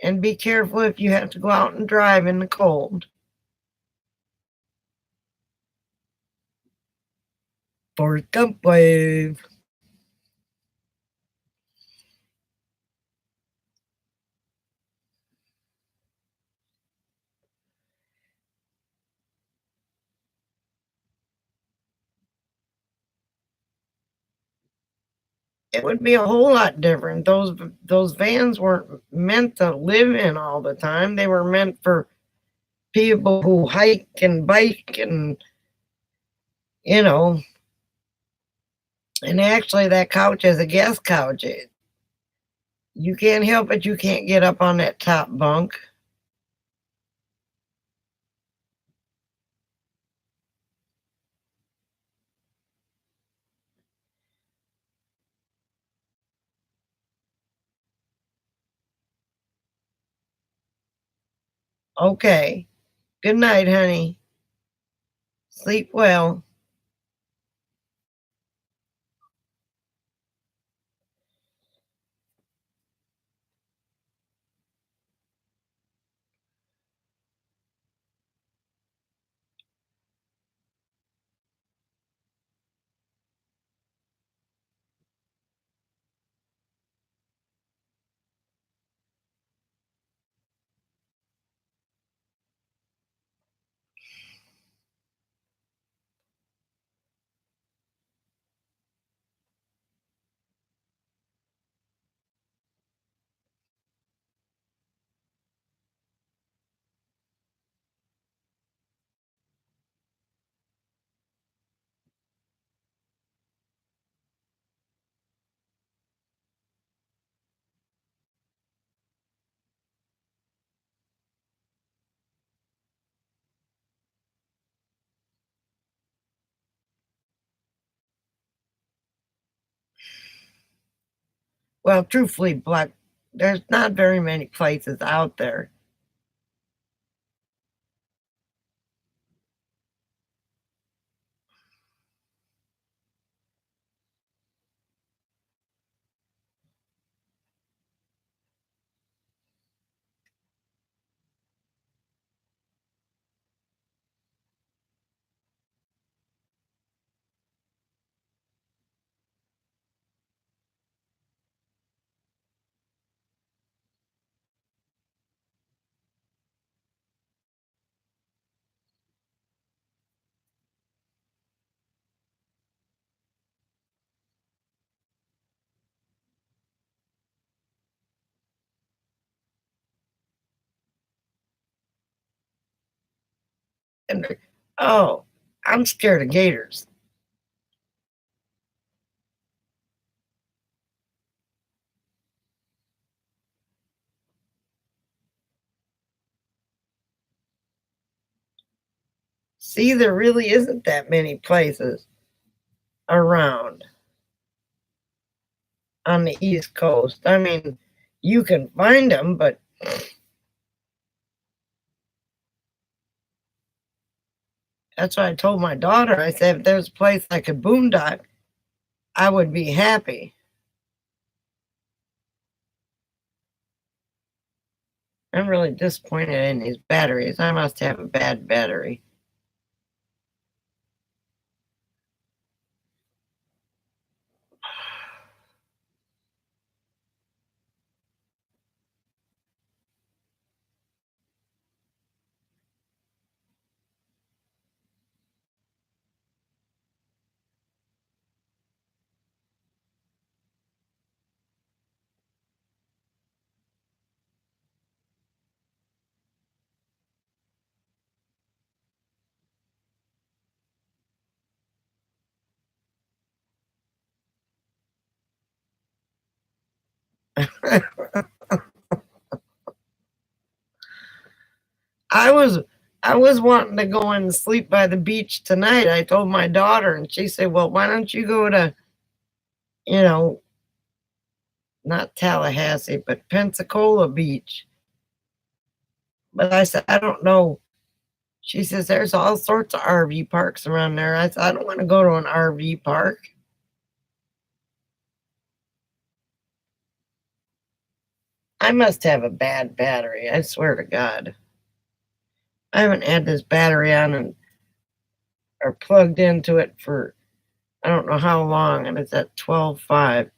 [SPEAKER 1] and be careful if you have to go out and drive in the cold. For Gump Wave. It would be a whole lot different. Those vans weren't meant to live in all the time. They were meant for people who hike and bike and you know. And actually, that couch is a guest couch. You can't help it. You can't get up on that top bunk. Okay. Good night, honey. Sleep well. Well, truthfully, there's not very many places out there. And oh, I'm scared of gators. See, there really isn't that many places around on the East Coast. I mean, you can find them, but that's what I told my daughter. I said, if there's a place like a boondock, I would be happy. I'm really disappointed in these batteries. I must have a bad battery. I was I was wanting to go and sleep by the beach tonight. I told my daughter, and she said, "Well, why don't you go to, you know, not Tallahassee, but Pensacola Beach?" But I said, "I don't know." She says, "There's all sorts of RV parks around there." I said, "I don't want to go to an RV park." I must have a bad battery. I swear to God. I haven't had this battery on and or plugged into it for I don't know how long, and it's at 12.5.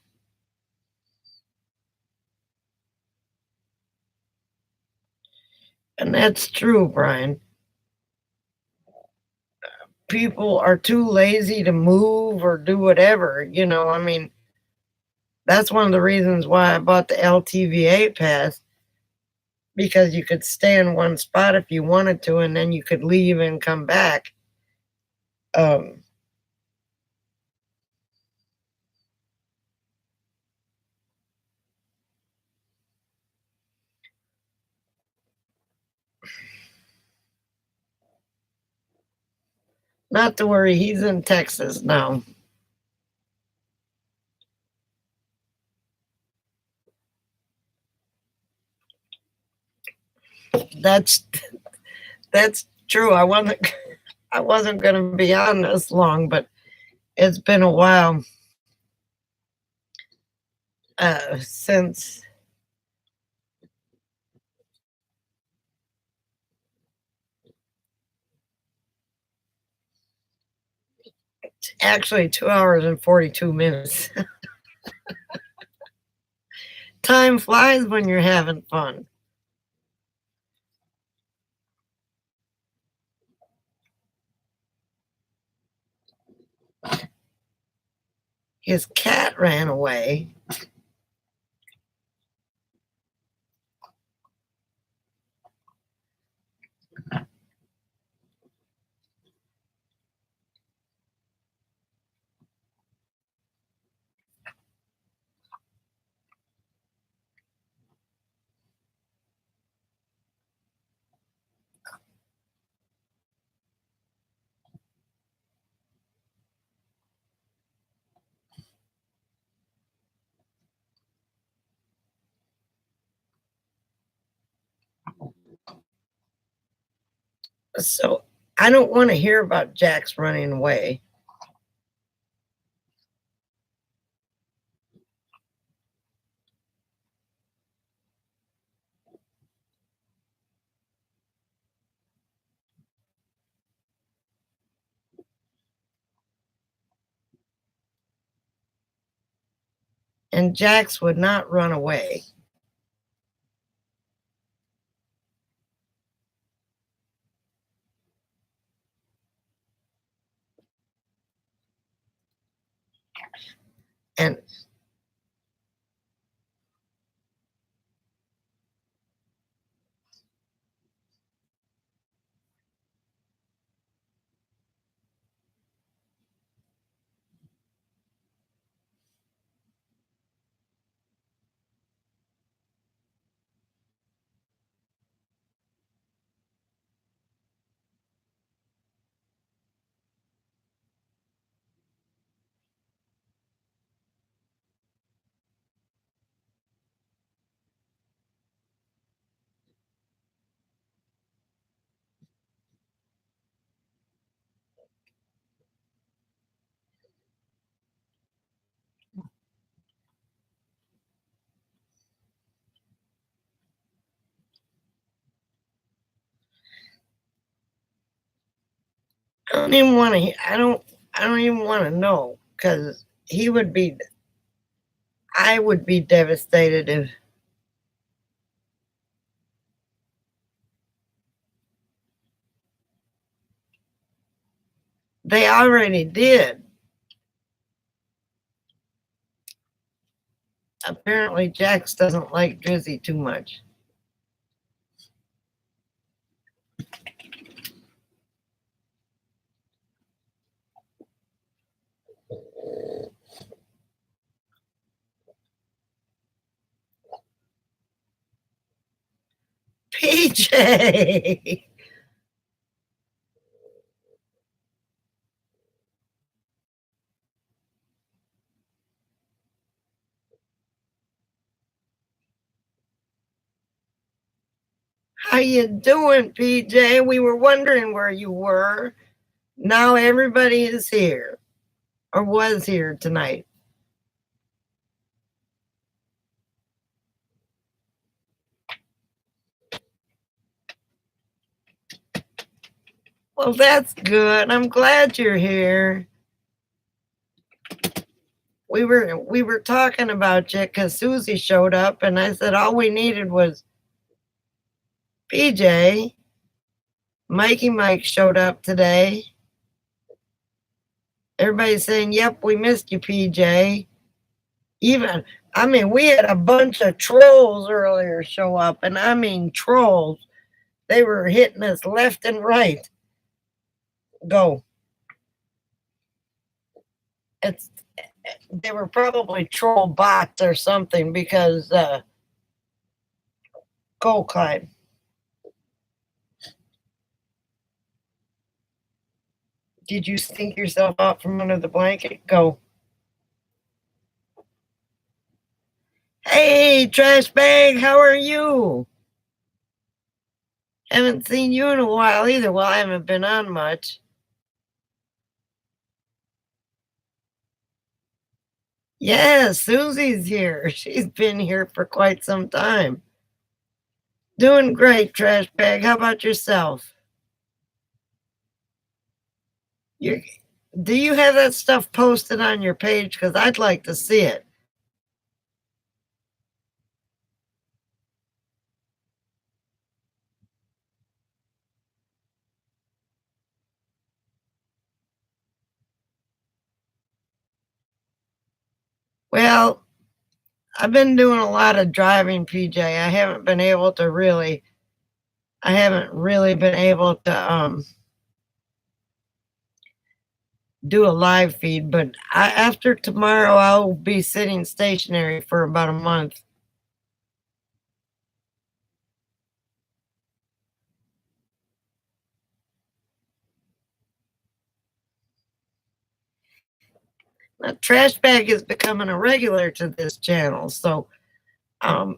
[SPEAKER 1] And that's true, Brian. People are too lazy to move or do whatever. I mean, that's one of the reasons why I bought the LTVA pass because you could stay in one spot if you wanted to, and then you could leave and come back. Um, Not to worry, he's in Texas now. That's that's true. I wasn't going to be on this long, but it's been a while since actually 2 hours and 42 minutes. Time flies when you're having fun. His cat ran away. So I don't want to hear about Jax running away. And Jax would not run away. And I don't even want to. I don't even want to know because he would be. I would be devastated if they already did. Apparently, Jax doesn't like Drizzy too much. PJ! How you doing, PJ? We were wondering where you were. Now everybody is here, or was here tonight. Well, that's good. I'm glad you're here. We were talking about you because Susie showed up, and I said all we needed was PJ. Mikey Mike showed up today. Everybody's saying, "Yep, we missed you, PJ." Even, I mean, we had a bunch of trolls earlier show up, and I mean trolls. They were hitting us left and right. Go. It's they were probably troll bots or something because go, Clyde. Did you stink yourself out from under the blanket? Go. Hey, trash bag, how are you? Haven't seen you in a while either. Well, I haven't been on much. Yes, Susie's here. She's been here for quite some time. Doing great, trash bag. How about yourself? You do you have that stuff posted on your page? Because I'd like to see it. Well, I've been doing a lot of driving, PJ. I haven't really been able to do a live feed, but after tomorrow I'll be sitting stationary for about a month. Now, trash bag is becoming a regular to this channel, so um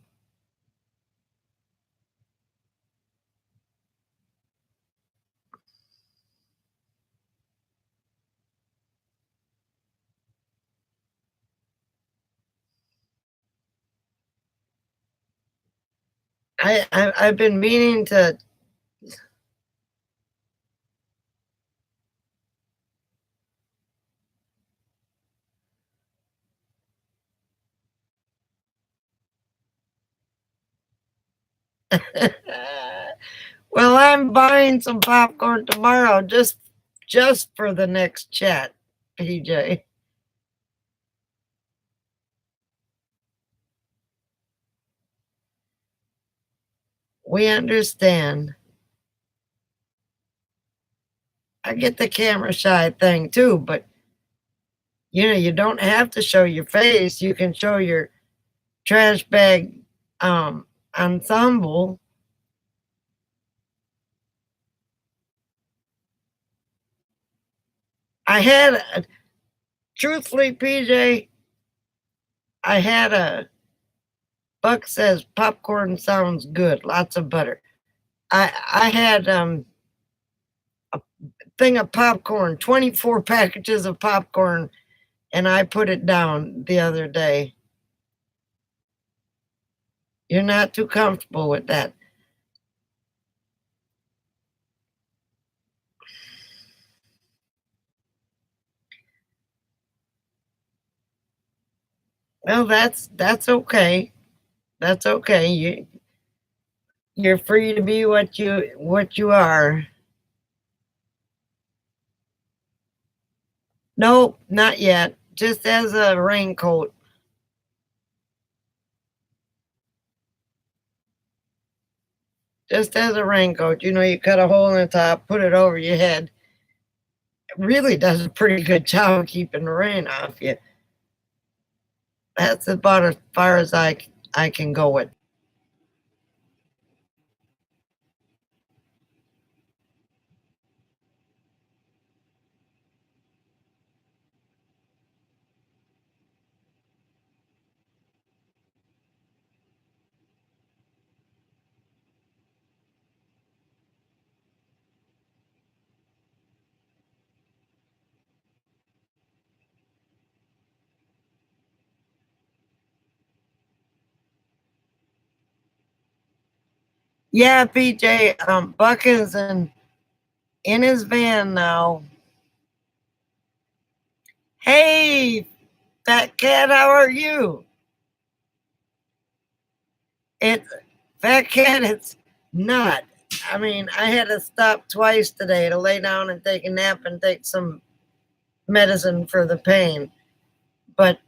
[SPEAKER 1] I've been meaning to. Well, I'm buying some popcorn tomorrow just for the next chat, PJ. We understand. I get the camera shy thing too, but you don't have to show your face. You can show your trash bag um ensemble. I had truthfully, PJ, I had a Buck says popcorn sounds good, lots of butter. I had a thing of popcorn, 24 packages of popcorn, and I put it down the other day. You're not too comfortable with that. Well, that's okay. That's okay. You're free to be what you are. Nope, not yet. Just as a raincoat. Just as a raincoat. You cut a hole in the top, put it over your head. It really does a pretty good job of keeping the rain off you. That's about as far as I can go with. Yeah, PJ, Buck is in his van now. Hey, fat cat, how are you? It's fat cat, it's not. I mean, I had to stop twice today to lay down and take a nap and take some medicine for the pain. But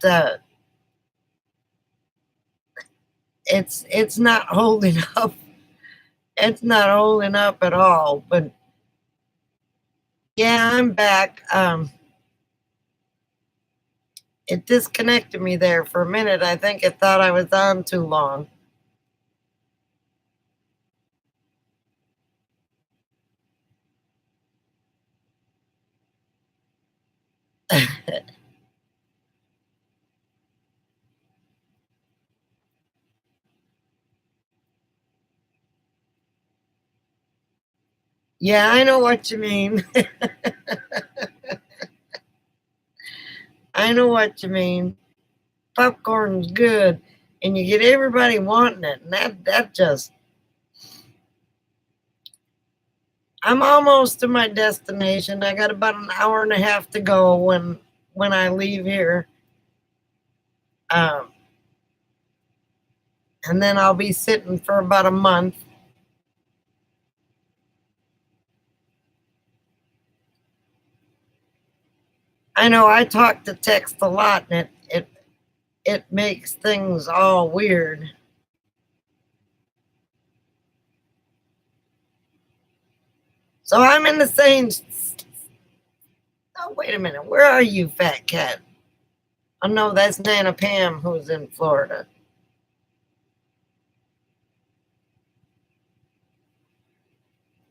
[SPEAKER 1] it's not holding up. It's not holding up at all. But yeah, I'm back. It disconnected me there for a minute. I think it thought I was on too long. Yeah, I know what you mean. I know what you mean. Popcorn's good, and you get everybody wanting it, and that just. I'm almost to my destination. I got about an hour and a half to go when I leave here, um, and then I'll be sitting for about a month. I know I talk to text a lot, and it makes things all weird. So I'm in the same. Oh, wait a minute. Where are you, fat cat? Oh no, that's Nana Pam who's in Florida.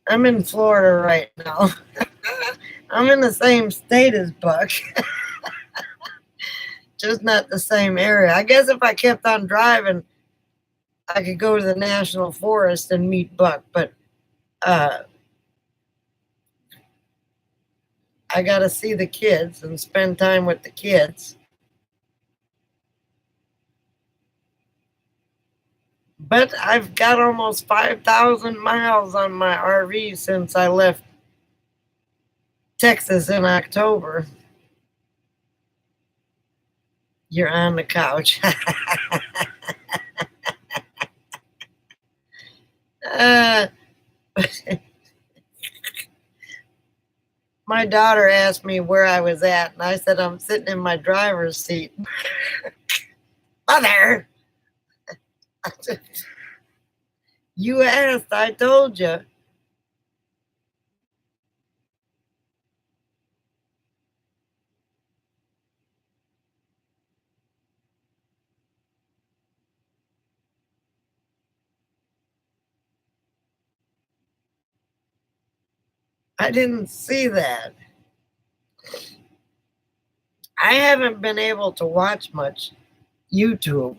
[SPEAKER 1] I'm in Florida right now. I'm in the same state as Buck, just not the same area. I guess if I kept on driving, I could go to the national forest and meet Buck, but uh, I got to see the kids and spend time with the kids. But I've got almost 5,000 miles on my RV since I left Texas in October. You're on the couch. uh, my daughter asked me where I was at, and I said I'm sitting in my driver's seat. Mother, you asked, I told you. I didn't see that. I haven't been able to watch much YouTube.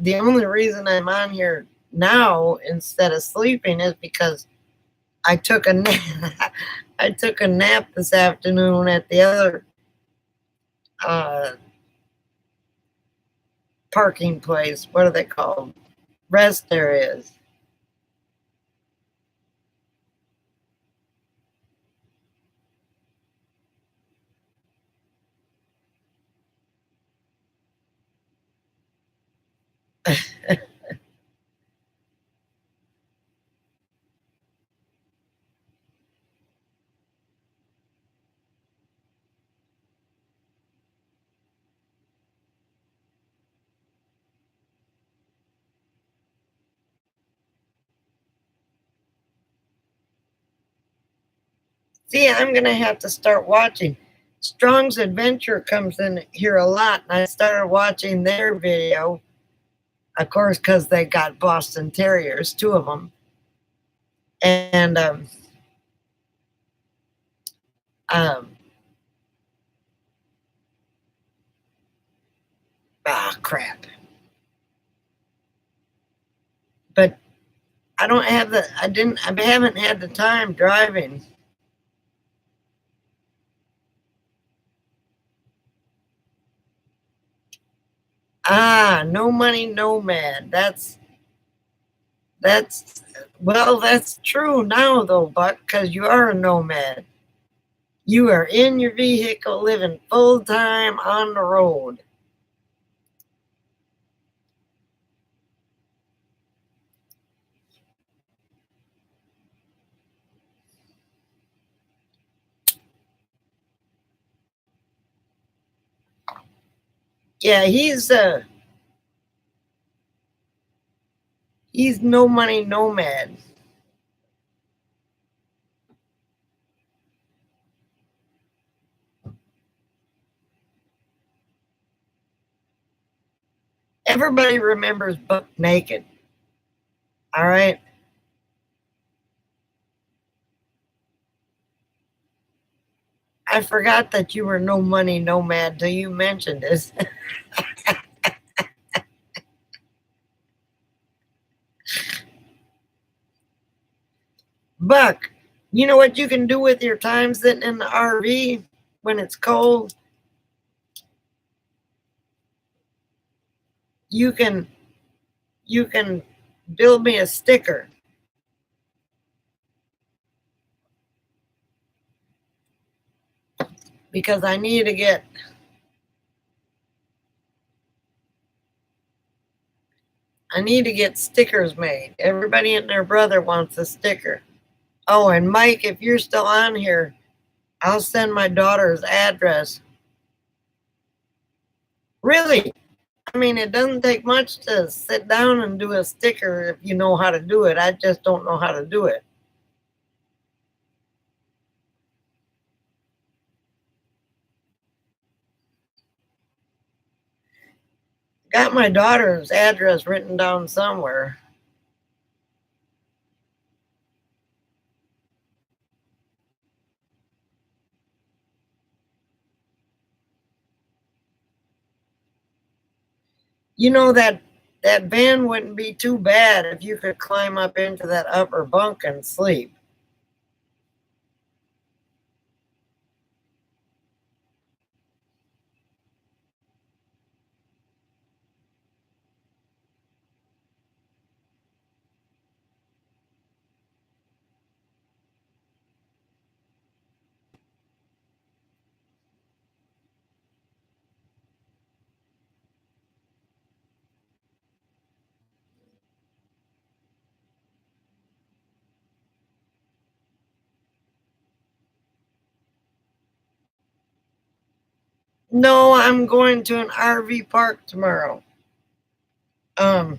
[SPEAKER 1] The only reason I'm on here now instead of sleeping is because I took a nap. I took a nap this afternoon at the other uh, parking place. What are they called? Rest areas. See, I'm going to have to start watching. Strong's Adventure comes in here a lot, and I started watching their video, of course, because they got Boston Terriers, two of them. And, um, crap. But I don't have the, I haven't had the time driving. No money, nomad. That's, well, that's true now though, Buck, because you are a nomad. You are in your vehicle living full time on the road. Yeah, he's no money nomad. Everybody remembers Buck Naked. All right. I forgot that you were no money nomad till you mentioned this. Buck, you know what you can do with your time sitting in the RV when it's cold? You can you can build me a sticker because I need to get stickers made. Everybody and their brother wants a sticker. Oh, and Mike, if you're still on here, I'll send my daughter's address. Really? I mean, it doesn't take much to sit down and do a sticker if you know how to do it. I just don't know how to do it. Got my daughter's address written down somewhere. You know that van wouldn't be too bad if you could climb up into that upper bunk and sleep. No, I'm going to an RV park tomorrow. Of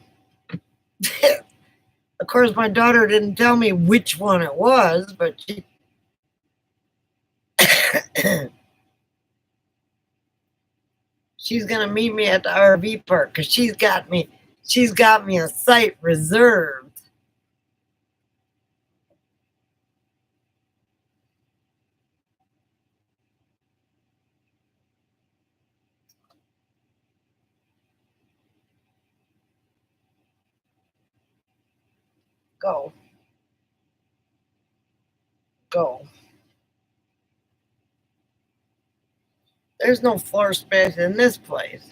[SPEAKER 1] course, my daughter didn't tell me which one it was, but she's gonna meet me at the RV park because she's got me a site reserved. Go, go. There's no floor space in this place.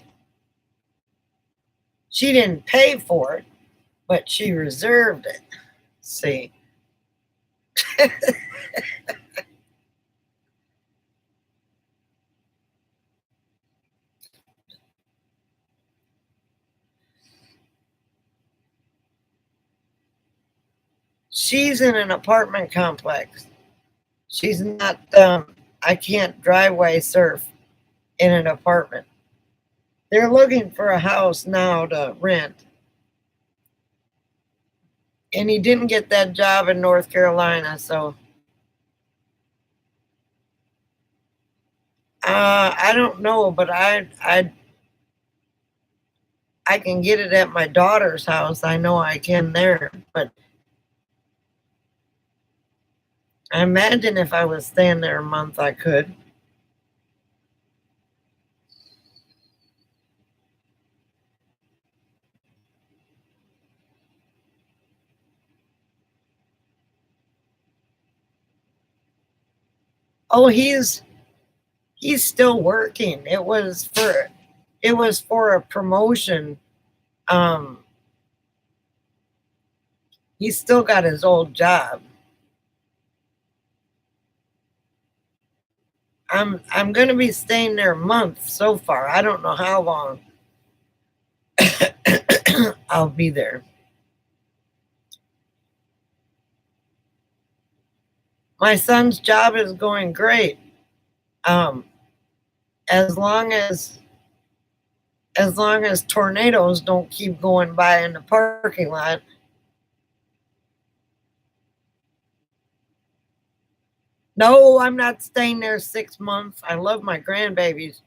[SPEAKER 1] She didn't pay for it, but she reserved it. See, she's in an apartment complex. She's not, I can't driveway surf in an apartment. They're looking for a house now to rent. And he didn't get that job in North Carolina, so I don't know, but I can get it at my daughter's house. I know I can there, but I imagine if I was staying there a month, I could. Oh, he's still working. It was for a promotion. Um, he's still got his old job. I'm gonna be staying there a month so far. I don't know how long I'll be there. My son's job is going great. Um, as long as tornadoes don't keep going by in the parking lot. No, I'm not staying there 6 months. I love my grandbabies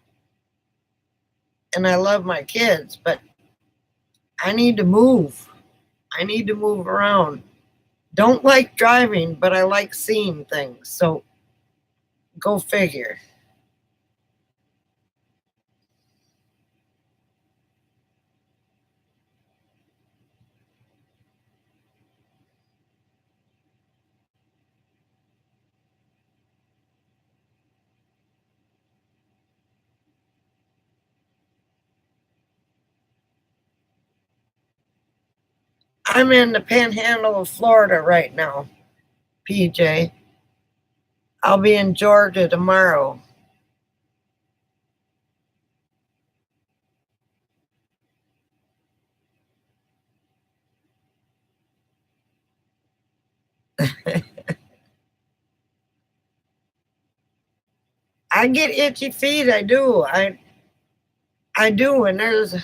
[SPEAKER 1] and I love my kids, but I need to move. I need to move around. Don't like driving, but I like seeing things. So go figure. I'm in the panhandle of Florida right now, PJ. I'll be in Georgia tomorrow. I get itchy feet. I do. I do. And there's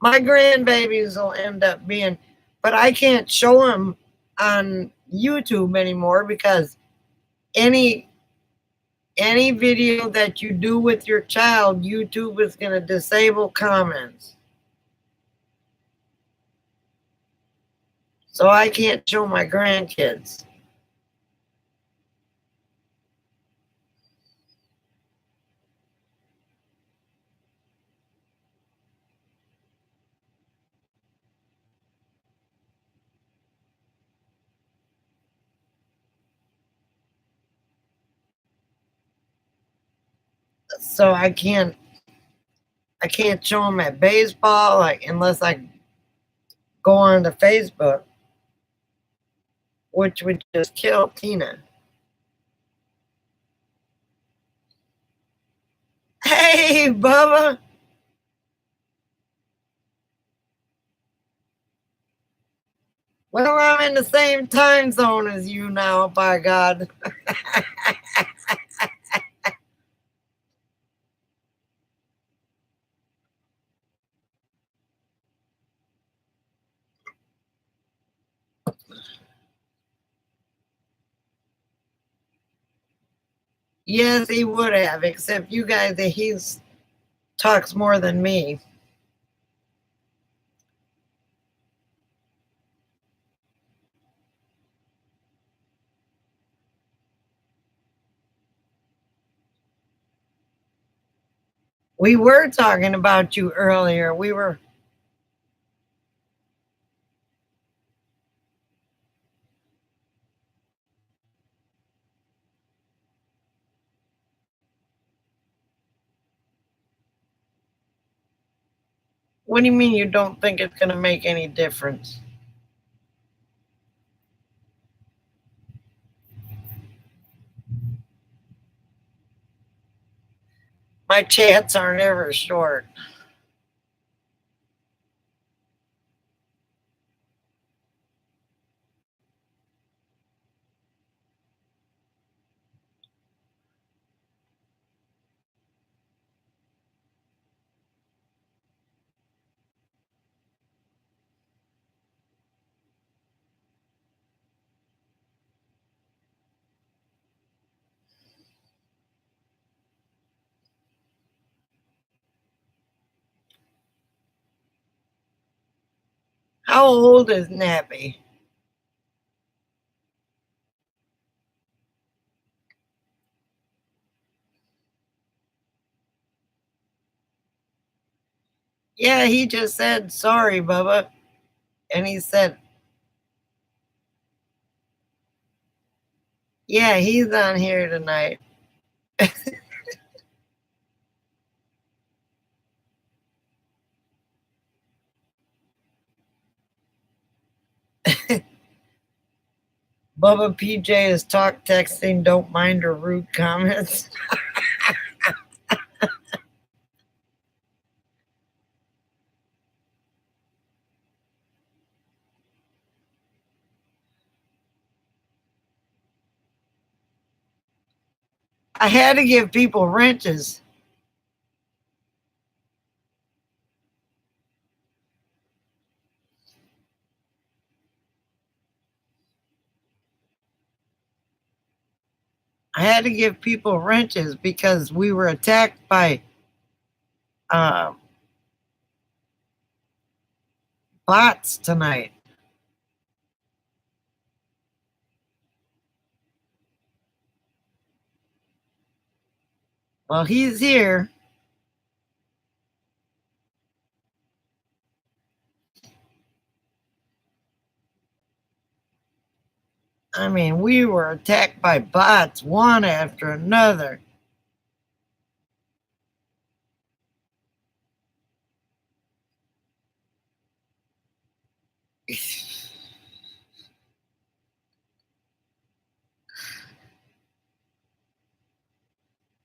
[SPEAKER 1] my grandbabies will end up being, but I can't show them on YouTube anymore because any any video that you do with your child, YouTube is going to disable comments. So I can't show my grandkids. So I can't show them at baseball like unless I go on to Facebook, which would just kill Tina. Hey, Bubba. Well, I'm in the same time zone as you now, by God. Yes, he would have, except you guys, he's talks more than me. We were talking about you earlier. We were. What do you mean you don't think it's going to make any difference? My chats aren't ever short. How old is Nappy? Yeah, he just said, sorry, Bubba. And he said, yeah, he's on here tonight. Bubba PJ is talk texting, don't mind her rude comments. I had to give people wrenches. I had to give people wrenches because we were attacked by uh, bots tonight. Well, he's here. I mean, we were attacked by bots one after another.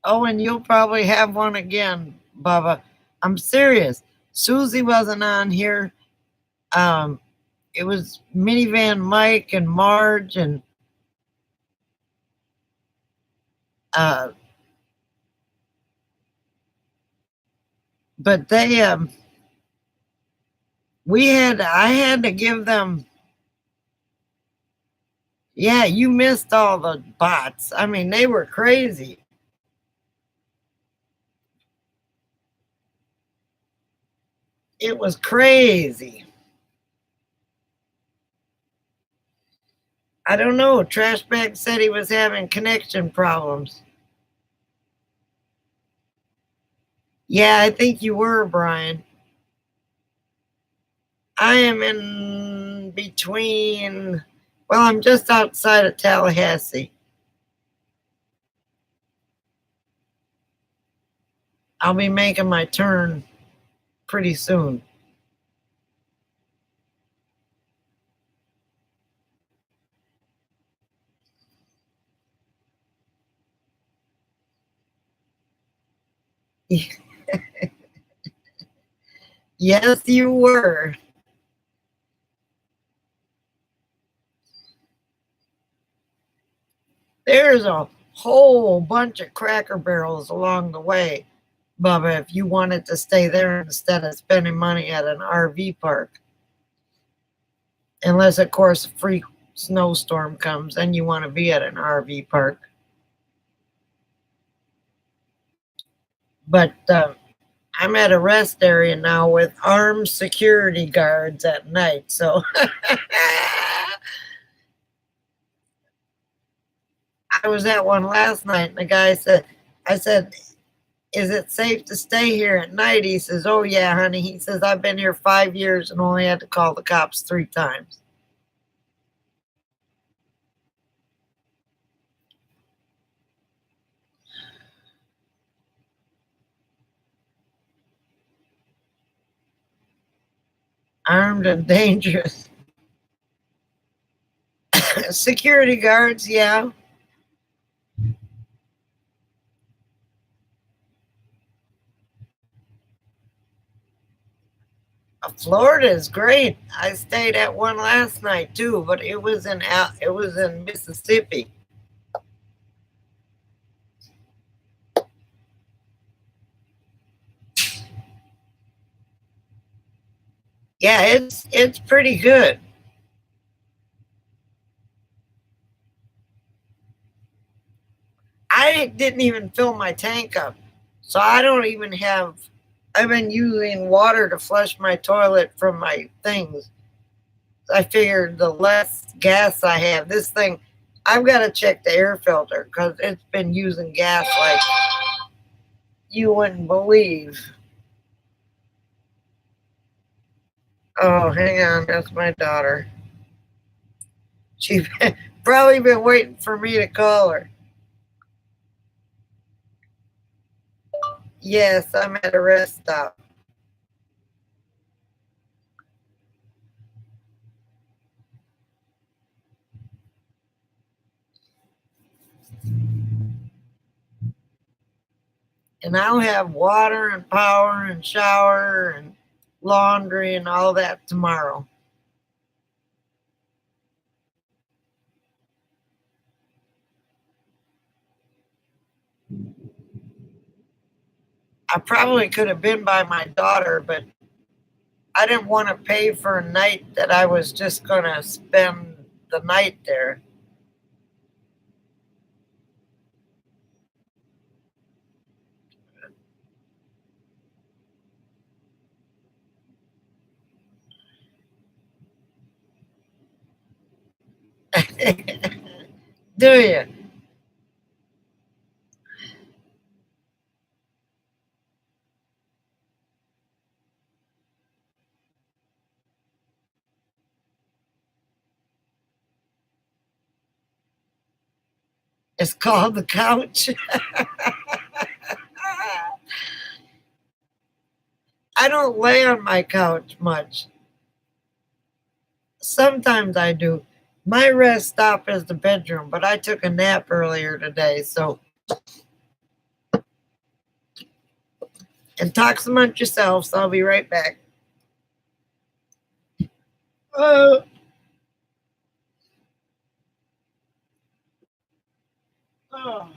[SPEAKER 1] Oh, and you'll probably have one again, Bubba. I'm serious. Susie wasn't on here. Um, it was Minivan Mike and Marge and uh, but they I had to give them. Yeah, you missed all the bots. I mean, they were crazy. It was crazy. I don't know. Trashbag said he was having connection problems. Yeah, I think you were, Brian. I am in between. Well, I'm just outside of Tallahassee. I'll be making my turn pretty soon. Yes, you were. There's a whole bunch of Cracker Barrels along the way, Bubba, if you wanted to stay there instead of spending money at an RV park. Unless, of course, a free snowstorm comes and you want to be at an RV park. But I'm at a rest area now with armed security guards at night. So I was at one last night, and the guy said, I said, is it safe to stay here at night? He says, oh, yeah, honey. He says, I've been here 5 years and only had to call the cops 3 times. Armed and dangerous. Security guards, yeah. Florida is great. I stayed at one last night too, but it was in Mississippi. Yeah, it's pretty good. I didn't even fill my tank up, so I don't even have. I've been using water to flush my toilet from my things. I figured the less gas I have, this thing, I've got to check the air filter because it's been using gas like you wouldn't believe. Oh, hang on, that's my daughter. She's probably been waiting for me to call her. Yes, I'm at a rest stop. And I'll have water and power and shower and laundry and all that tomorrow. I probably could have been by my daughter, but I didn't want to pay for a night that I was just going to spend the night there. Do you? It's called the couch. I don't lay on my couch much. Sometimes I do. My rest stop is the bedroom, but I took a nap earlier today, so. And talk amongst yourselves. I'll be right back. Uh, oh.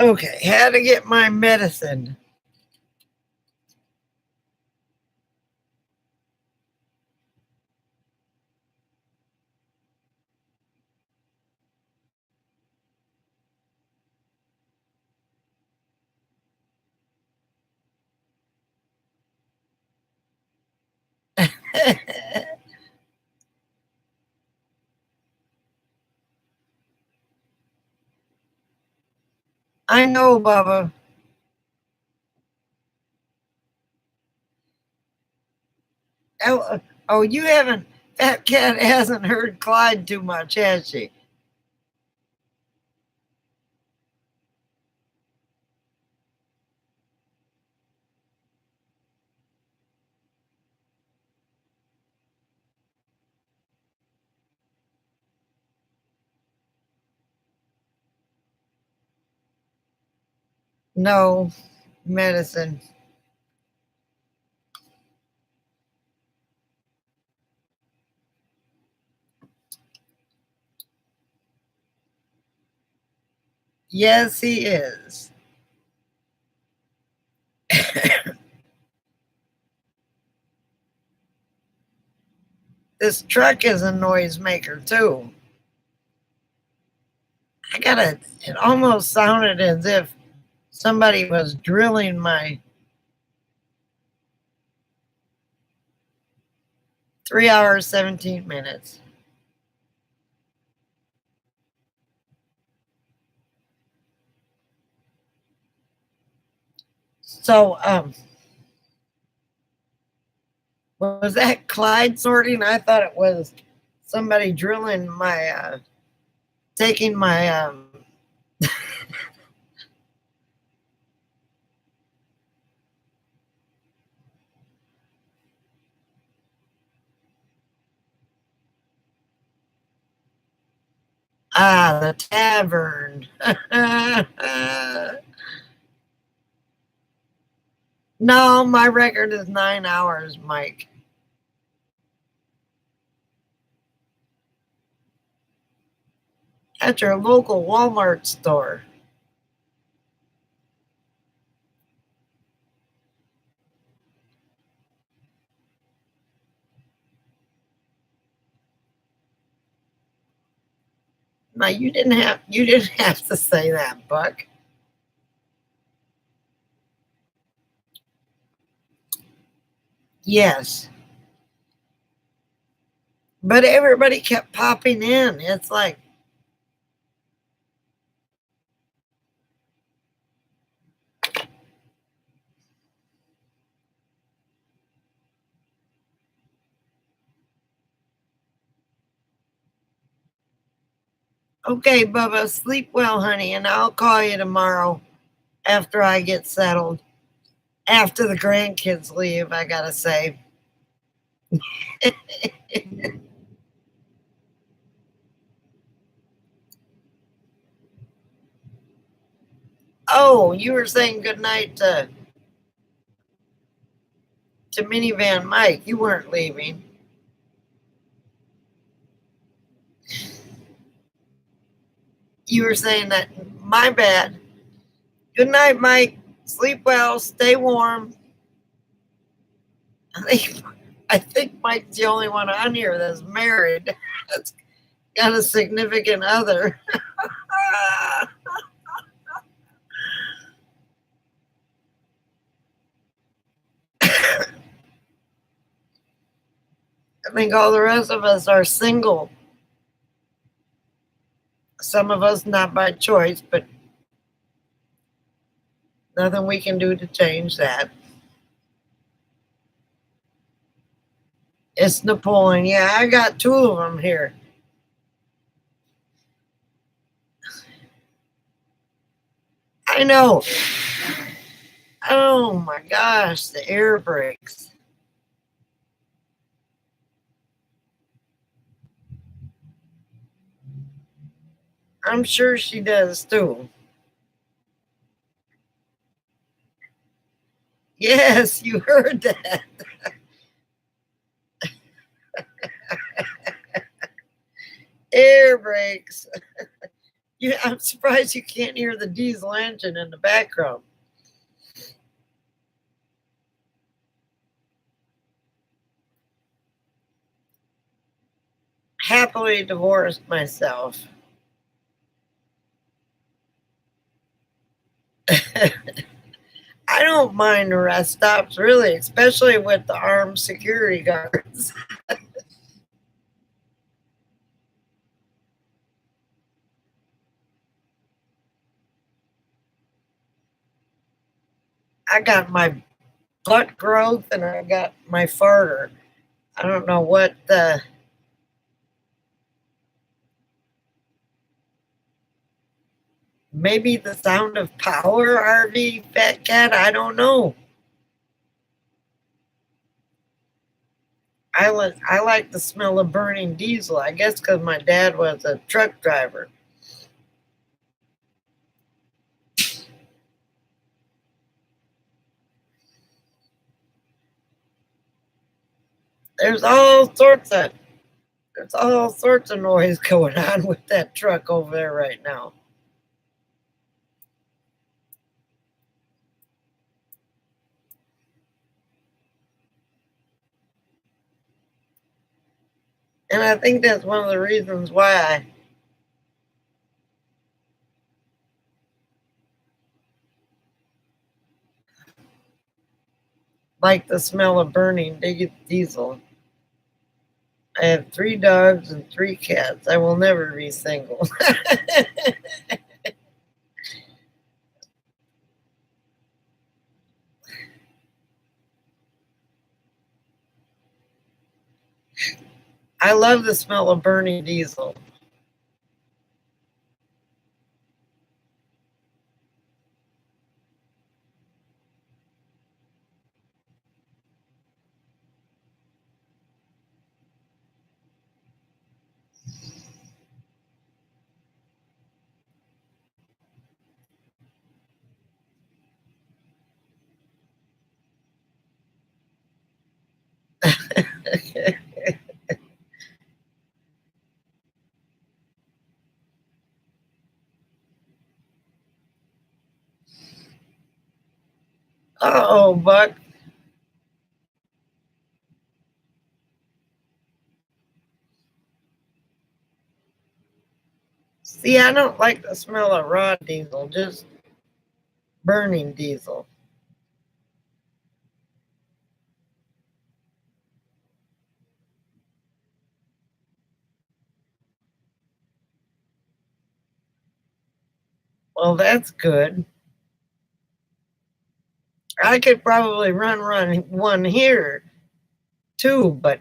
[SPEAKER 1] Okay, how to get my medicine. I know, Bubba. Oh, you haven't. That cat hasn't heard Clyde too much, has she? No, medicine. Yes, he is. This truck is a noisemaker, too. It almost sounded as if somebody was drilling my 3 hours, 17 minutes. So, was that Clyde sorting? I thought it was somebody drilling my, taking my, the tavern. No, my record is 9 hours, Mike. At your local Walmart store. Now you didn't have to say that, Buck. Yes. But everybody kept popping in. It's like, okay, Bubba, sleep well, honey, and I'll call you tomorrow after I get settled. After the grandkids leave, I gotta say. Oh, you were saying goodnight to Minivan Mike. You weren't leaving. You were saying that. My bad. Good night, Mike. Sleep well. Stay warm. I think, I think Mike's the only one on here that's married. That's got a significant other. I think all the rest of us are single. Some of us not by choice, but nothing we can do to change that. It's Napoleon. Yeah, I got two of them here. I know. Oh my gosh, the air brakes. I'm sure she does too. Yes, you heard that. Air brakes. I'm surprised you can't hear the diesel engine in the background. Happily divorced myself. I don't mind the rest stops, really, especially with the armed security guards. I got my butt growth and I got my farter. I don't know what the. Maybe the sound of power, RV Fat Cat. I don't know. I like the smell of burning diesel. I guess because my dad was a truck driver. There's all sorts of noise going on with that truck over there right now. And I think that's one of the reasons why I like the smell of burning diesel. I have 3 dogs and 3 cats. I will never be single. I love the smell of burning diesel. Uh-oh, Buck. See, I don't like the smell of raw diesel, just burning diesel. Well, that's good. I could probably run one here too, but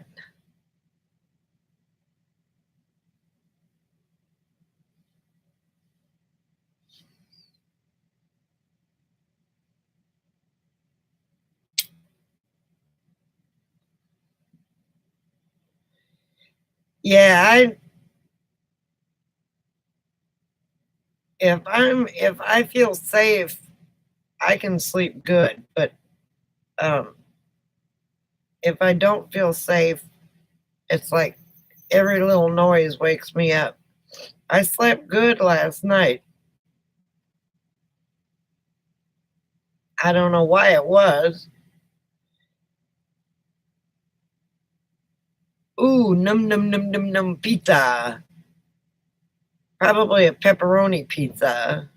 [SPEAKER 1] yeah, if I feel safe, I can sleep good. But um, if I don't feel safe, it's like every little noise wakes me up. I slept good last night. I don't know why it was. Ooh, num num num num num pizza. Probably a pepperoni pizza.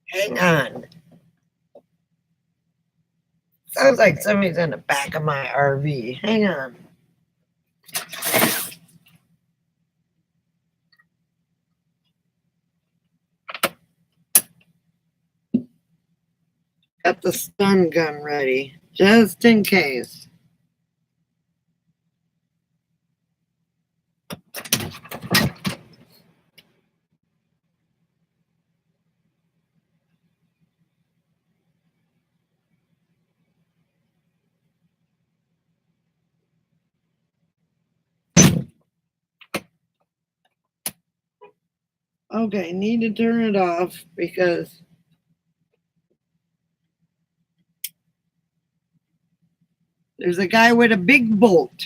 [SPEAKER 1] Hang on. Sounds like somebody's in the back of my RV. Hang on. Got the stun gun ready, just in case. Okay, need to turn it off because There's a guy with a big boat.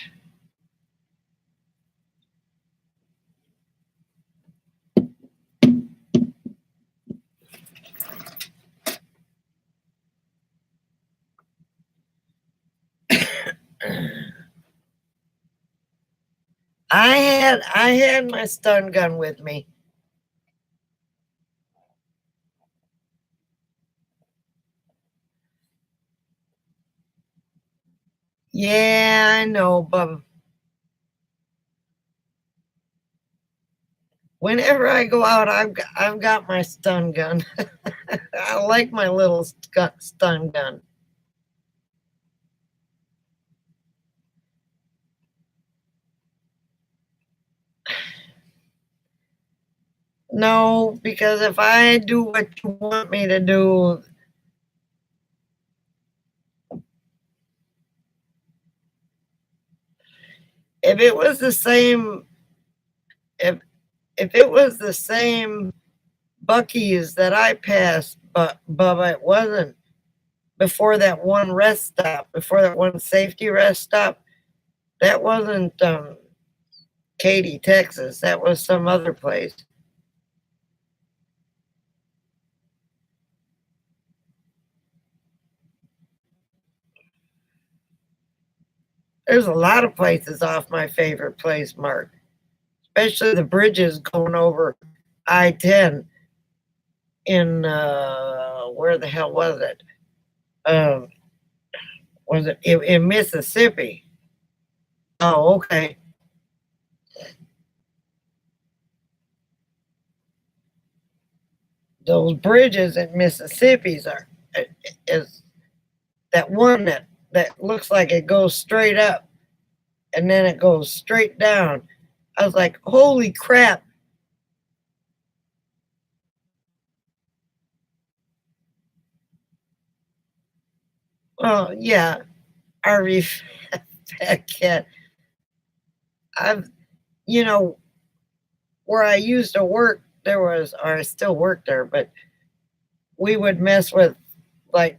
[SPEAKER 1] I had my stun gun with me. Yeah, I know, but whenever I go out, I've got my stun gun. I like my little stun gun. No, because if I do what you want me to do, if it was the same, if it was the same Buc-ee's that I passed, but Bubba, it wasn't before that one rest stop, before that one safety rest stop. That wasn't Katy, Texas. That was some other place. There's a lot of places off my favorite place, Mark, especially the bridges going over I-10 in where the hell was it? Um, was it in Mississippi? Oh, okay. Those bridges in Mississippi's are is that one that looks like it goes straight up and then it goes straight down. I was like, holy crap. Well, yeah, RV fat cat. I've, you know, where I used to work, there was, or I still work there, but we would mess with like,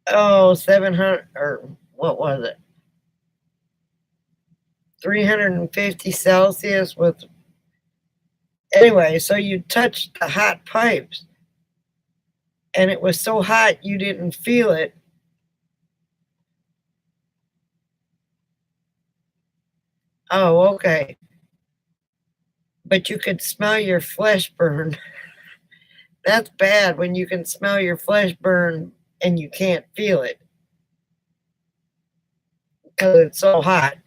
[SPEAKER 1] 700 or what was it? 350 Celsius with, anyway, so you touch the hot pipes and it was so hot you didn't feel it. Oh, okay. But you could smell your flesh burn. That's bad when you can smell your flesh burn and you can't feel it because it's so hot.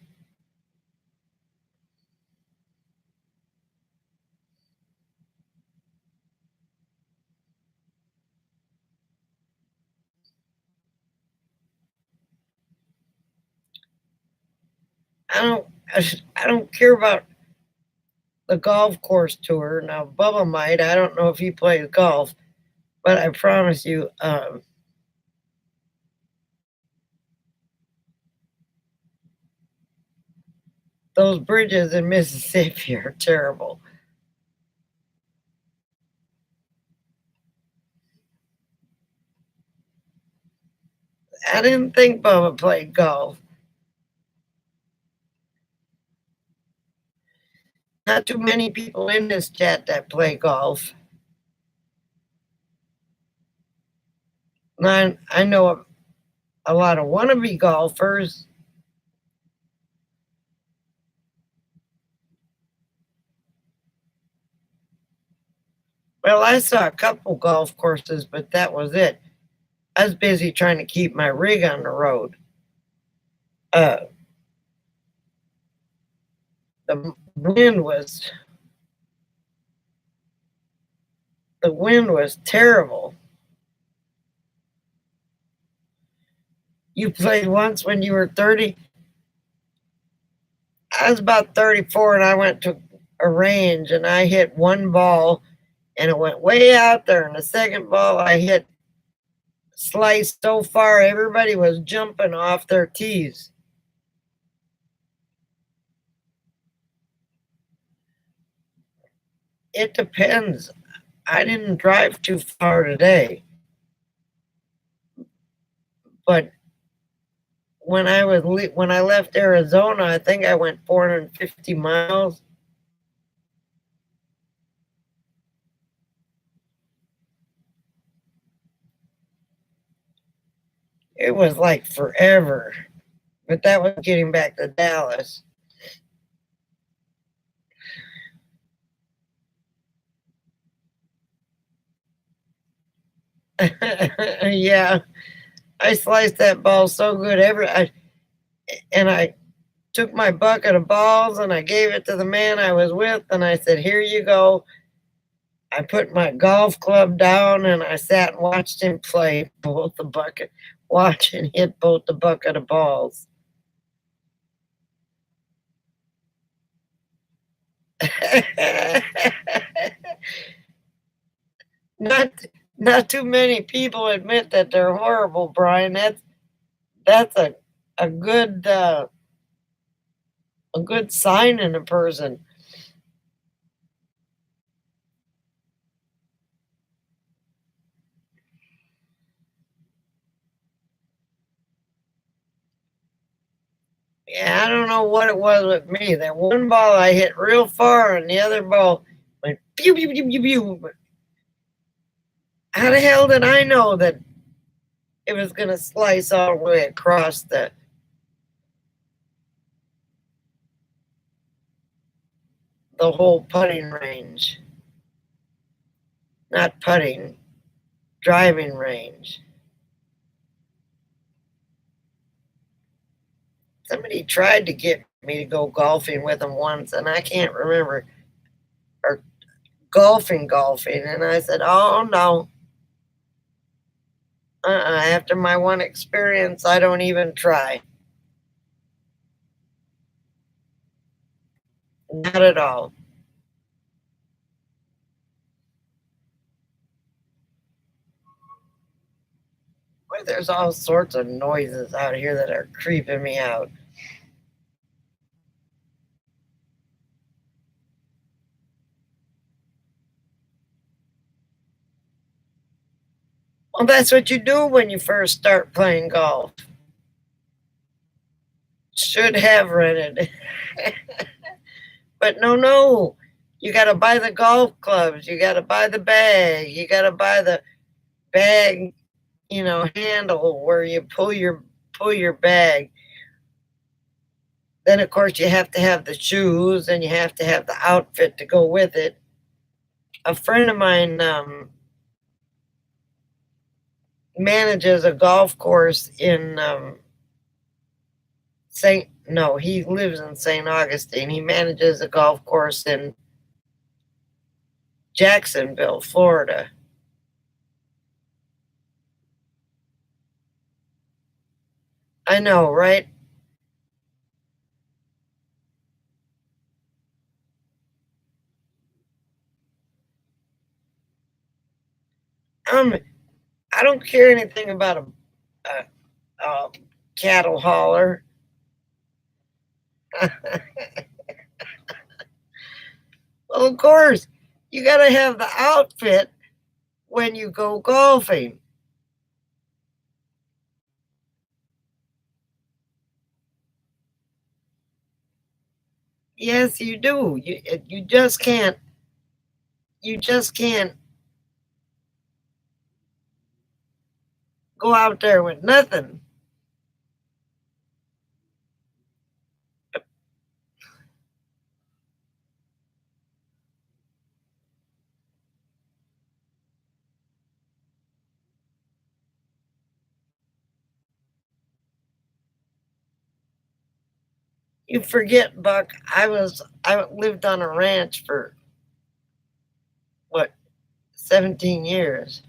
[SPEAKER 1] I don't I don't care about the golf course tour. Now Bubba might. I don't know if he plays golf, but I promise you, those bridges in Mississippi are terrible. I didn't think Bubba played golf. Not too many people in this chat that play golf. I know a lot of wannabe golfers. Well, I saw a couple golf courses, but that was it. I was busy trying to keep my rig on the road. Uh, the wind was terrible. You played once when you were 30. I was about 34 and I went to a range and I hit one ball and it went way out there. And the second ball I hit sliced so far everybody was jumping off their tees. It depends. I didn't drive too far today. But when I left Arizona, I think I went 450 miles. It was like forever, but that was getting back to Dallas. Yeah, I sliced that ball so good. And I took my bucket of balls and I gave it to the man I was with, and I said, "Here you go." I put my golf club down and I sat and watched him play both the bucket, watch and hit both the bucket of balls. not not too many people admit that they're horrible, Brian. That's a good a good sign in a person. Yeah, I don't know what it was with me. That one ball I hit real far, and the other ball went pew pew pew pew pew. How the hell did I know that it was gonna slice all the way across the whole putting range? Not putting, driving range. Somebody tried to get me to go golfing with them once, and I can't remember, or golfing, and I said, "Oh no, after my one experience, I don't even try. Not at all." Boy, there's all sorts of noises out here that are creeping me out. Well, that's what you do when you first start playing golf. Should have rented. But no, no. You got to buy the golf clubs. You got to buy the bag. You got to buy the bag, handle where you pull your bag. Then of course you have to have the shoes and you have to have the outfit to go with it. A friend of mine manages a golf course in St. No, he lives in St. Augustine. He manages a golf course in Jacksonville, Florida. I know, right? Um, I don't care anything about a cattle hauler. Well, of course, you got to have the outfit when you go golfing. Yes, you do. You just can't. You just can't go out there with nothing. You forget, Buck. I lived on a ranch for what 17 years.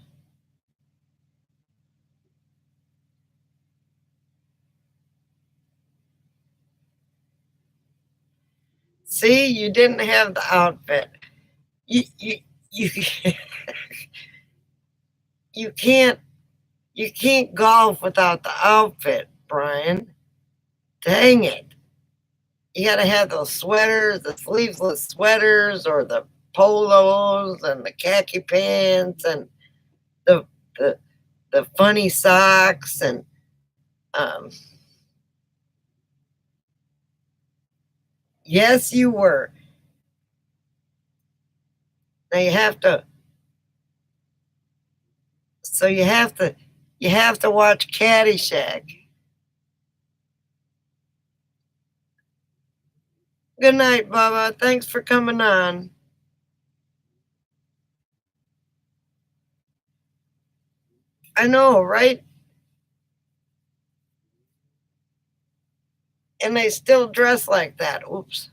[SPEAKER 1] See, you didn't have the outfit. You you can't you can't golf without the outfit, Brian. Dang it. You got to have those sweaters, the sleeveless sweaters, or the polos, and the khaki pants, and the the the funny socks, and Um, yes, you were. Now you have to. So you have to. You have to watch Caddyshack. Good night, Bubba. Thanks for coming on. I know, right? And they still dress like that. Oops.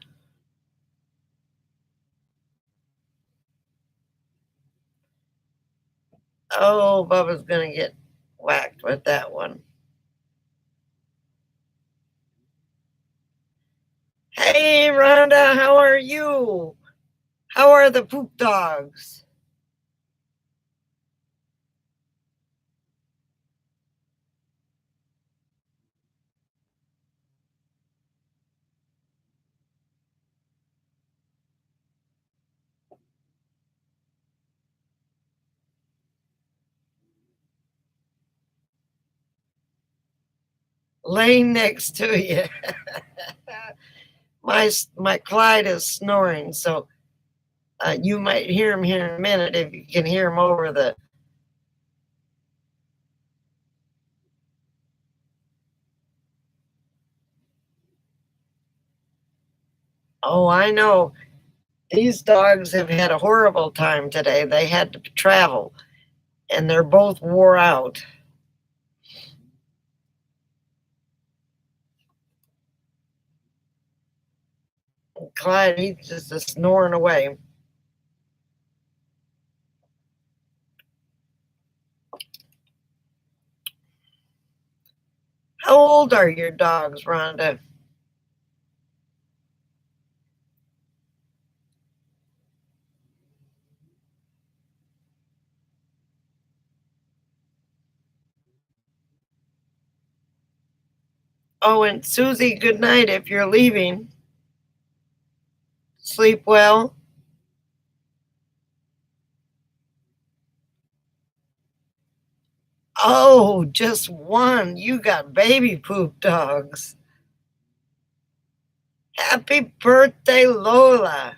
[SPEAKER 1] Oh, Bubba's gonna get whacked with that one. Hey, Rhonda, how are you? How are the poop dogs? Laying next to you. my Clyde is snoring, so you might hear him here in a minute if you can hear him over the. Oh, I know. These dogs have had a horrible time today. They had to travel, and they're both wore out. Clyde, he's just snoring away. How old are your dogs, Rhonda? Oh, and Susie, good night if you're leaving. Sleep well. Oh, just one. You got baby poop dogs. Happy birthday, Lola.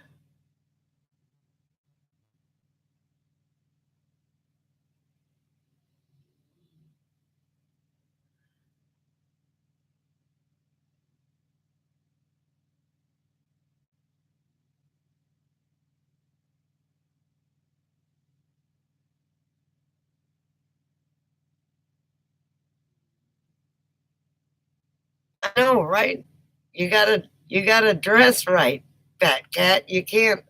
[SPEAKER 1] I know, right? You gotta dress right, fat cat. You can't.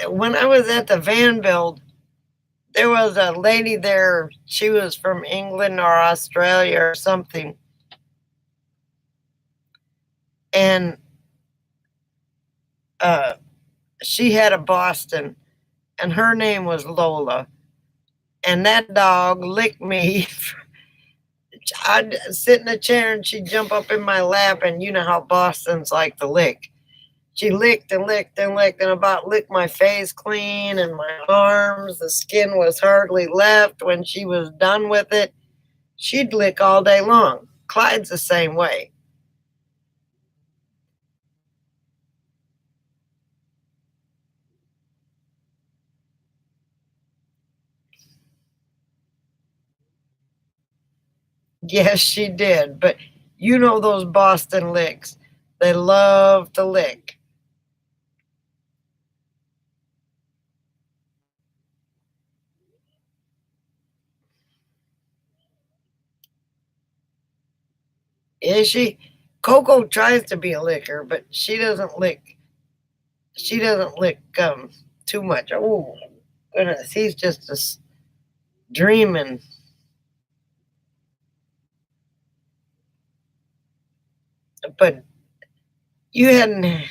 [SPEAKER 1] When I was at the van build, there was a lady there. She was from England or Australia or something, and uh, she had a Boston, and her name was Lola. And that dog licked me. I'd sit in a chair and she'd jump up in my lap, and you know how Boston's like to lick. She licked and licked and licked and about licked my face clean and my arms. The skin was hardly left when she was done with it. She'd lick all day long. Clyde's the same way. Yes, she did. But you know those Boston licks. They love to lick. Is she? Coco tries to be a licker, but she doesn't lick. She doesn't lick too much. Oh goodness, he's just dreaming. But you hadn't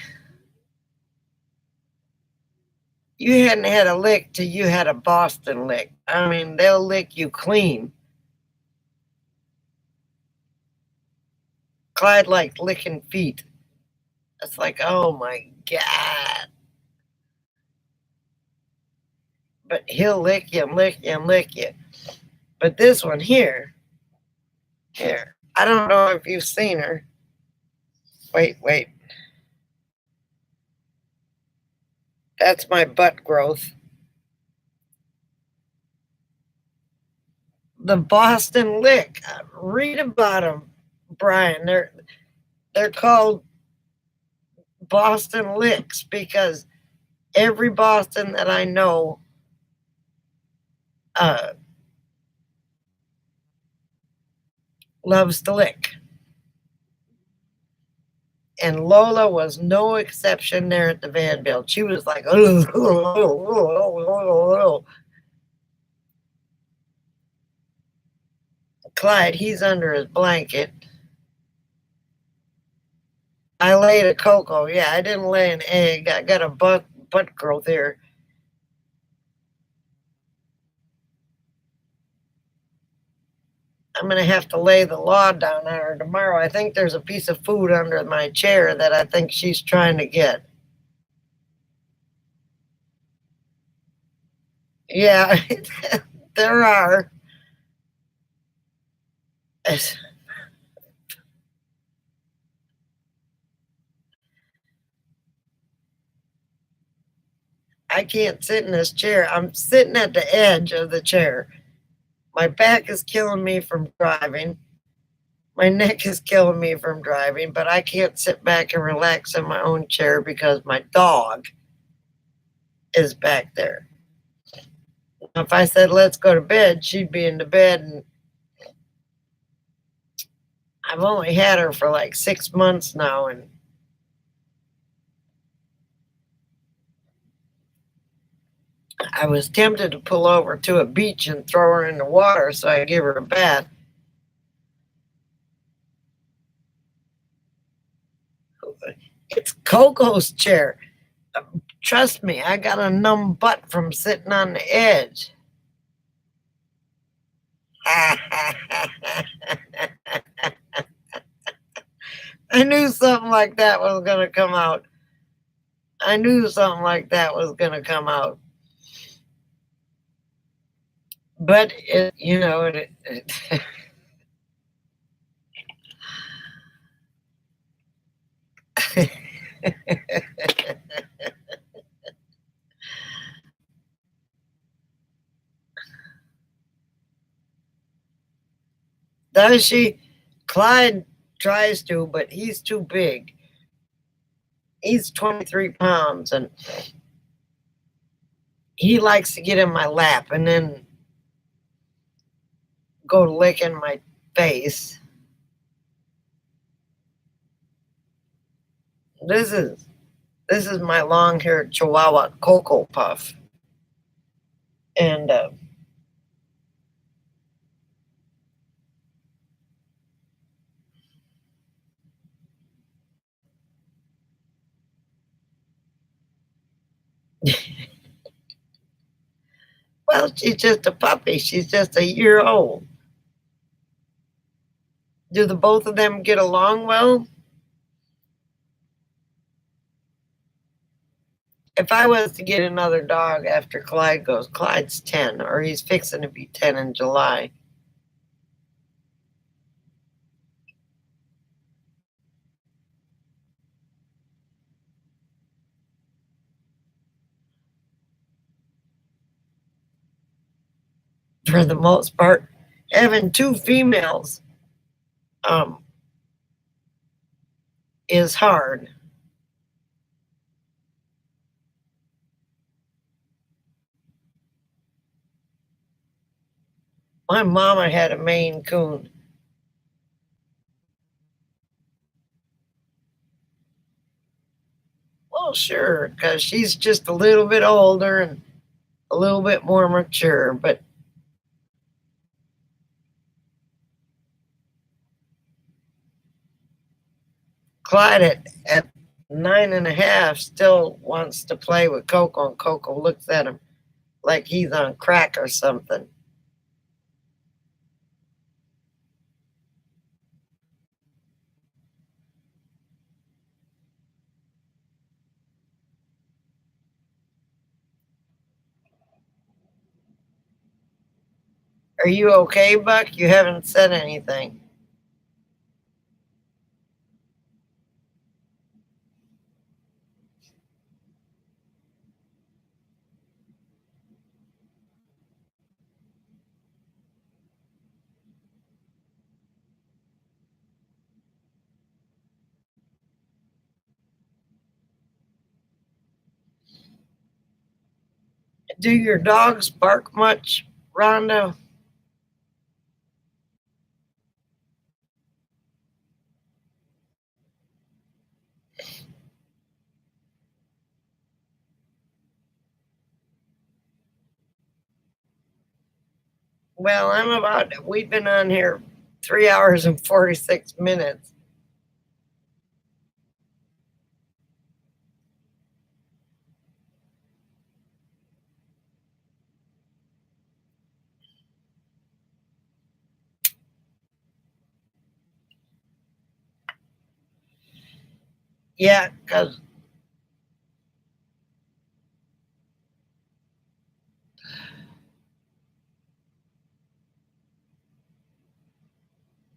[SPEAKER 1] you hadn't had a lick till you had a Boston lick. I mean, they'll lick you clean. Clyde liked licking feet. It's like, oh my God. but he'll lick you and lick you and lick you. But this one here, I don't know if you've seen her. Wait. That's my butt growth. The Boston Lick. Read about them, Brian. They're called Boston Licks because every Boston that I know uh, loves to lick. And Lola was no exception there at the Vanderbilt. She was like, Clyde, he's under his blanket. I laid a cocoa. Yeah, I didn't lay an egg. I got a butt growth here. I'm going to have to lay the law down on her tomorrow. I think there's a piece of food under my chair that I think she's trying to get. Yeah, there are. I can't sit in this chair. I'm sitting at the edge of the chair. My back is killing me from driving. My neck is killing me from driving, but I can't sit back and relax in my own chair because my dog is back there. If I said, let's go to bed, she'd be in the bed. And I've only had her for like 6 months now. And I was tempted to pull over to a beach and throw her in the water so I give her a bath. It's Coco's chair. Trust me, I got a numb butt from sitting on the edge. I knew something like that was going to come out. I knew something like that was going to come out. But, does she? Clyde tries to, but he's too big. He's 23 pounds and he likes to get in my lap and then go licking my face. This is my long-haired Chihuahua Cocoa Puff. And well, she's just a puppy. She's just a year old. Do the both of them get along well? If I was to get another dog after Clyde goes, Clyde's 10, or he's fixing to be 10 in July. For the most part, having two females is hard. My mama had a Maine Coon. Well, sure, because she's just a little bit older and a little bit more mature, but Clyde at 9.5 still wants to play with Coco, and Coco looks at him like he's on crack or something. Are you okay, Buck? You haven't said anything. Do your dogs bark much, Rhonda? Well, we've been on here 3 hours and 46 minutes. Yeah, because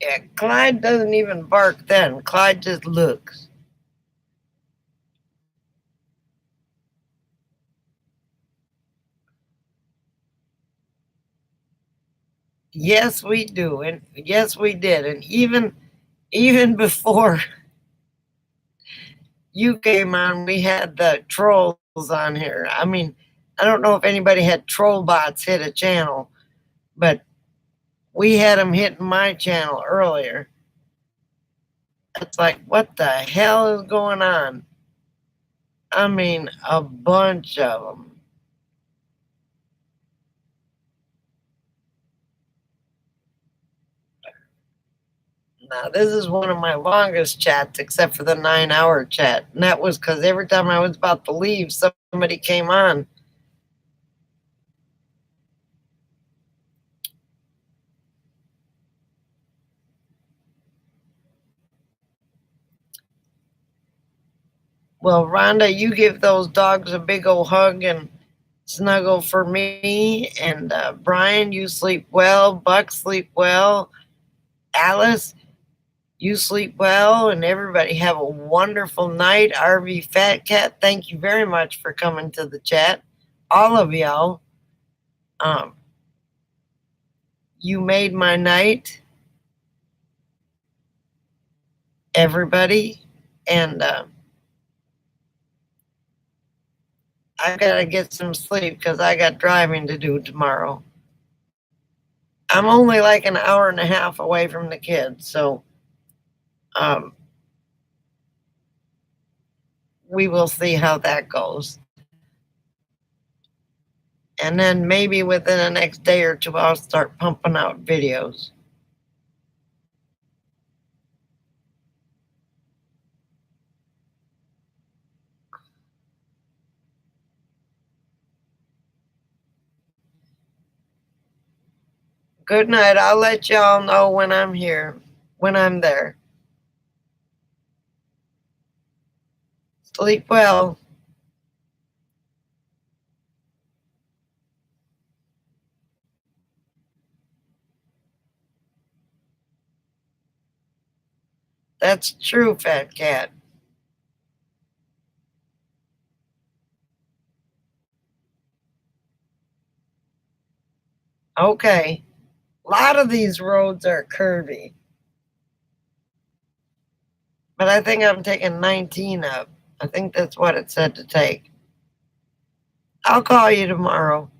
[SPEAKER 1] yeah, Clyde doesn't even bark then. Clyde just looks. Yes, we do. And yes, we did. And even before you came on, we had the trolls on here. I mean, I don't know if anybody had troll bots hit a channel, but we had them hitting my channel earlier. It's like, what the hell is going on? I mean, a bunch of them. Now, this is one of my longest chats, except for the 9 hour chat. And that was because every time I was about to leave, somebody came on. Well, Rhonda, you give those dogs a big old hug and snuggle for me. And Brian, you sleep well. Buck, sleep well. Alice, you sleep well. And everybody have a wonderful night. RV Fat Cat, thank you very much for coming to the chat. All of y'all. You made my night, everybody. And I gotta get some sleep because I got driving to do tomorrow. I'm only like an hour and a half away from the kids, so um, we will see how that goes. And then maybe within the next day or two, I'll start pumping out videos. Good night. I'll let y'all know when I'm here, when I'm there. Sleep well. That's true, Fat Cat. Okay. A lot of these roads are curvy, but I think I'm taking 19 up. I think that's what it said to take. I'll call you tomorrow.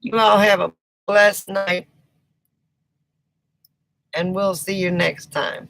[SPEAKER 1] You all have a blessed night, and we'll see you next time.